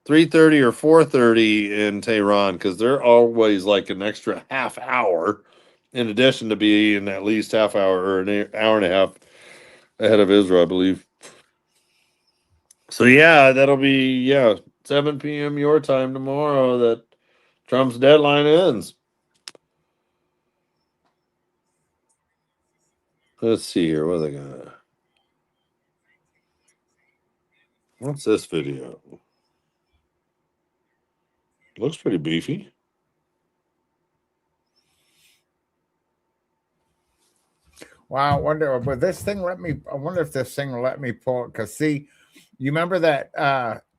3:30 or 4:30 in Tehran because they're always like an extra half hour, in addition to being at least half hour or an hour and a half ahead of Israel, I believe. So yeah, that'll be 7 p.m. your time tomorrow that Trump's deadline ends. Let's see here. What are they gonna? What's this video? Looks pretty beefy. Wow, I wonder, but this thing I wonder if this thing will let me pull it. Because, see, you remember that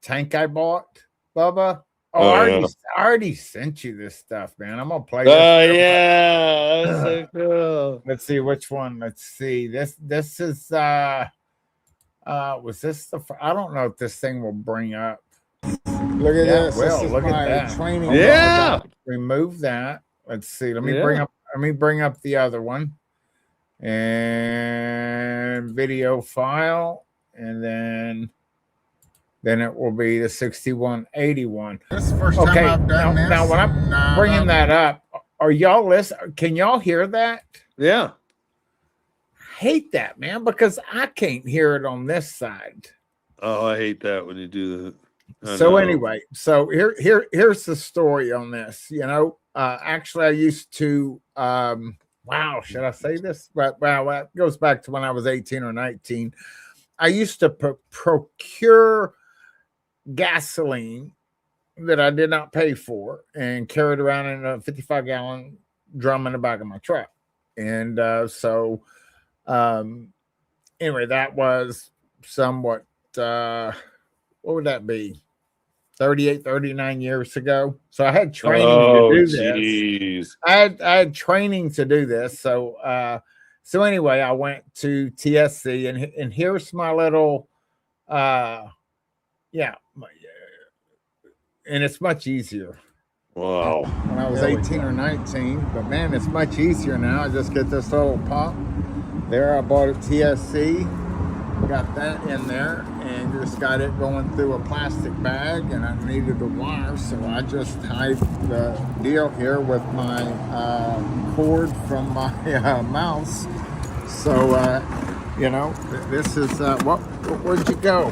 tank I bought, Bubba? Oh, I already sent you this stuff, man. I'm going to play this. Oh, yeah. That's so cool. Let's see which one. Let's see. This is, was this I don't know if this thing will bring up. Look at this. Well, this is look my at that. training. Yeah. Remove that. Let's see. Let me bring up the other one. And video file, and then it will be the 6181. This is the first time I've done this. Now, when I'm bringing that up, are y'all listening? Can y'all hear that? Yeah. I hate that, man, because I can't hear it on this side. Oh, I hate that when you do that. So anyway, here's the story on this. Actually, I used to. Wow, should I say this? But it goes back to when I was 18 or 19. I used to procure gasoline that I did not pay for and carry it around in a 55-gallon drum in the back of my truck. And anyway, that was somewhat, what would that be? 38, 39 years ago. So I had training to do this. I had training to do this. So anyway, I went to TSC and here's my little and it's much easier. Wow. When I was 18 or 19, but man, it's much easier now. I just get this little pump. There I bought at TSC. Got that in there and just got it going through a plastic bag, and I needed a wire, so I just tied the deal here with my cord from my mouse. So this is where'd you go?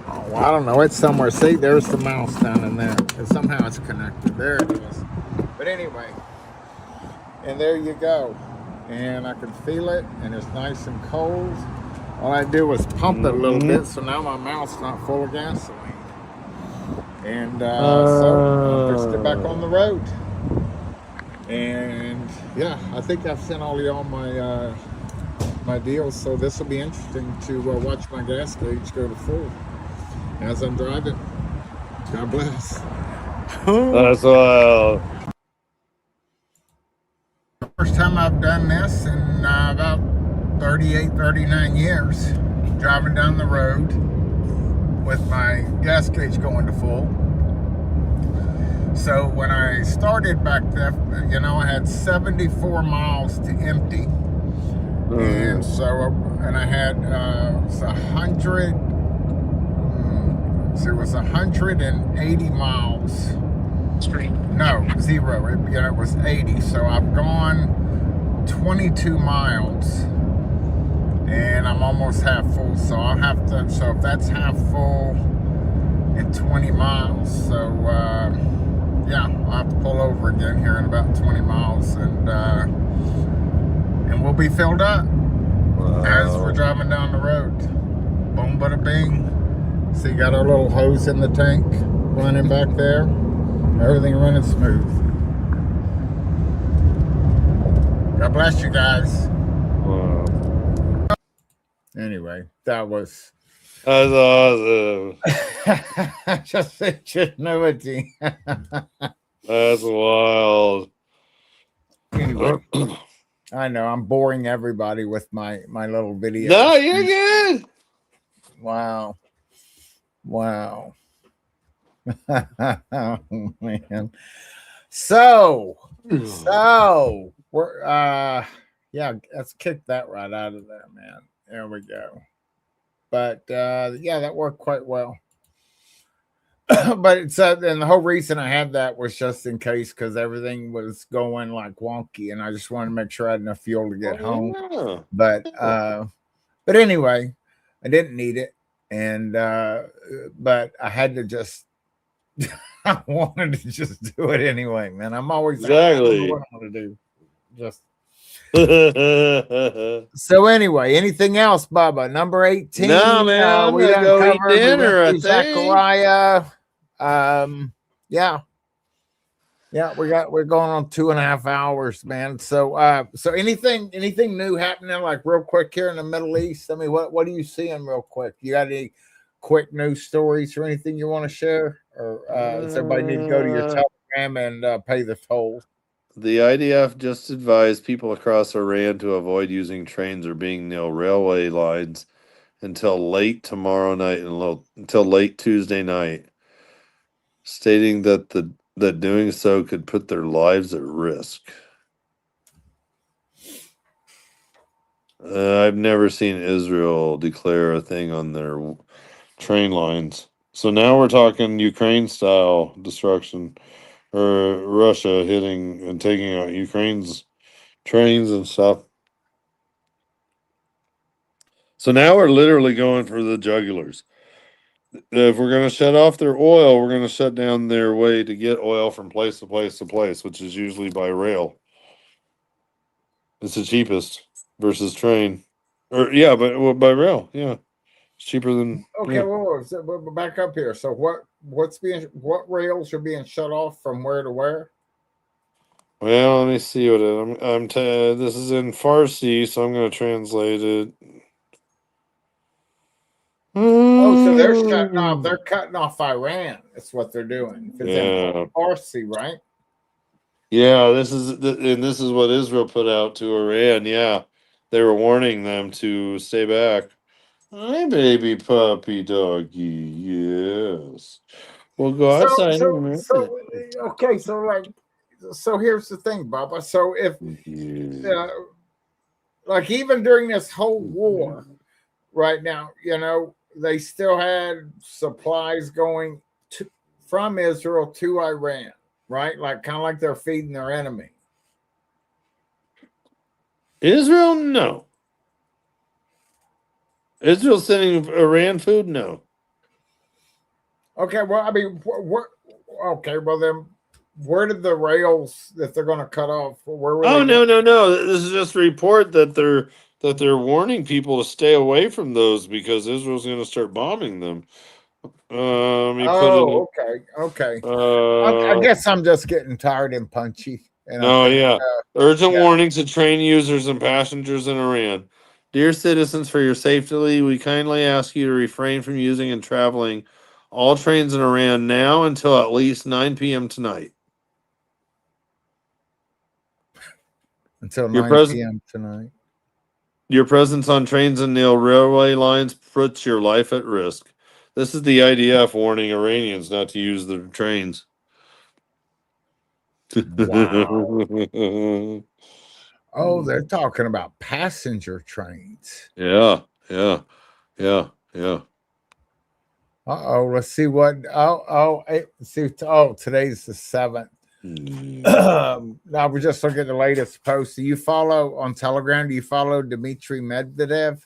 Oh, I don't know. It's somewhere. See, there's the mouse down in there. And somehow it's connected. There it is. But anyway, and there you go. And I can feel it, and it's nice and cold. All I do is pump it a little bit, so now my mouth's not full of gasoline. And so I pushed it back on the road. And yeah, I think I've sent all y'all my my deals, so this will be interesting to watch my gas gauge go to full as I'm driving. God bless. That's wild. First time I've done this in about 38, 39 years, driving down the road with my gas gauge going to full. So when I started back there, I had 74 miles to empty. And so, I had it was 180 miles. Straight. No, 0. It was 80. So I've gone 22 miles and I'm almost half full. So I'll have to, so if that's half full in 20 miles, so I'll have to pull over again here in about 20 miles and we'll be filled up as we're driving down the road. Boom, bada bing. So you got our little hose in the tank running back there. Everything running smooth. God bless you guys. Wow. Anyway, that was awesome. just ingenuity. That's wild. Anyway, I know I'm boring everybody with my little video. No, you're good. Wow. Oh, man. So we're let's kick that right out of there, man. There we go. But that worked quite well. But it's and the whole reason I had that was just in case, because everything was going like wonky, and I just wanted to make sure I had enough fuel to get home. Yeah. But anyway, I didn't need it, and but I had to just. I wanted to just do it anyway, man. I'm always exactly what I want to do. Just so anyway, anything else, Bubba? Number 18. No, man. We done go covered eat dinner. I think. Zechariah. Yeah. Yeah, we're going on 2.5 hours, man. So anything new happening like real quick here in the Middle East? I mean, what are you seeing real quick? You got any quick news stories or anything you want to share? Or does everybody need to go to your Telegram and pay the toll? The IDF just advised people across Iran to avoid using trains or being near railway lines until late tomorrow night and until late Tuesday night, stating that that doing so could put their lives at risk. I've never seen Israel declare a thing on their train lines. So now we're talking Ukraine style destruction, or Russia hitting and taking out Ukraine's trains and stuff. So now we're literally going for the jugulars. If we're going to shut off their oil, we're going to shut down their way to get oil from place to place to place, which is usually by rail. It's the cheapest versus train. Or yeah, but by rail, yeah. It's cheaper than Okay, well, back up here. So what rails are being shut off from where to where? Well, let me see what this is in Farsi, so I'm going to translate it. Oh, so they're shutting off. They're cutting off Iran. That's what they're doing. If it's in Farsi, right? Yeah, this is what Israel put out to Iran. Yeah, they were warning them to stay back. Hi, baby puppy doggy. Yes. We'll go outside in a minute. Okay, so here's the thing, Bubba. So if like even during this whole war right now, they still had supplies going from Israel to Iran, right? Like kind of like they're feeding their enemy. Israel, no. Israel sending Iran food, no. Okay, well, I mean, okay, well then, where did the rails that they're going to cut off? Where were no. This is just a report that they're warning people to stay away from those because Israel's going to start bombing them. Okay. I guess I'm just getting tired and punchy. And urgent warnings to train users and passengers in Iran. Dear citizens, for your safety, we kindly ask you to refrain from using and traveling all trains in Iran now until at least 9 p.m. tonight. Until 9 p.m. tonight. Your presence on trains and railway lines puts your life at risk. This is the IDF warning Iranians not to use the trains. Wow. Oh, they're talking about passenger trains. Yeah. Let's see what. Today's the 7th. Now we're just looking at the latest post. Do you follow on Telegram? Do you follow Dmitry Medvedev?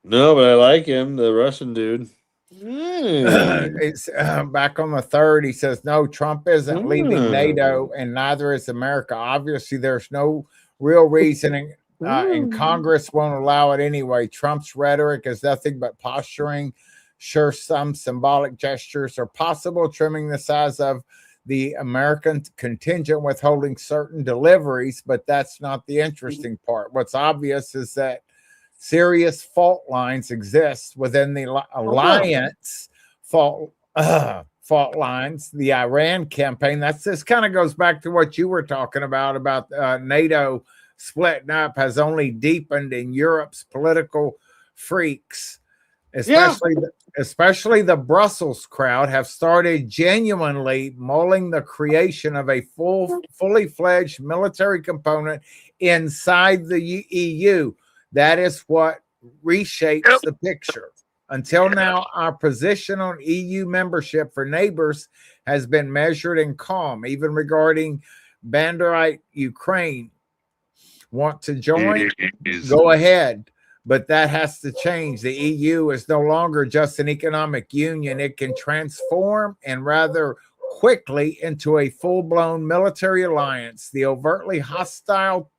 No, but I like him, the Russian dude. It's back on the 3rd. He says, no, Trump isn't leaving NATO and neither is America. Obviously, there's no real reasoning and Congress won't allow it anyway. Trump's rhetoric is nothing but posturing. Sure, some symbolic gestures are possible, trimming the size of the American contingent, withholding certain deliveries, but that's not the interesting part. What's obvious is that serious fault lines exist within the alliance fault lines. The Iran campaign, this kind of goes back to what you were talking about NATO splitting up, has only deepened in Europe's political freaks, especially the Brussels crowd, have started genuinely mulling the creation of a fully fledged military component inside the EU. That is what reshapes the picture. Until now, our position on EU membership for neighbors has been measured and calm, even regarding Banderite Ukraine. Want to join? Go ahead. But that has to change. The EU is no longer just an economic union. It can transform and rather quickly into a full-blown military alliance. The overtly hostile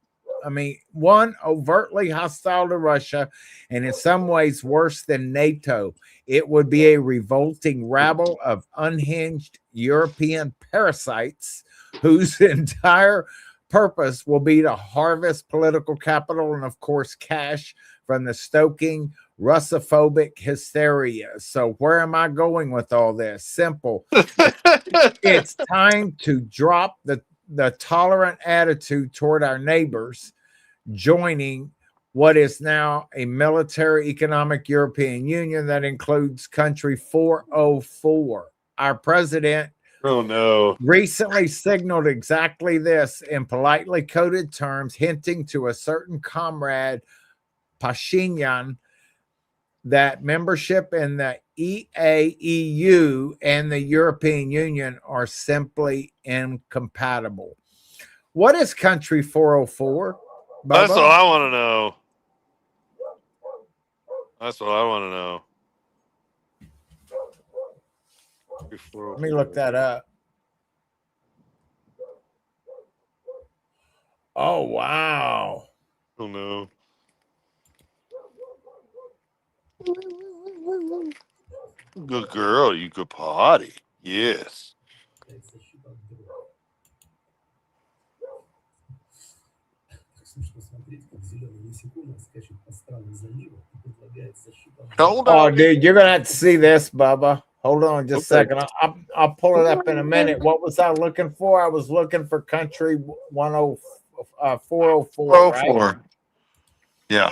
I mean, one, overtly hostile to Russia, and in some ways worse than NATO. It would be a revolting rabble of unhinged European parasites whose entire purpose will be to harvest political capital and, of course, cash from the stoking Russophobic hysteria. So where am I going with all this? Simple. It's time to drop the tolerant attitude toward our neighbors, joining what is now a military economic European Union that includes country 404. Our president recently signaled exactly this in politely coded terms, hinting to a certain comrade Pashinyan that membership in the EAEU and the European Union are simply incompatible. What is country 404? Bubba? That's what I want to know. That's what I want to know. Let me look that up. Oh, wow. Oh, no. Good girl. You could potty. Yes. Hold on. Oh, dude, you're going to have to see this, Bubba. Hold on just a second. I'll pull it up in a minute. What was I looking for? I was looking for country 404. 404. Right? Yeah.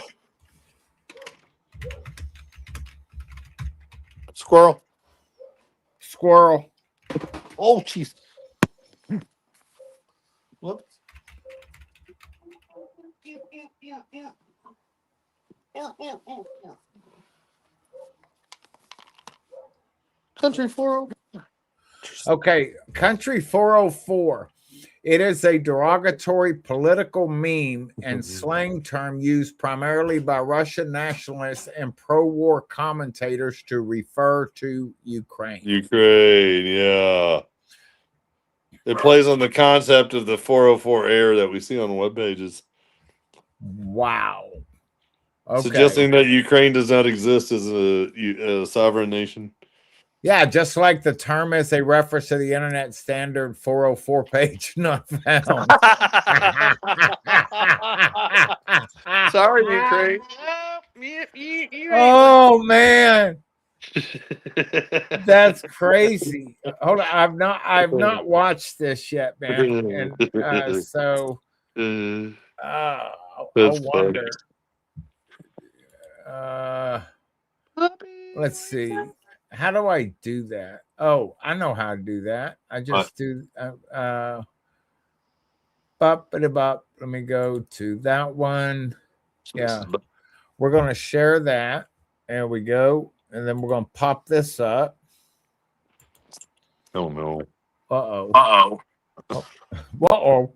Squirrel. Oh, jeez. Whoops. Country 404. Okay, country 404. It is a derogatory political meme and slang term used primarily by Russian nationalists and pro-war commentators to refer to Ukraine. Ukraine, yeah. It plays on the concept of the 404 error that we see on web pages. Wow. Okay. Suggesting that Ukraine does not exist as a sovereign nation. Yeah, just like the term is a reference to the internet standard 404 page not found. Sorry, Ukraine. Oh man. That's crazy. Hold on, I've not watched this yet, man. And I wonder. Let's see. How do I do that? Oh, I know how to do that. I just do bop. Let me go to that one. Yeah. We're going to share that. There we go. And then we're going to pop this up. Oh no. Uh-oh. All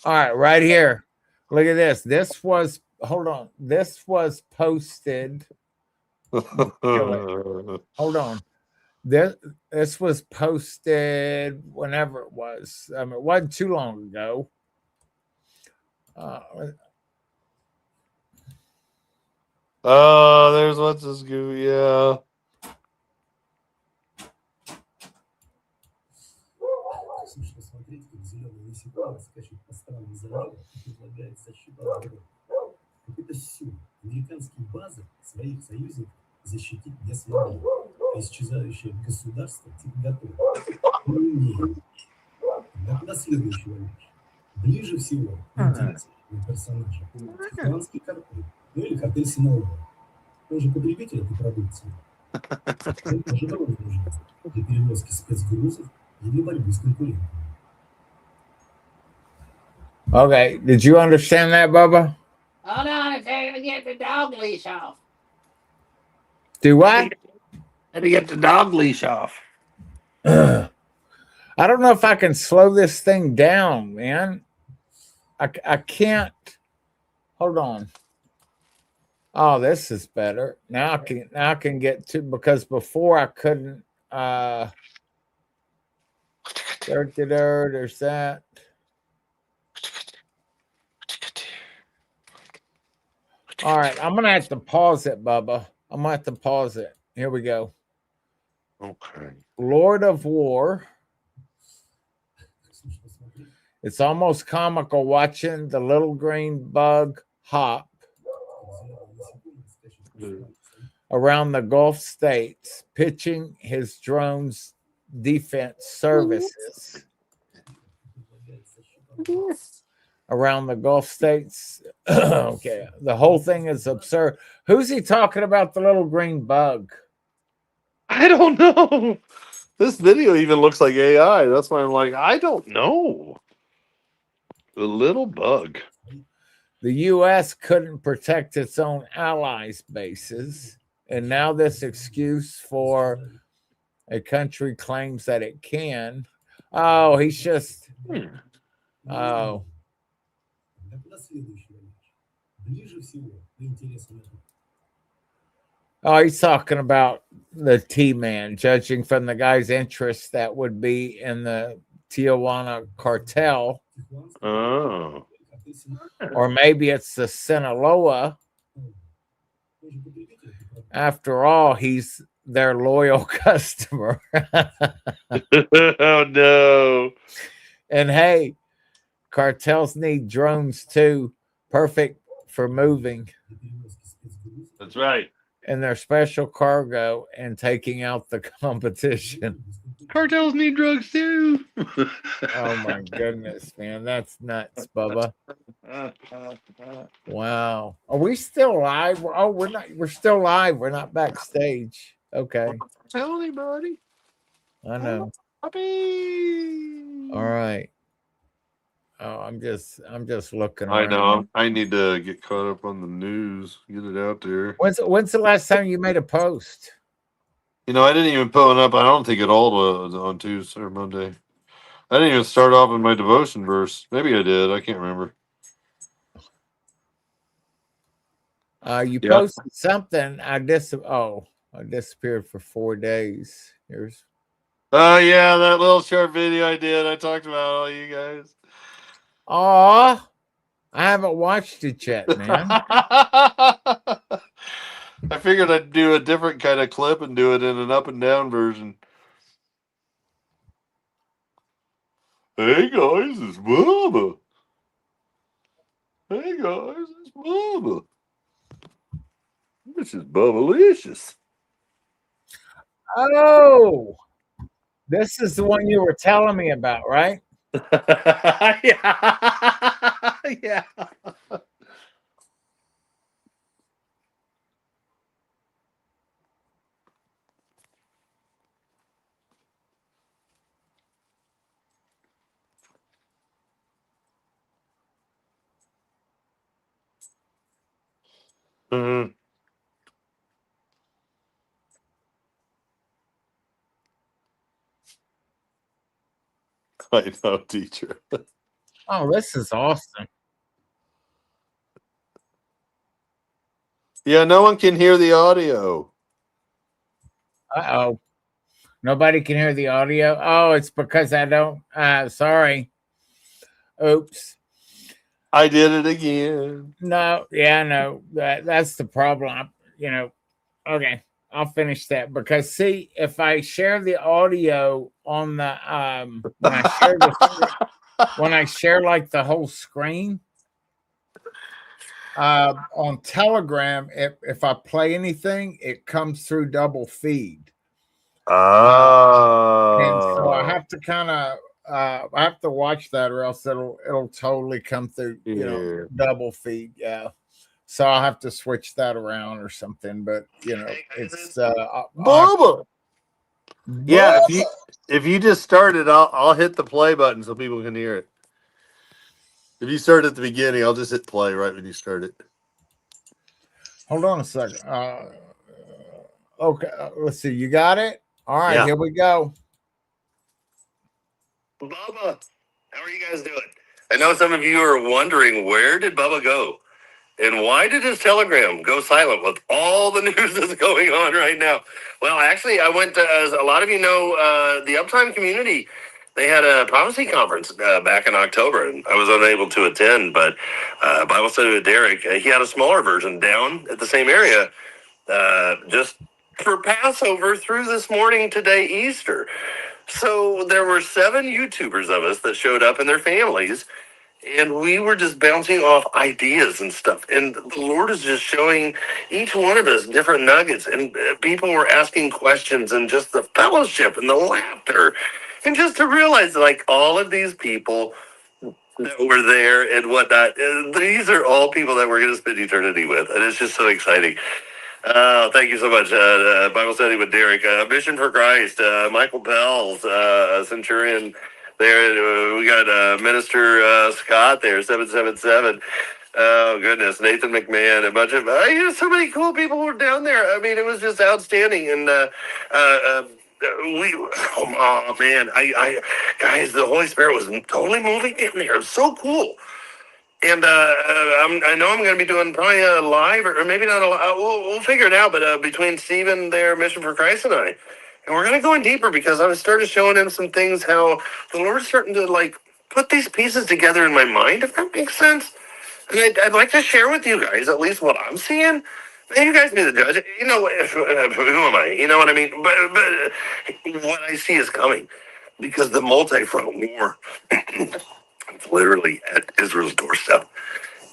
right, right here. Look at this. This was posted. Hold on. This was posted whenever it was. I mean, it wasn't too long ago. There's what's this goo, yeah. защитить для своих, исчезающее государство готово. Да куда следующего лишь? Ближе всего интереснее персонажа. Тихуанский картель, ну или картель Синалова. Он же потребитель этой продукции. Он тоже довольно нужен для перевозки спецгрузов и для борьбы с конкурентами. Okay, did you understand that, Bubba? Hold on a second to get the dog leash off. Do what? Had to get the dog leash off. I don't know if I can slow this thing down, man. I can't. Hold on. Oh, this is better. Now I can get to, because before I couldn't. There's that. All right, I'm gonna have to pause it, Bubba. I'm gonna have to pause it. Here we go. Okay. Lord of War. It's almost comical watching the little green bug hop around the Gulf states, pitching his drones defense services around the Gulf states. Okay, the whole thing is absurd. Who's he talking about? The little green bug? I don't know. This video even looks like AI. That's why I'm like, I don't know. The little bug. The U.S. couldn't protect its own allies' bases, and now this excuse for a country claims that it can. Oh, he's just. Oh. Oh, he's talking about the T-Man, judging from the guy's interest that would be in the Tijuana cartel. Oh. Or maybe it's the Sinaloa. After all, he's their loyal customer. Oh, no. And hey, cartels need drones too. Perfect for moving. That's right. And their special cargo and taking out the competition. Cartels need drugs too. Oh my goodness, man. That's nuts, Bubba. Wow. Are we still live? Oh, we're not. We're still live. We're not backstage. Okay. Tell anybody. I know. Puppy. All right. Oh, I'm just looking I around. know. I need to get caught up on the news. Get it out there. When's the last time you made a post? You know, I didn't even put one up. I don't think at all on Tuesday or Monday. I didn't even start off in my devotion verse. Maybe I did. I can't remember. You posted something. I disappeared for 4 days. Here's. Oh yeah, that little short video I did. I talked about all you guys. Aw, I haven't watched it yet, man. I figured I'd do a different kind of clip and do it in an up and down version. Hey guys, it's Bubba. Hey guys, it's Bubba. This is Bubbalicious. Oh, this is the one you were telling me about, right? Yeah. Yeah. Mm-hmm. I know, teacher. Oh, this is awesome. Yeah, no one can hear the audio. Uh-oh. Nobody can hear the audio. Oh, it's because I don't. Sorry. Oops. I did it again. No, that's the problem. Okay, I'll finish that because see, if I share the audio on the when I share like the whole screen on Telegram, if I play anything, it comes through double feed. And so I have to kind of I have to watch that, or else it'll totally come through, double feed. Yeah. So I'll have to switch that around or something. But it's Bubba. Yeah, if you just start it, I'll hit the play button so people can hear it. If you start at the beginning, I'll just hit play right when you start it. Hold on a second. Okay, let's see. You got it? All right, Here we go. Bubba, how are you guys doing? I know some of you are wondering, where did Bubba go? And why did his Telegram go silent with all the news that's going on right now? Well, actually, I went to, as a lot of you know, the Uptime community They had a prophecy conference back in October, and I was unable to attend. But Bible study with Derek, he had a smaller version down at the same area, just for Passover through this morning today, Easter. So there were 7 YouTubers of us that showed up and their families, and we were just bouncing off ideas and stuff. And the Lord is just showing each one of us different nuggets. And people were asking questions, and just the fellowship and the laughter. And just to realize, like, all of these people that were there and whatnot, these are all people that we're going to spend eternity with. And it's just so exciting. Thank you so much. Bible study with Derek. Mission for Christ. Michael Pels, Centurion. There, we got Minister Scott there, 777. Oh goodness, Nathan McMahon, a bunch of so many cool people were down there. I mean, it was just outstanding, and oh man, guys, the Holy Spirit was totally moving in there. It was so cool. And I know I'm going to be doing probably a live, or maybe not a live. We'll figure it out. But between Stephen there, Mission for Christ, and I, and we're going to go in deeper, because I started showing him some things, how the Lord's starting to like put these pieces together in my mind, if that makes sense. And I'd like to share with you guys at least what I'm seeing. And you guys be the judge. You know, who am I? You know what I mean? But what I see is coming, because the multi-front war it's literally at Israel's doorstep.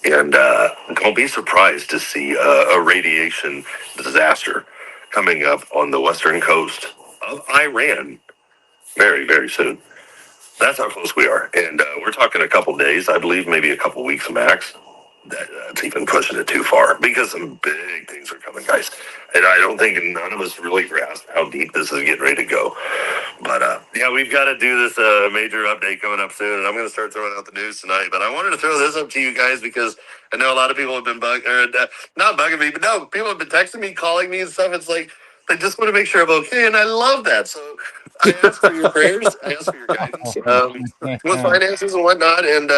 And don't be surprised to see a radiation disaster coming up on the western coast of Iran very, very soon. That's how close we are. And we're talking a couple days, I believe, maybe a couple weeks max. That's even pushing it too far, because some big things are coming, guys. And I don't think none of us really grasp how deep this is getting ready to go. But yeah, we've got to do this major update coming up soon, and I'm going to start throwing out the news tonight. But I wanted to throw this up to you guys, because I know a lot of people have been not bugging me, but no, people have been texting me, calling me and stuff. It's like they just want to make sure I'm okay, and I love that. So I ask for your prayers. I ask for your guidance with finances and whatnot. And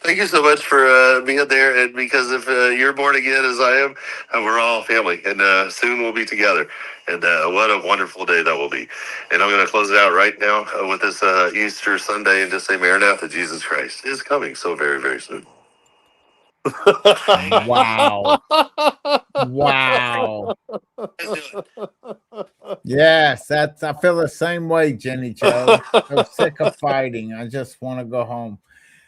thank you so much for being there. And because if you're born again as I am, we're all family. And soon we'll be together. And what a wonderful day that will be. And I'm going to close it out right now with this Easter Sunday, and just say, Maranatha, Jesus Christ is coming so very, very soon. Wow. Wow. Yes, I feel the same way, Jenny Joe. I'm sick of fighting. I just want to go home.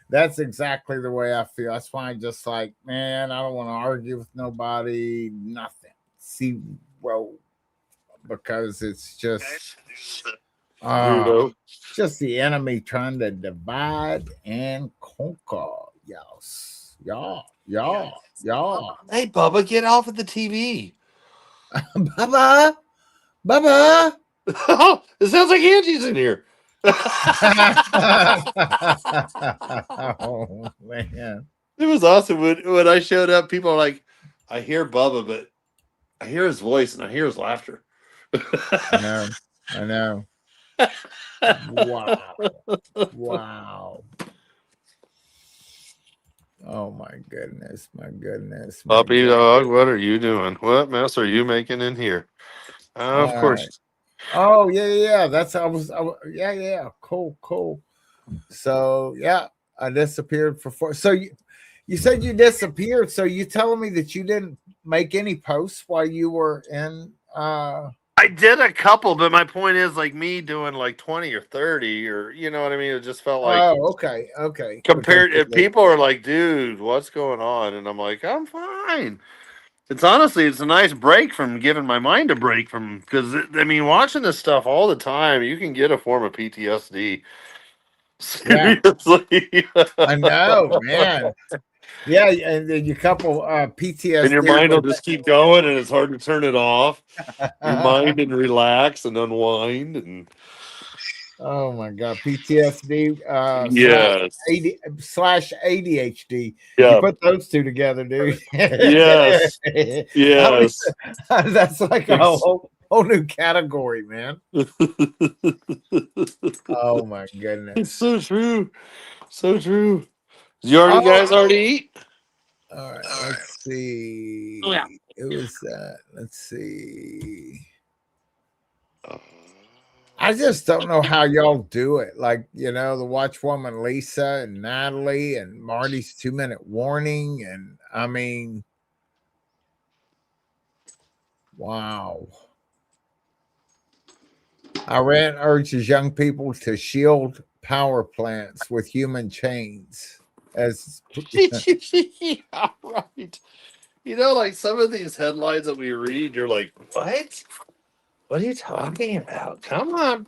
That's exactly the way I feel. That's why I just like, man, I don't want to argue with nobody, nothing. See, well, because it's just just the enemy trying to divide and conquer. Yes. Y'all. Hey, Bubba, get off of the TV. Bubba. It sounds like Angie's in here. Oh man, it was awesome when I showed up. People are like, I hear Bubba, but I hear his voice and I hear his laughter. I know. Wow. Oh my goodness. Puppy dog, what are you doing? What mess are you making in here? Of course. Right. Oh yeah. That's yeah. Cool. So yeah, I disappeared for 4. So you said you disappeared. So you telling me that you didn't make any posts while you were in? I did a couple, but my point is, like, me doing like 20 or 30, or you know what I mean. It just felt like, okay. Compared, if people are like, dude, what's going on? And I'm like, I'm fine. It's a nice break from giving my mind a break from, because I mean, watching this stuff all the time, you can get a form of PTSD. Seriously. Yeah. I know, man. Yeah, and then you couple PTSD, and your mind will just keep going, and it's hard to turn it off. Your mind and relax and unwind, and oh my god, PTSD yes, slash ADHD. Yeah. You put those two together, dude. Yes. That's like a whole new category, man. Oh my goodness, it's so true. You guys already eat? All right, let's see. Oh, yeah. It was let's see. I just don't know how y'all do it. Like, the watchwoman Lisa and Natalie and Marty's 2-minute warning. And I mean, wow. Iran urges young people to shield power plants with human chains. As Yeah, right. Like some of these headlines that we read, you're like, what? What are you talking about? Come on.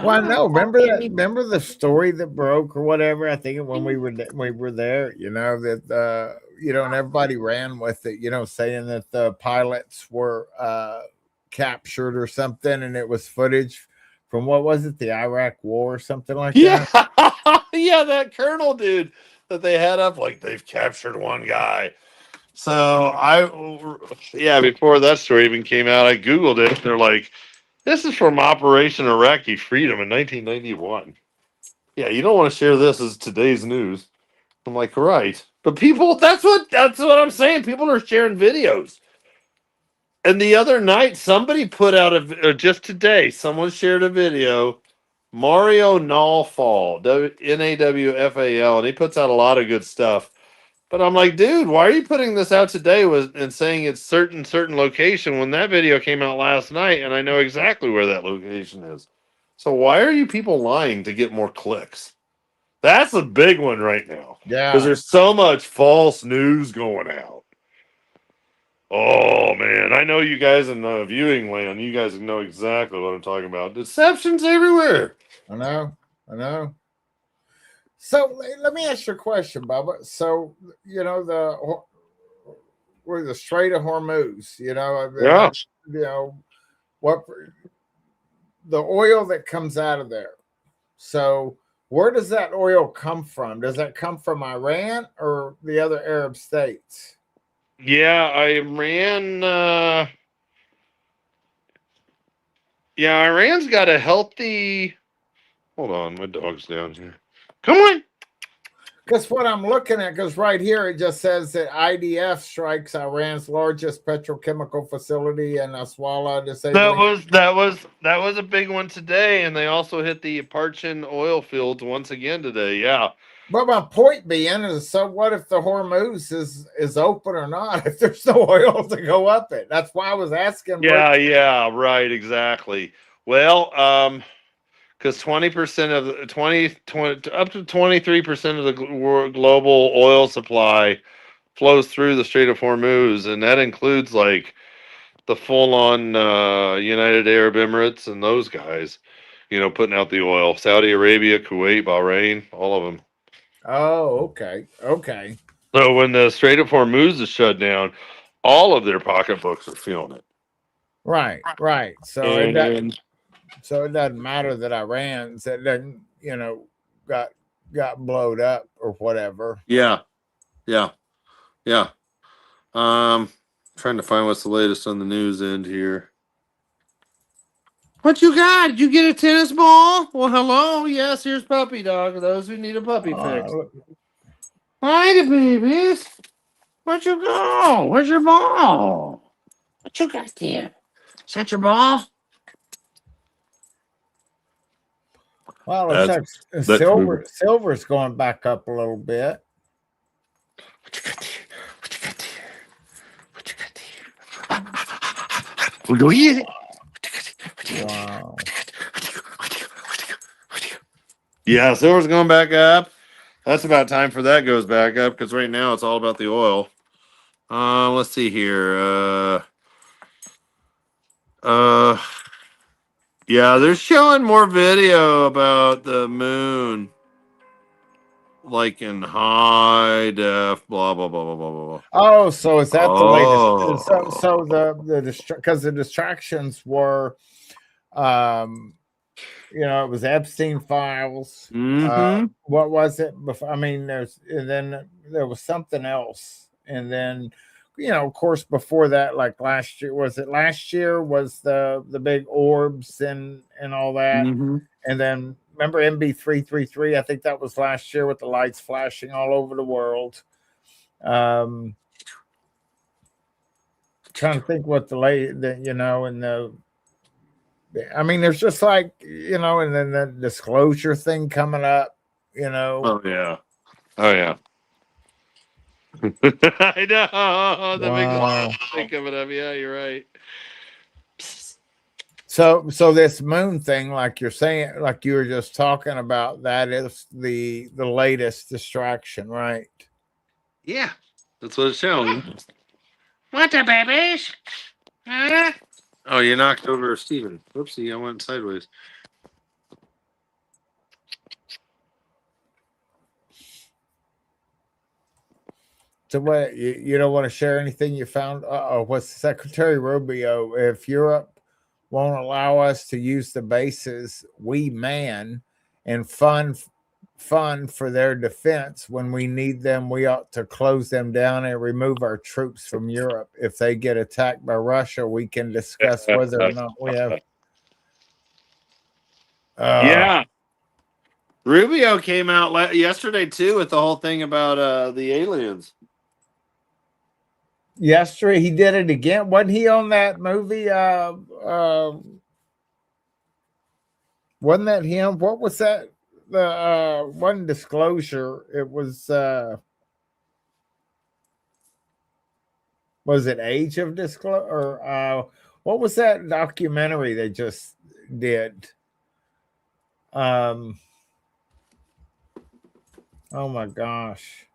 well, no, remember that? Remember the story that broke or whatever? I think when we were there, that and everybody ran with it, saying that the pilots were captured or something, and it was footage from what was it, the Iraq War or something like that? Yeah, that colonel dude that they had up, like they've captured one guy. So before that story even came out, I Googled it. They're like, this is from Operation Iraqi Freedom in 1991. Yeah, you don't want to share this as today's news. I'm like, right. But people, that's what I'm saying. People are sharing videos. And the other night, somebody put out just today, someone shared a video. Mario Nawfal, Nawfal, and he puts out a lot of good stuff. But I'm like, dude, why are you putting this out today and saying it's certain location when that video came out last night and I know exactly where that location is? So why are you people lying to get more clicks? That's a big one right now. Because Yeah. there's so much false news going out. Oh man, I know you guys in the viewing land. You guys know exactly what I'm talking about. Deception's everywhere. I know. So let me ask you a question, Bubba. So we're the Strait of Hormuz. Yeah. What the oil that comes out of there. So where does that oil come from? Does that come from Iran or the other Arab states? Yeah, Iran. Iran's got a healthy. Hold on, my dog's down here. Come on. Because what I'm looking at, because right here it just says that IDF strikes Iran's largest petrochemical facility in Aswala, disabling. That was a big one today, and they also hit the Parchin oil fields once again today. Yeah. But my point being is, so what if the Hormuz is open or not? If there's no oil to go up it, that's why I was asking. Yeah, right, exactly. Well, because 20% of the 20 up to 23% of the global oil supply flows through the Strait of Hormuz, and that includes like the full-on United Arab Emirates and those guys, putting out the oil. Saudi Arabia, Kuwait, Bahrain, all of them. Oh, okay. So when the Strait of Hormuz is shut down, all of their pocketbooks are feeling it. Right. So so it doesn't matter that Iran's that doesn't got blowed up or whatever. Yeah. Trying to find what's the latest on the news end here. What you got? Did you get a tennis ball? Well, hello. Yes, here's puppy dog for those who need a puppy fix. Hi, babies. Where'd you go? Where's your ball? What you got there? Is that your ball? Well, it's like silver's going back up a little bit. What you got there? What you got there? We'll go eat it. Wow. Yeah, silver's going back up. That's about time for that goes back up because right now it's all about the oil. Let's see here. Yeah, they're showing more video about the moon, like in high def. Blah blah blah blah blah blah. Oh, so is that the latest? So because the distractions were, it was Epstein files. Mm-hmm. What was it before? I mean, then there was something else, and then of course, before that, like last year, was the big orbs and all that, Mm-hmm. and then remember MB333? I think that was last year with the lights flashing all over the world. Trying to think what and the I mean, there's just like, and then the disclosure thing coming up, Oh yeah. Oh yeah. I know the big thing coming up. Yeah, you're right. So this moon thing, like you're saying, like you were just talking about, that is the latest distraction, right? Yeah, that's what it's showing. What the babies? Huh? Oh, you knocked over Steven. Oopsie, I went sideways. So what, you don't want to share anything you found? What's Secretary Rubio? If Europe won't allow us to use the bases we man and fund for their defense when we need them, we ought to close them down and remove our troops from Europe. If they get attacked by Russia, we can discuss whether or not we have. Yeah. Rubio came out yesterday too with the whole thing about the aliens. Yesterday he did it again. Wasn't he on that movie? Wasn't that him? What was that? The one disclosure. It was it Age of Disclosure? Or what was that documentary they just did? Oh my gosh.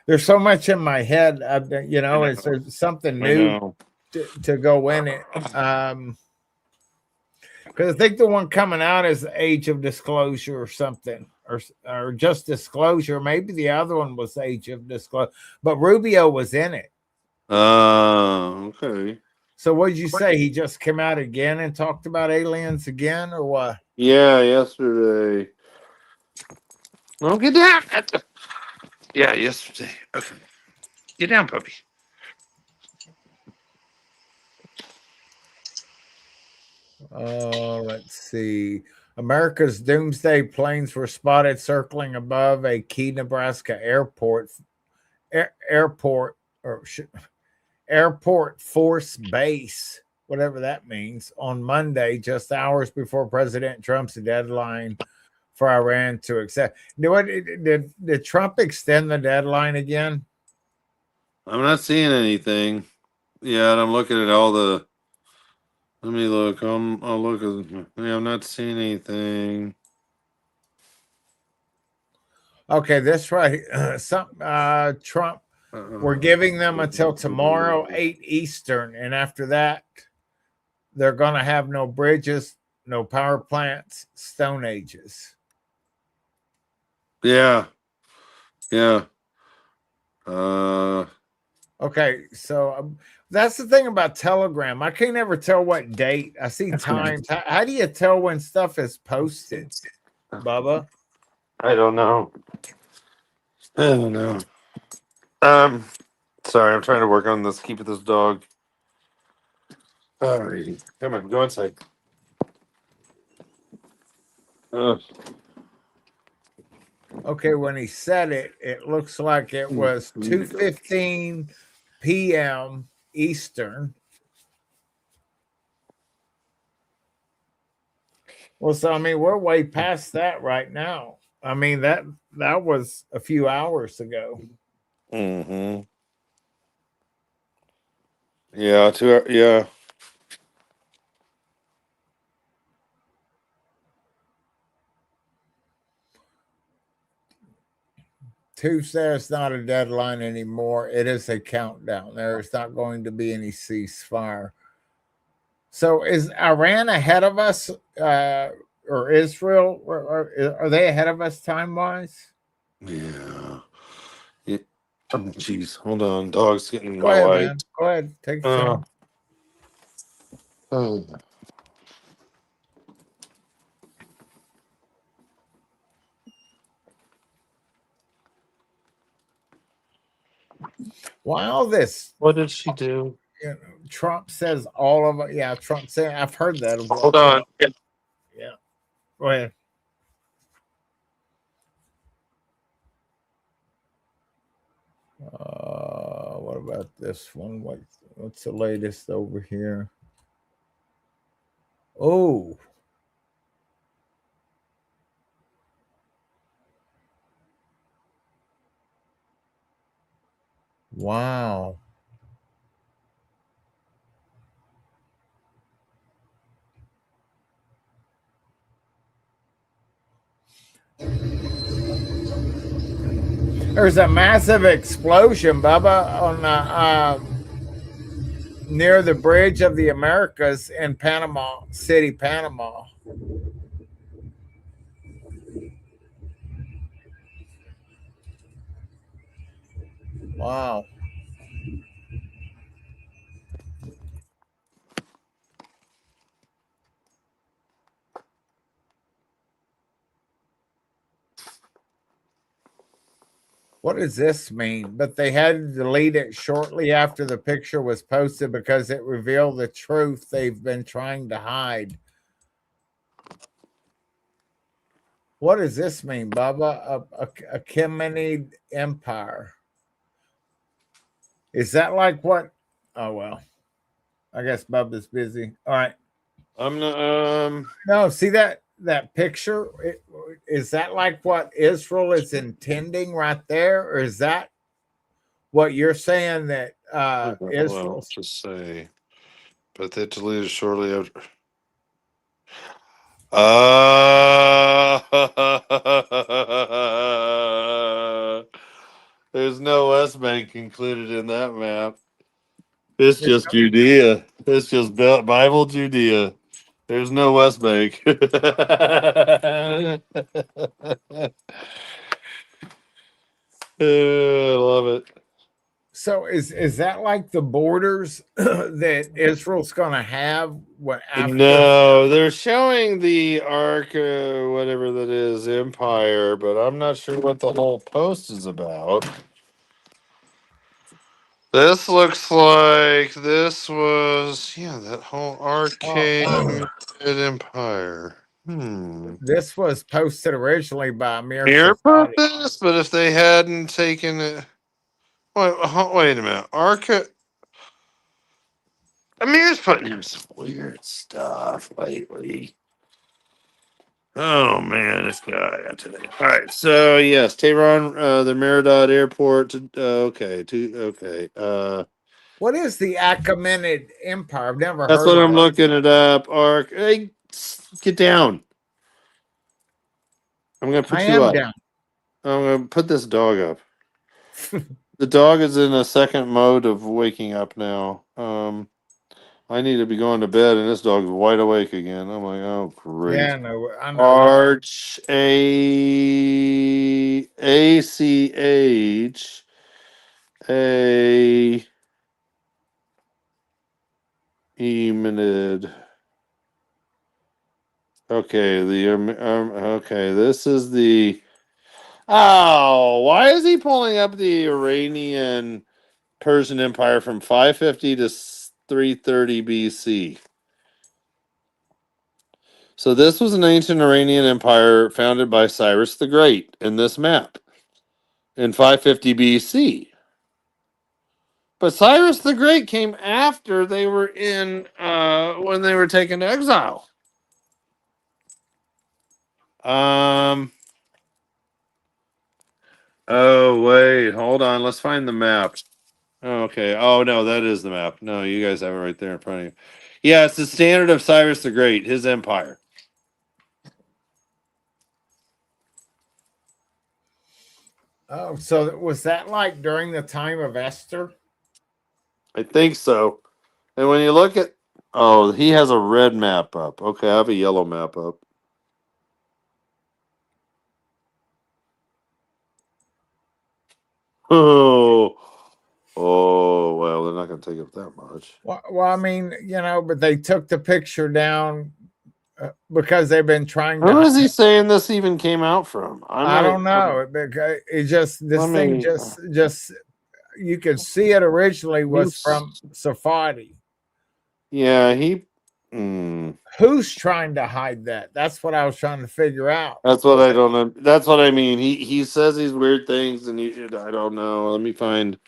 There's so much in my head, it's something new to go in it. Because I think the one coming out is Age of Disclosure or something, or just Disclosure. Maybe the other one was Age of Disclosure, but Rubio was in it. Okay. So what did you say? He just came out again and talked about aliens again, or what? Yeah, yesterday. Oh, get down. Yeah, yesterday. Okay. Get down, puppy. Let's see. America's doomsday planes were spotted circling above a key Nebraska airport force base, whatever that means, on Monday, just hours before President Trump's deadline for Iran to accept. Did Trump extend the deadline again? I'm not seeing anything. Yeah, and I'm looking at all the. Let me look. I'll look at. Yeah, I'm not seeing anything. Okay, that's right. Trump. We're giving them until tomorrow, 8 Eastern, and after that, they're going to have no bridges, no power plants, stone ages. Yeah. Yeah. Okay, so that's the thing about Telegram. I can't ever tell what date. I see times. How do you tell when stuff is posted, Bubba? I don't know. Sorry, I'm trying to work on this. Keep this dog. Alrighty. Come on, go inside. Okay, when he said it, it looks like it was 2:15 p.m. Eastern. Well, so I mean, we're way past that right now. I mean, that was a few hours ago. Mm-hmm. Yeah, yeah. Tuesday is not a deadline anymore. It is a countdown. There is not going to be any ceasefire. So is Iran ahead of us, or Israel? Are they ahead of us time wise? Yeah. Oh, jeez. Hold on. Dog's getting Go my ahead, wife. man. Go ahead. Take your time. Oh. Why all this? What did she do? Trump says all of it. Yeah, Trump saying, I've heard that. Hold on. Yeah. Go ahead. What about this one? What's the latest over here? Oh. Wow. There's a massive explosion, Bubba, on near the Bridge of the Americas in Panama City, Panama. Wow. What does this mean? But they had to delete it shortly after the picture was posted because it revealed the truth they've been trying to hide. What does this mean, Bubba? A Achaemenid Empire. Is that like what? Oh, well. I guess Bubba's busy. All right. I'm not. No, see that picture? Is that like what Israel is intending right there, or is that what you're saying that Israel? Well, just say, but they deleted shortly after. There's no West Bank included in that map. It's just Judea. It's just Bible Judea. There's no West Bank. I love it. So is that like the borders that Israel's going to have? What after? No, they're showing the Ark, whatever that is, Empire, but I'm not sure what the whole post is about. This looks like this was, that whole arcade empire. This was posted originally by Amir Here put Safadi. this, but if they hadn't taken it, wait a minute, Amir's putting in some weird stuff lately. Oh man, this guy today. All right, so yes, Tehran, the Meridot Airport. Okay. What is the Achaemenid Empire? I've never That's heard what of I'm it. looking it up. Ark, hey, get down. I'm gonna put I you am up. down. I'm gonna put this dog up. The dog is in a second mode of waking up now. I need to be going to bed, and this dog's wide awake again. I'm like, oh great. Yeah, no, I know. Arch ACH A Eminid. Okay, okay, this is the. Oh, why is he pulling up the Iranian Persian Empire from 550 to 330 BC? So this was an ancient Iranian empire founded by Cyrus the Great in this map in 550 BC. But Cyrus the Great came after they were in when they were taken to exile. Oh wait, hold on. Let's find the map. Okay. Oh no, that is the map. No, you guys have it right there in front of you. Yeah, it's the standard of Cyrus the Great, his empire. Oh, so was that like during the time of Esther? I think so. And when you look at, oh, he has a red map up. Okay, I have a yellow map up. Well, they're not going to take up that much. Well, I mean, but they took the picture down because they've been trying to. Who is he saying this even came out from? I don't know. It just you could see it originally was from Safadi. Yeah, Who's trying to hide that? That's what I was trying to figure out. That's what I don't know. That's what I mean. He says these weird things, and I don't know. Let me find.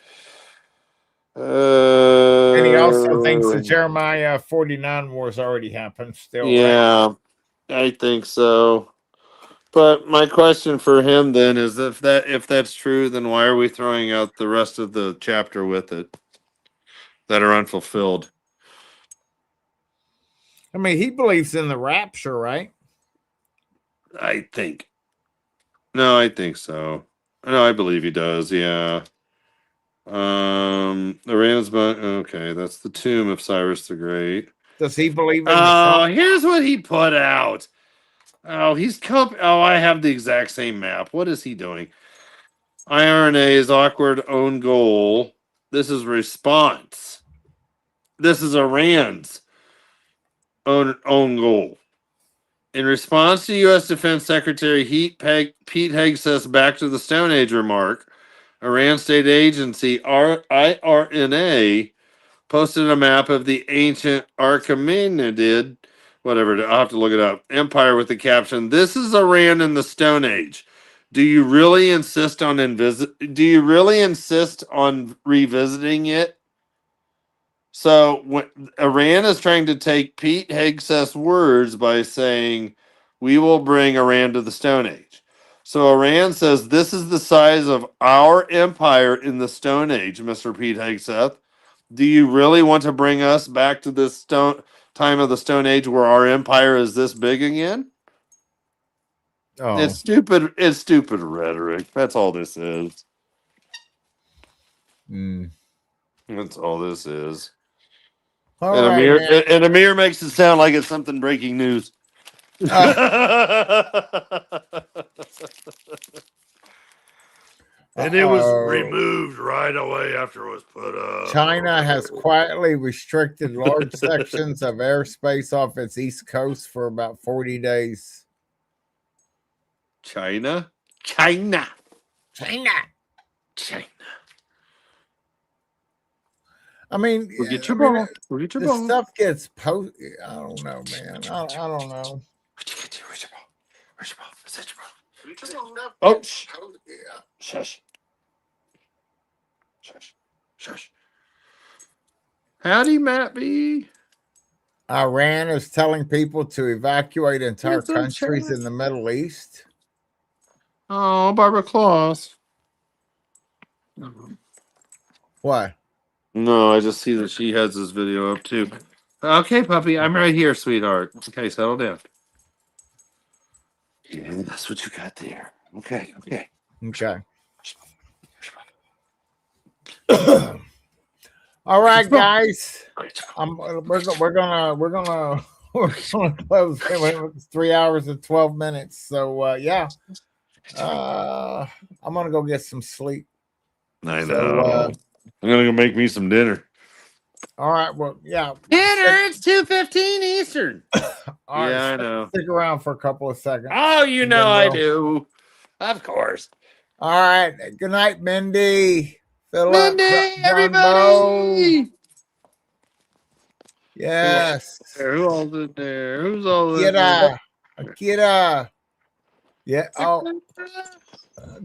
And he also thinks the Jeremiah 49 war's already happened still, yeah, right? I think so. But my question for him then is if that's true, then why are we throwing out the rest of the chapter with it that are unfulfilled? I mean, he believes in the rapture, right? I think. No, I think so. No, I believe he does. Yeah. Okay, that's the tomb of Cyrus the Great. Does he believe in the Oh, sun? here's what he put out. Oh, I have the exact same map. What is he doing? IRNA's awkward own goal. This is response. This is Iran's own goal. In response to U.S. Defense Secretary Pete Hegseth's Back to the Stone Age remark, Iran State Agency IRNA posted a map of the ancient Achaemenid, whatever, I'll have to look it up, empire with the caption, "This is Iran in the Stone Age. Do you really insist on revisiting it?" So when Iran is trying to take Pete Hegseth's words by saying, "We will bring Iran to the Stone Age." So Iran says, "This is the size of our empire in the Stone Age, Mr. Pete Hegseth. Do you really want to bring us back to this time of the Stone Age where our empire is this big again?" Oh, It's stupid. It's stupid rhetoric. That's all this is. That's all this is. all And right, Amir man. and Amir makes it sound like it's something breaking news. And it was removed right away after it was put up. China has quietly restricted large sections of airspace off its east coast for about 40 days. China. I mean, We'll get your I mean, ball. We'll get your this ball. stuff gets posted. I don't know, man. I don't know. Where's your ball? Where's your ball? Is that your ball? Oh, shush. Shush. Howdy, Matt B. Iran is telling people to evacuate entire What's up, countries China? in the Middle East. Oh, Barbara Claus. What? No, I just see that she has this video up too. Okay, puppy, I'm right here, sweetheart. Okay, settle down. Yeah, that's what you got there. Okay. Okay. All right, guys. We're gonna close. It's 3 hours and 12 minutes. So yeah. I'm gonna go get some sleep. I know. I'm gonna go make me some dinner. All right. Well, yeah. Dinner. It's 2:15 Eastern. All right, I know. Stick around for a couple of seconds. Oh, you know I do. Of course. All right. Good night, Mindy. Philip, Mindy, John everybody. Bo. Yes. Who all's in there? Who's all in there? Akira. Yeah. Oh.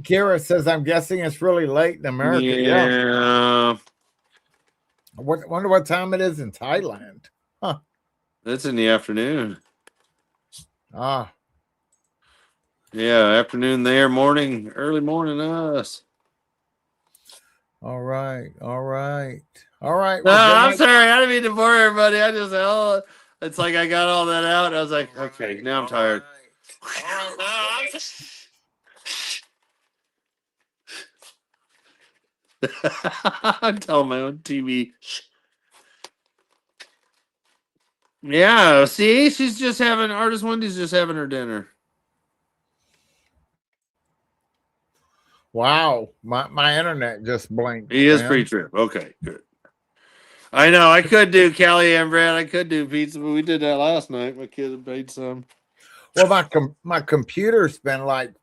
Kira says, "I'm guessing it's really late in America." Yeah. Wonder what time it is in Thailand. Huh? It's in the afternoon. Ah. Yeah, afternoon there, morning, early morning us. All right. No, Well, I'm sorry. I didn't mean to bore everybody. It's like I got all that out. I was like, okay, now I'm tired. I'm telling my own TV. Yeah, see, Artist Wendy's just having her dinner. wow. My internet just blinked. He is pre-trip. Okay, good. I know. I could do Callie and Brad. I could do pizza, but we did that last night. My kid had made some. Well, my computer's been like,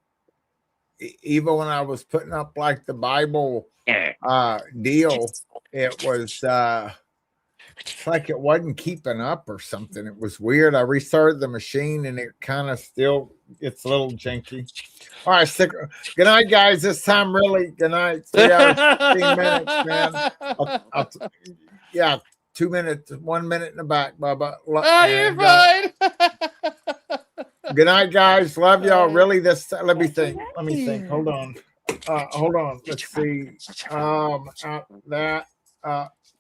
even when I was putting up like the Bible deal, it was it's like it wasn't keeping up or something. It was weird. I restarted the machine and it kind of still gets a little janky. All right, good night, guys. This time, really, good night. 3 hours, 15 minutes, man. Yeah, 2 minutes, 1 minute in the back, Bubba. Oh, you're fine. Good night, guys. Love y'all. Really, this. Let me think. Hold on. Let's see.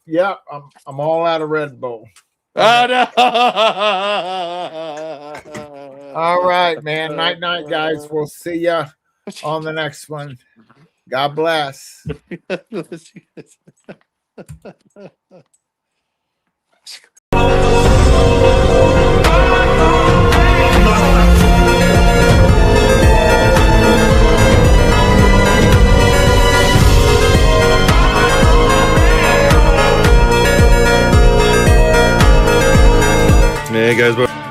Yeah, I'm all out of Red Bull. Oh no! All right, man. Night, guys. We'll see ya on the next one. God bless. Hey guys.